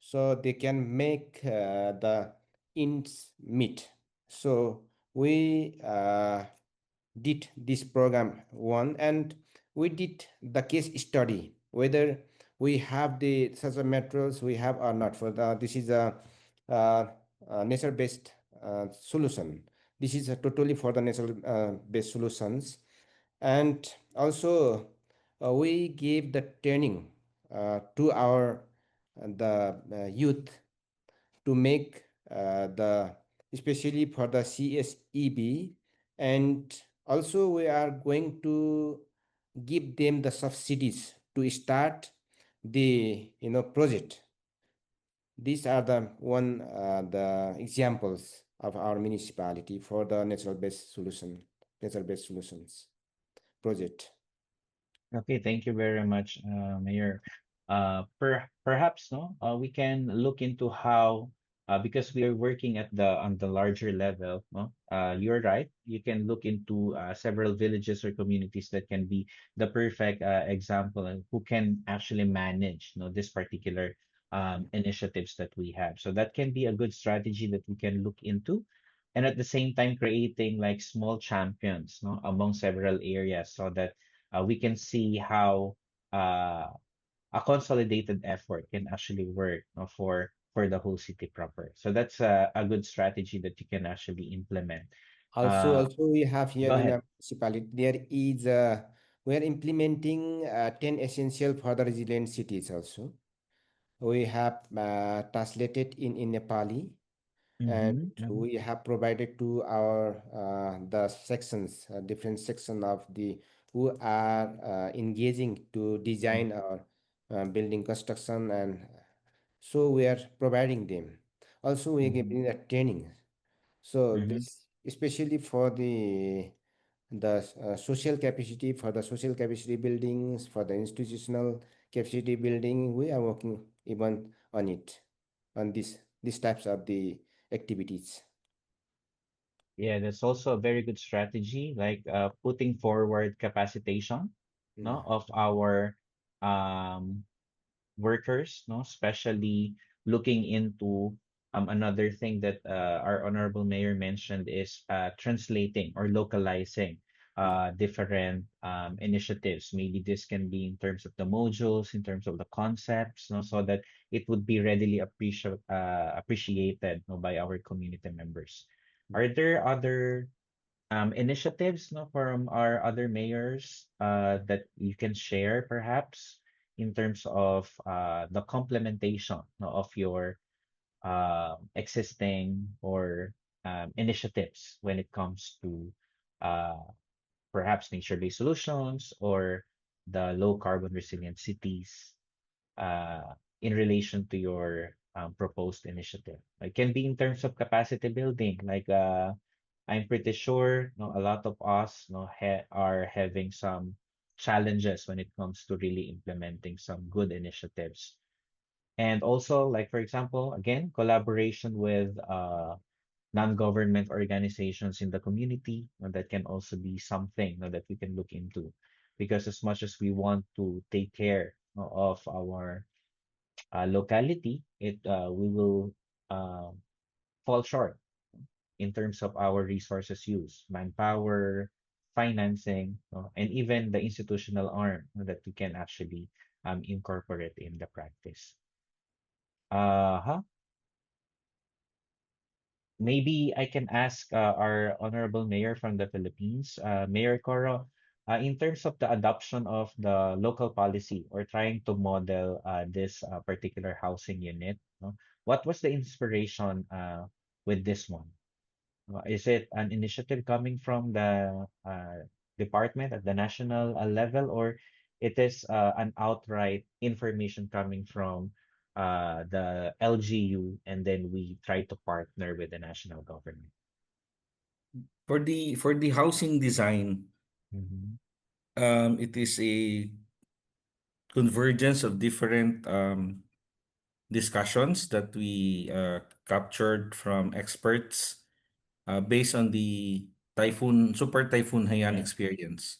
so they can make the ends meet. So we did this program one, and we did the case study whether we have the such a materials we have or not. For the this is a nature based solution. This is totally for the nature based solutions. And also we gave the training to our the youth to make the especially for the CSEB. And also we are going to give them the subsidies to start the project. These are the examples of our municipality for the natural based solutions project. Okay, thank you very much, Mayor. Perhaps no, we can look into how, because we are working at the on the larger level. No, you're right. You can look into several villages or communities that can be the perfect example and who can actually manage, this particular initiatives that we have. So that can be a good strategy that we can look into, and at the same time creating like small champions, no, among several areas so that we can see how uh, a consolidated effort can actually work for the whole city proper. So that's a good strategy that you can actually implement. Uh, Also we have here Go in ahead. a municipality, there is we are implementing 10 essential for the resilient cities also. We have translated in Nepali, and Mm-hmm, mm-hmm, we have provided to our the sections, different section of the who are engaging to design our building construction. And so we are providing them. Also we are mm-hmm, giving a training. So mm-hmm. this especially for the social capacity, for the social capacity buildings, for the institutional capacity building, we are working even on it, on these types of the activities. Yeah, that's also a very good strategy, like putting forward capacitation, Mm. no, of our um workers, no, especially looking into another thing that our honorable mayor mentioned is translating or localizing different initiatives. Maybe this can be in terms of the modules, in terms of the concepts, no, so that it would be readily appreciated, no, by our community members. Are there other initiatives, no, from our other mayors that you can share perhaps in terms of the complementation, no, of your existing or initiatives when it comes to uh, perhaps nature-based solutions or the low carbon resilient cities in relation to your proposed initiative? It can be in terms of capacity building, like I'm pretty sure a lot of us are having some challenges when it comes to really implementing some good initiatives. And also, like for example, again, collaboration with non-government organizations in the community, that can also be something that we can look into. Because as much as we want to take care of our locality, it we will uh, fall short in terms of our resources use, manpower, financing, and even the institutional arm that we can actually incorporate in the practice. Uh-huh. maybe I can ask our honorable mayor from the Philippines, Mayor Coro, in terms of the adoption of the local policy or trying to model this particular housing unit, no? What was the inspiration with this one? Is it an initiative coming from the department at the national level, or it is an outright information coming from the LGU, and then we try to partner with the national government? For the housing design, Mhm. it is a convergence of different discussions that we captured from experts based on the Super Typhoon Haiyan Yeah. experience.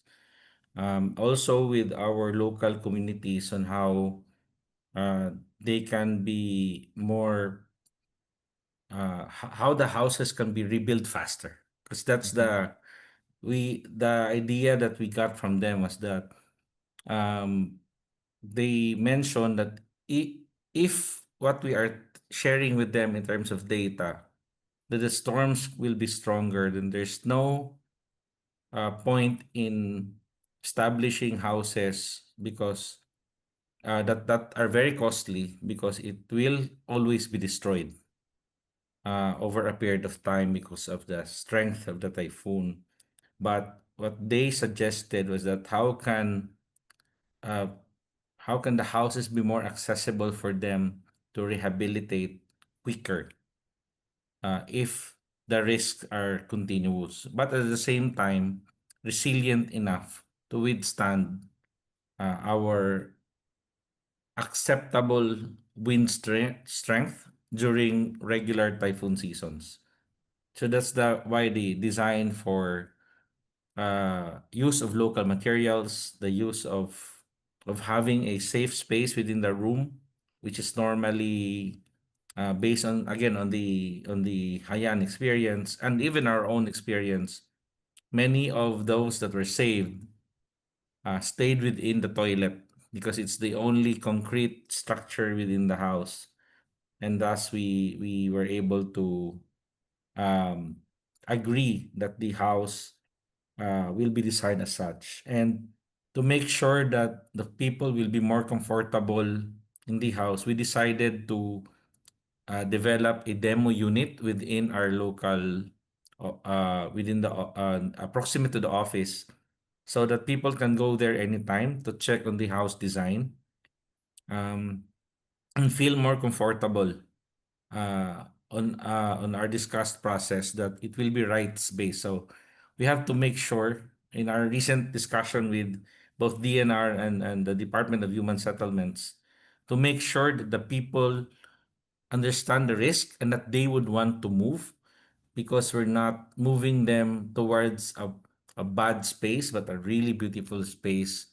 Also with our local communities on how they can be more, how the houses can be rebuilt faster. Because that's Mhm. the idea that we got from them was that um, they mentioned that if what we are sharing with them in terms of data, that the storms will be stronger, then there's no point in establishing houses because that are very costly because it will always be destroyed over a period of time because of the strength of the typhoon. But what they suggested was that uh, how can the houses be more accessible for them to rehabilitate quicker if the risks are continuous, but at the same time resilient enough to withstand our acceptable strength during regular typhoon seasons. So that's the why the design for use of local materials, the use of having a safe space within the room, which is normally based on again on the Haiyan experience and even our own experience. Many of those that were saved stayed within the toilet because it's the only concrete structure within the house, and thus we were able to um, agree that the house will be designed as such. And to make sure that the people will be more comfortable in the house, we decided to develop a demo unit within our local, within the proximate to the office, so that people can go there anytime to check on the house design um, and feel more comfortable on our discussed process that it will be rights based. So we have to make sure in our recent discussion with both DNR and the Department of Human Settlements to make sure that the people understand the risk and that they would want to move because we're not moving them towards a bad space but a really beautiful space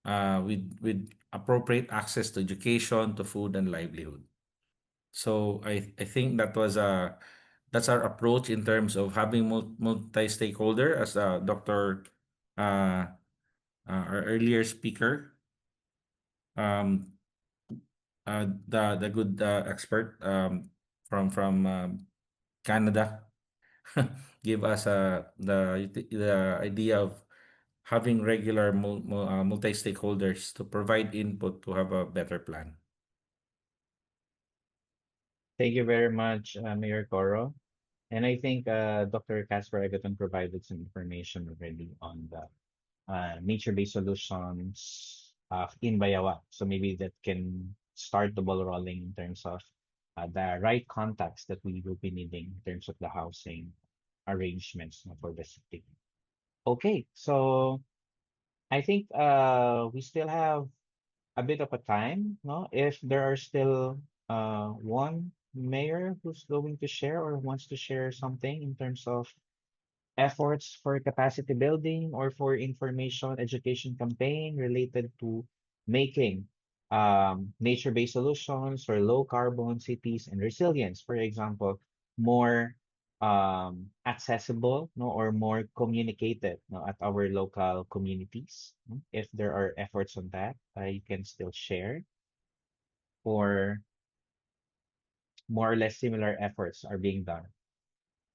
with appropriate access to education, to food and livelihood. So I think that's our approach in terms of having multi-stakeholder as Dr. Uh, our earlier speaker, um, the good expert from Canada, give us the idea of having regular multi-stakeholders to provide input to have a better plan. Thank you very much, Mayor Coro. And I think Dr. Casper Egerton provided some information already on the nature-based solutions in Bayawa. So maybe that can start the ball rolling in terms of the right context that we will be needing in terms of the housing arrangements, for the city. Okay, so I think we still have a bit of a time, no? If there are still one mayor who's going to share or wants to share something in terms of efforts for capacity building or for information education campaign related to making nature-based solutions or low carbon cities and resilience, for example, more accessible, no, or more communicated, no, at our local communities. No? If there are efforts on that, you can still share, or more or less similar efforts are being done.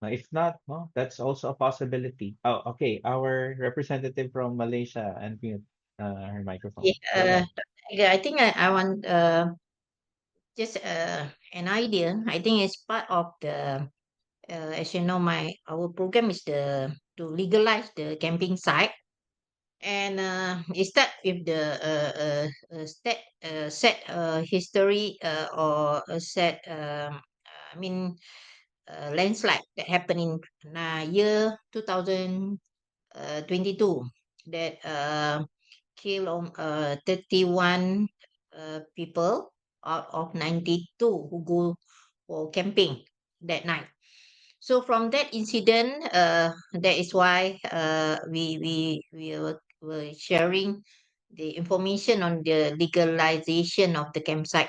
If not, no, that's also a possibility. Oh, okay. Our representative from Malaysia unmute her microphone. Yeah, Go ahead. yeah, I think I want just an idea. I think it's part of the as you know, my our program is the to legalize the camping site, and it start with the set history or a set I mean landslide that happened in year 2022 that killed 31 people out of 92 who go for camping that night. So from that incident, that is why were sharing the information on the legalization of the campsite.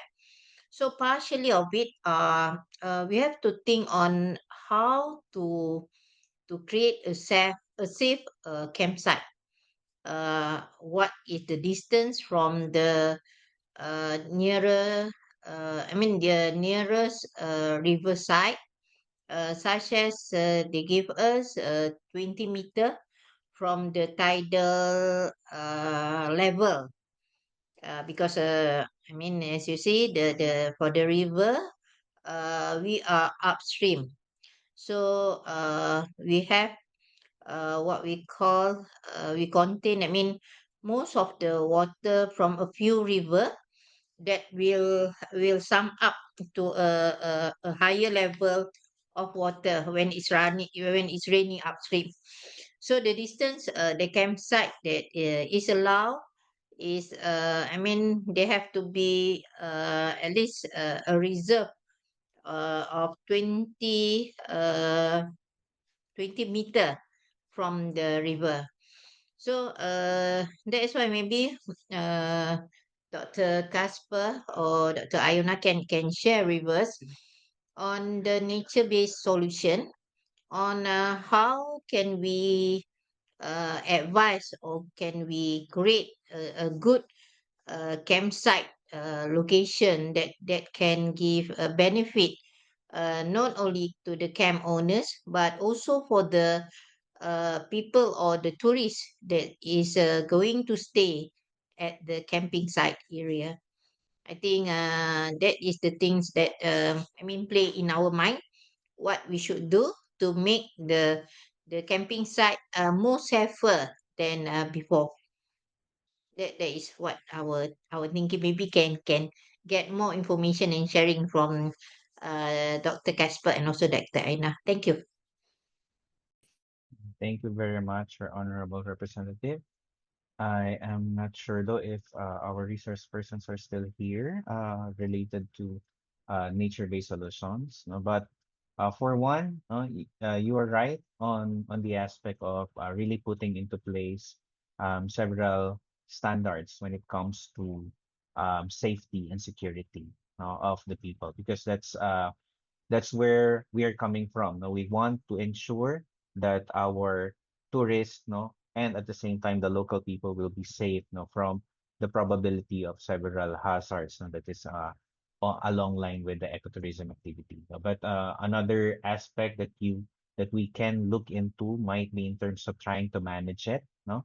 So partially of it, we have to think on how to create a safe campsite. What is the distance from the the nearest riverside, such as they give us 20 meter from the tidal level, because as you see, the for the river, we are upstream, so we have what we call we contain. Most of the water from a few river that will sum up to a higher level of water when it's raining upstream. So the distance, the campsite that is allowed is they have to be at least a reserve of 20 meter from the river. So that is why maybe uh, Dr. Casper or Dr. Iona can share with us on the nature-based solution on how can we advise or can we create a good campsite location that can give a benefit not only to the camp owners but also for the people or the tourists that is going to stay at the camping site area. I think that is the things that play in our mind. What we should do to make the camping site more safer than before. That is what our thinking. Maybe can get more information and sharing from Dr. Casper and also Dr. Aina. Thank you. Thank you very much, our honorable representative. I am not sure though if our resource persons are still here related to nature-based solutions. No? But for one, you are right on the aspect of really putting into place several standards when it comes to safety and security of the people, because that's where we are coming from. No, we want to ensure that our tourists, no, and at the same time the local people will be safe, no, from the probability of several hazards, no, that is along line with the ecotourism activity. But another aspect that we can look into might be in terms of trying to manage it, no,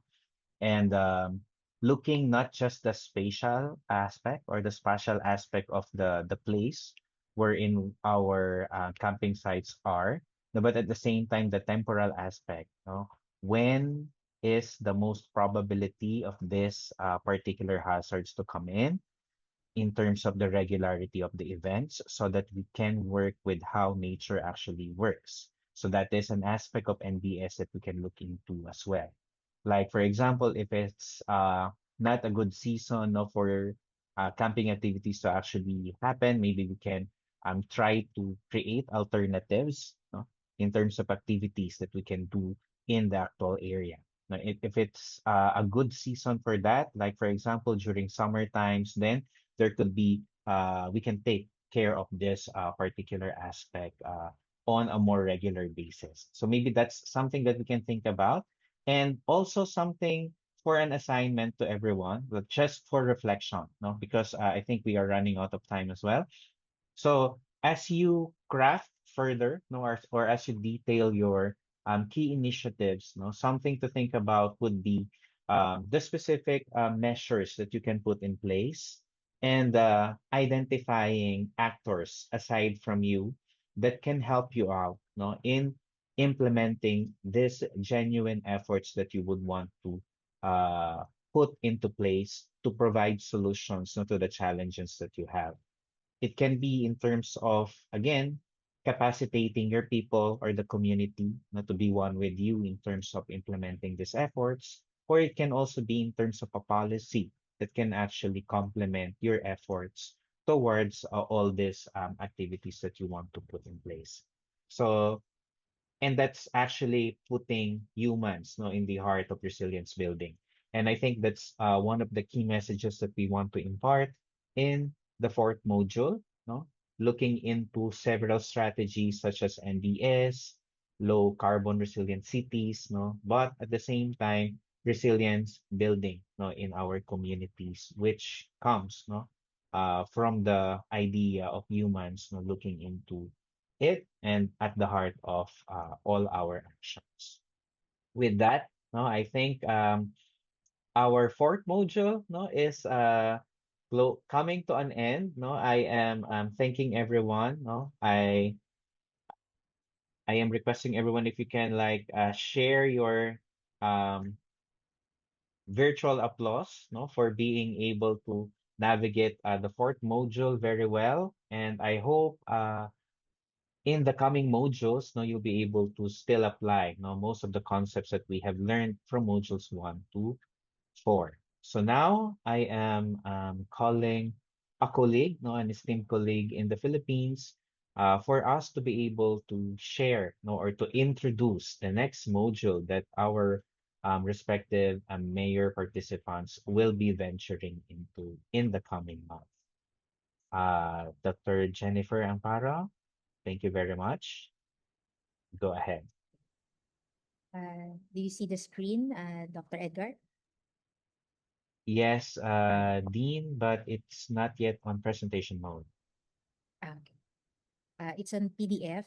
and looking not just the spatial aspect or the spatial aspect of the place wherein our camping sites are, no, but at the same time the temporal aspect. No? When is the most probability of this particular hazards to come in terms of the regularity of the events, so that we can work with how nature actually works. So that is an aspect of NBS that we can look into as well. Like for example, if it's not a good season, no, for camping activities to actually happen, maybe we can try to create alternatives, no, in terms of activities that we can do in the actual area. Now, if it's a good season for that, like for example during summer times, then there could be we can take care of this particular aspect on a more regular basis. So maybe that's something that we can think about, and also something for an assignment to everyone, but just for reflection, no? Because I think we are running out of time as well. So as you craft further, no, or as you detail your key initiatives, no, something to think about would be the specific measures that you can put in place and identifying actors aside from you that can help you out, no, in implementing these genuine efforts that you would want to uh, put into place to provide solutions, no, to the challenges that you have. It can be in terms of, again, capacitating your people or the community not to be one with you in terms of implementing these efforts, or it can also be in terms of a policy that can actually complement your efforts towards all these activities that you want to put in place. So, and that's actually putting humans, no, in the heart of resilience building. And I think that's one of the key messages that we want to impart in the fourth module, no, looking into several strategies such as NDS, low carbon resilient cities, no, but at the same time resilience building, no, in our communities, which comes, no, from the idea of humans, no, looking into it and at the heart of all our actions. With that, no, I think our fourth module, no, is coming to an end. No, I am thanking everyone. No, I am requesting everyone if you can like share your um, virtual applause, no, for being able to navigate the fourth module very well. And I hope in the coming modules, no, you'll be able to still apply, no, most of the concepts that we have learned from modules 1 to 4. So now I am calling a colleague, no, an esteemed colleague in the Philippines, for us to be able to share, no, or to introduce the next module that our respective mayor participants will be venturing into in the coming month. Dr. Jennifer Amparo, thank you very much. Go ahead. Do you see the screen, Dr. Edgar? Yes, Dean, but it's not yet on presentation mode. Okay. It's on PDF.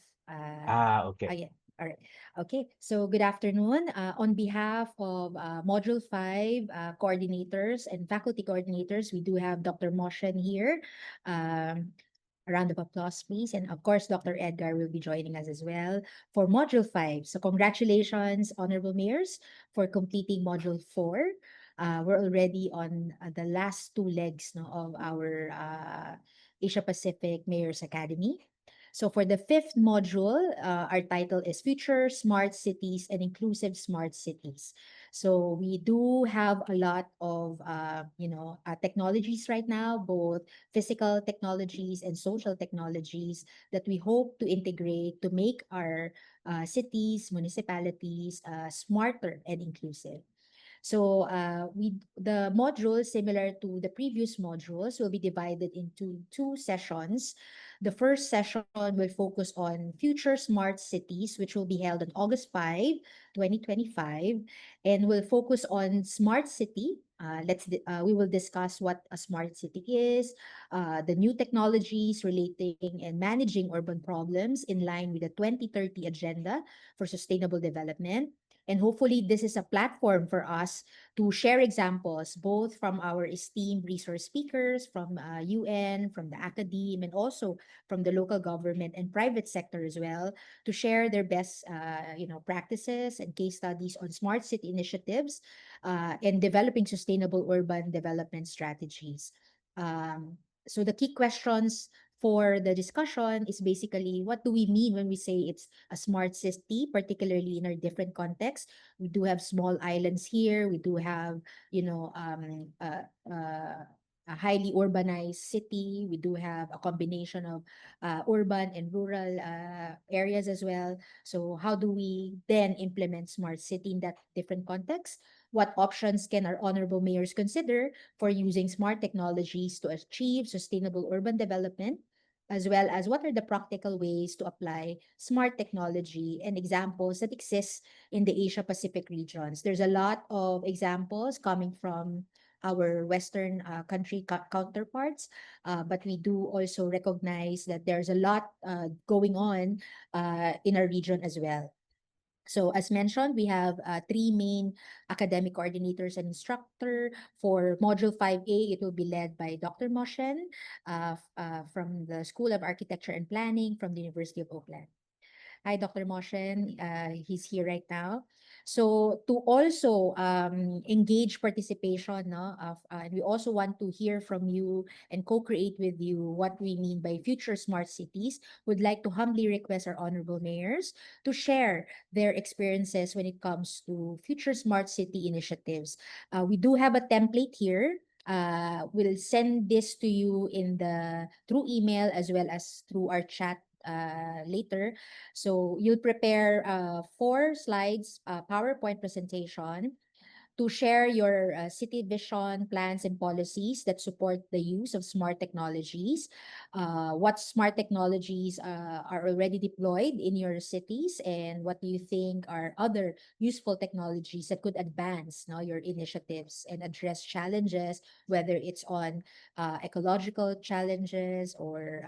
Okay. Yeah. All right. Okay. So good afternoon. On behalf of Module 5 coordinators and faculty coordinators, we do have Dr. Moshen here. A round of applause, please. And of course, Dr. Edgar will be joining us as well for Module 5. So congratulations, Honorable Mayors, for completing Module 4. We're already on the last two legs, no, of our Asia Pacific Mayors Academy. So for the fifth module, our title is Future Smart Cities and Inclusive Smart Cities. So we do have a lot of, technologies right now, both physical technologies and social technologies that we hope to integrate to make our cities, municipalities smarter and inclusive. So the modules, similar to the previous modules, will be divided into two sessions. The first session will focus on future smart cities, which will be held on August 5, 2025, and will focus on smart city. We will discuss what a smart city is, the new technologies relating and managing urban problems in line with the 2030 agenda for sustainable development. And hopefully, this is a platform for us to share examples, both from our esteemed resource speakers, from UN, from the academe, and also from the local government and private sector as well, to share their best, practices and case studies on smart city initiatives and developing sustainable urban development strategies. So the key questions for the discussion is basically, what do we mean when we say it's a smart city, particularly in our different contexts? We do have small islands here. We do have, a highly urbanized city. We do have a combination of urban and rural areas as well. So how do we then implement smart city in that different context? What options can our honorable mayors consider for using smart technologies to achieve sustainable urban development, as well as what are the practical ways to apply smart technology and examples that exist in the Asia Pacific regions? There's a lot of examples coming from our Western country counterparts, but we do also recognize that there's a lot going on in our region as well. So as mentioned, we have three main academic coordinators and instructor. For Module 5A, it will be led by Dr. Moshen from the School of Architecture and Planning from the University of Oakland. Hi, Dr. Moshen. He's here right now. So to also engage participation, no, and we also want to hear from you and co-create with you what we mean by future smart cities. Would like to humbly request our honorable mayors to share their experiences when it comes to future smart city initiatives. We do have a template here. We'll send this to you in the through email as well as through our chat later. So you'll prepare 4 slides PowerPoint presentation to share your city vision, plans, and policies that support the use of smart technologies. What smart technologies are already deployed in your cities, and what do you think are other useful technologies that could advance your initiatives and address challenges, whether it's on ecological challenges or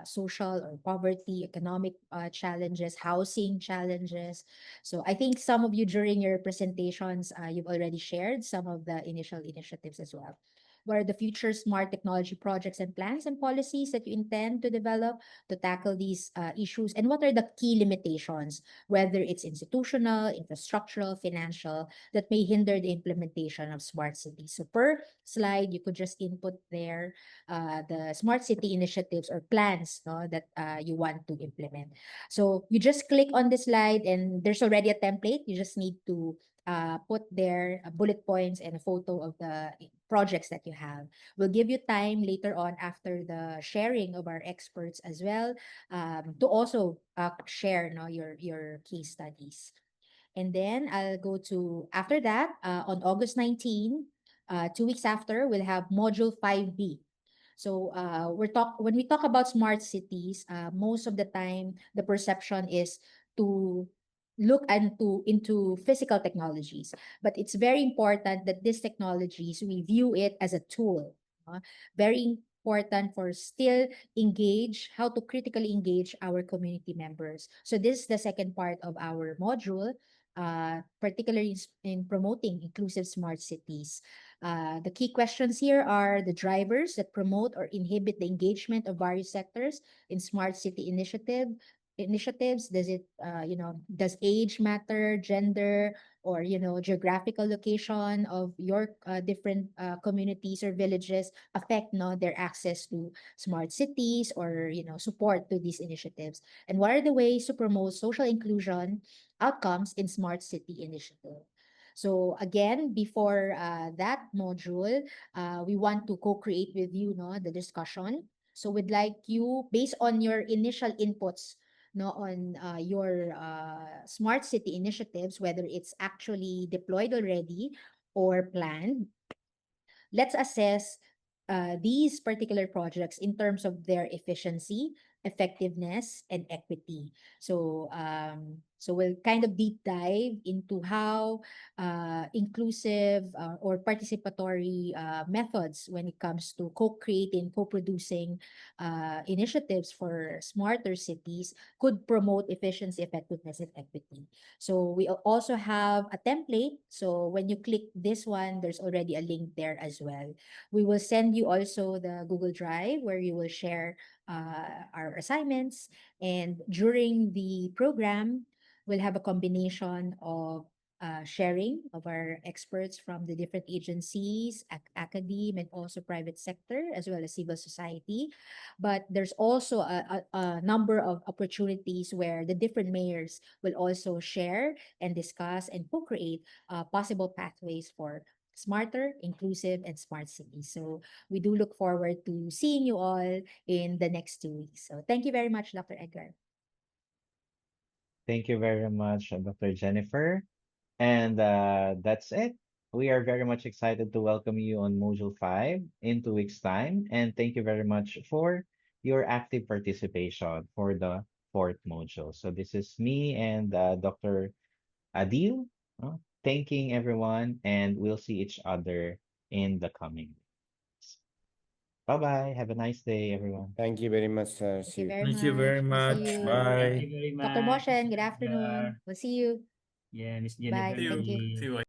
social or poverty, economic challenges, housing challenges. So I think some of you during your presentations, you've already shared some of the initial initiatives as well. What are the future smart technology projects and plans and policies that you intend to develop to tackle these issues? And what are the key limitations, whether it's institutional, infrastructural, financial, that may hinder the implementation of smart cities? So per slide, you could just input there the smart city initiatives or plans, no, that you want to implement. So you just click on the slide and there's already a template. You just need to put there bullet points and a photo of the projects that you have. We'll give you time later on after the sharing of our experts as well, to also share, your case studies. And then I'll go to, after that, on August 19, 2 weeks after, we'll have Module 5B. So when we talk about smart cities, most of the time the perception is to look into physical technologies, but it's very important that these technologies we view it as a tool. Very important for still engage how to critically engage our community members. So this is the second part of our module, particularly in promoting inclusive smart cities. The key questions here are the drivers that promote or inhibit the engagement of various sectors in smart city initiatives. Does it, does age matter, gender, or, geographical location of your different communities or villages affect their access to smart cities or, support to these initiatives? And what are the ways to promote social inclusion outcomes in smart city initiative? So again, before that module, we want to co-create with you, the discussion. So we'd like you, based on your initial inputs, on your smart city initiatives, whether it's actually deployed already or planned, let's assess these particular projects in terms of their efficiency, effectiveness, and equity. So we'll kind of deep dive into how inclusive or participatory methods when it comes to co-creating, co-producing initiatives for smarter cities could promote efficiency, effectiveness, and equity. So we also have a template. So when you click this one, there's already a link there as well. We will send you also the Google Drive where you will share our assignments. And during the program, we'll have a combination of sharing of our experts from the different agencies, academe, and also private sector, as well as civil society. But there's also a number of opportunities where the different mayors will also share and discuss and co-create possible pathways for smarter, inclusive, and smart cities. So we do look forward to seeing you all in the next 2 weeks. So thank you very much, Dr. Edgar. Thank you very much, Dr. Jennifer. And that's it. We are very much excited to welcome you on Module 5 in 2 weeks' time. And thank you very much for your active participation for the fourth module. So this is me and Dr. Adil, thanking everyone, and we'll see each other in the coming weeks. Bye-bye. Have a nice day, everyone. Thank you very much, sir. Thank See you you. very Thank you very much. We'll much. see you. Bye. Thank you very much. Dr. Boshen, good Mr. afternoon. Edgar. We'll see you. Yeah, Miss Bye. Jennifer. Thank you. See you.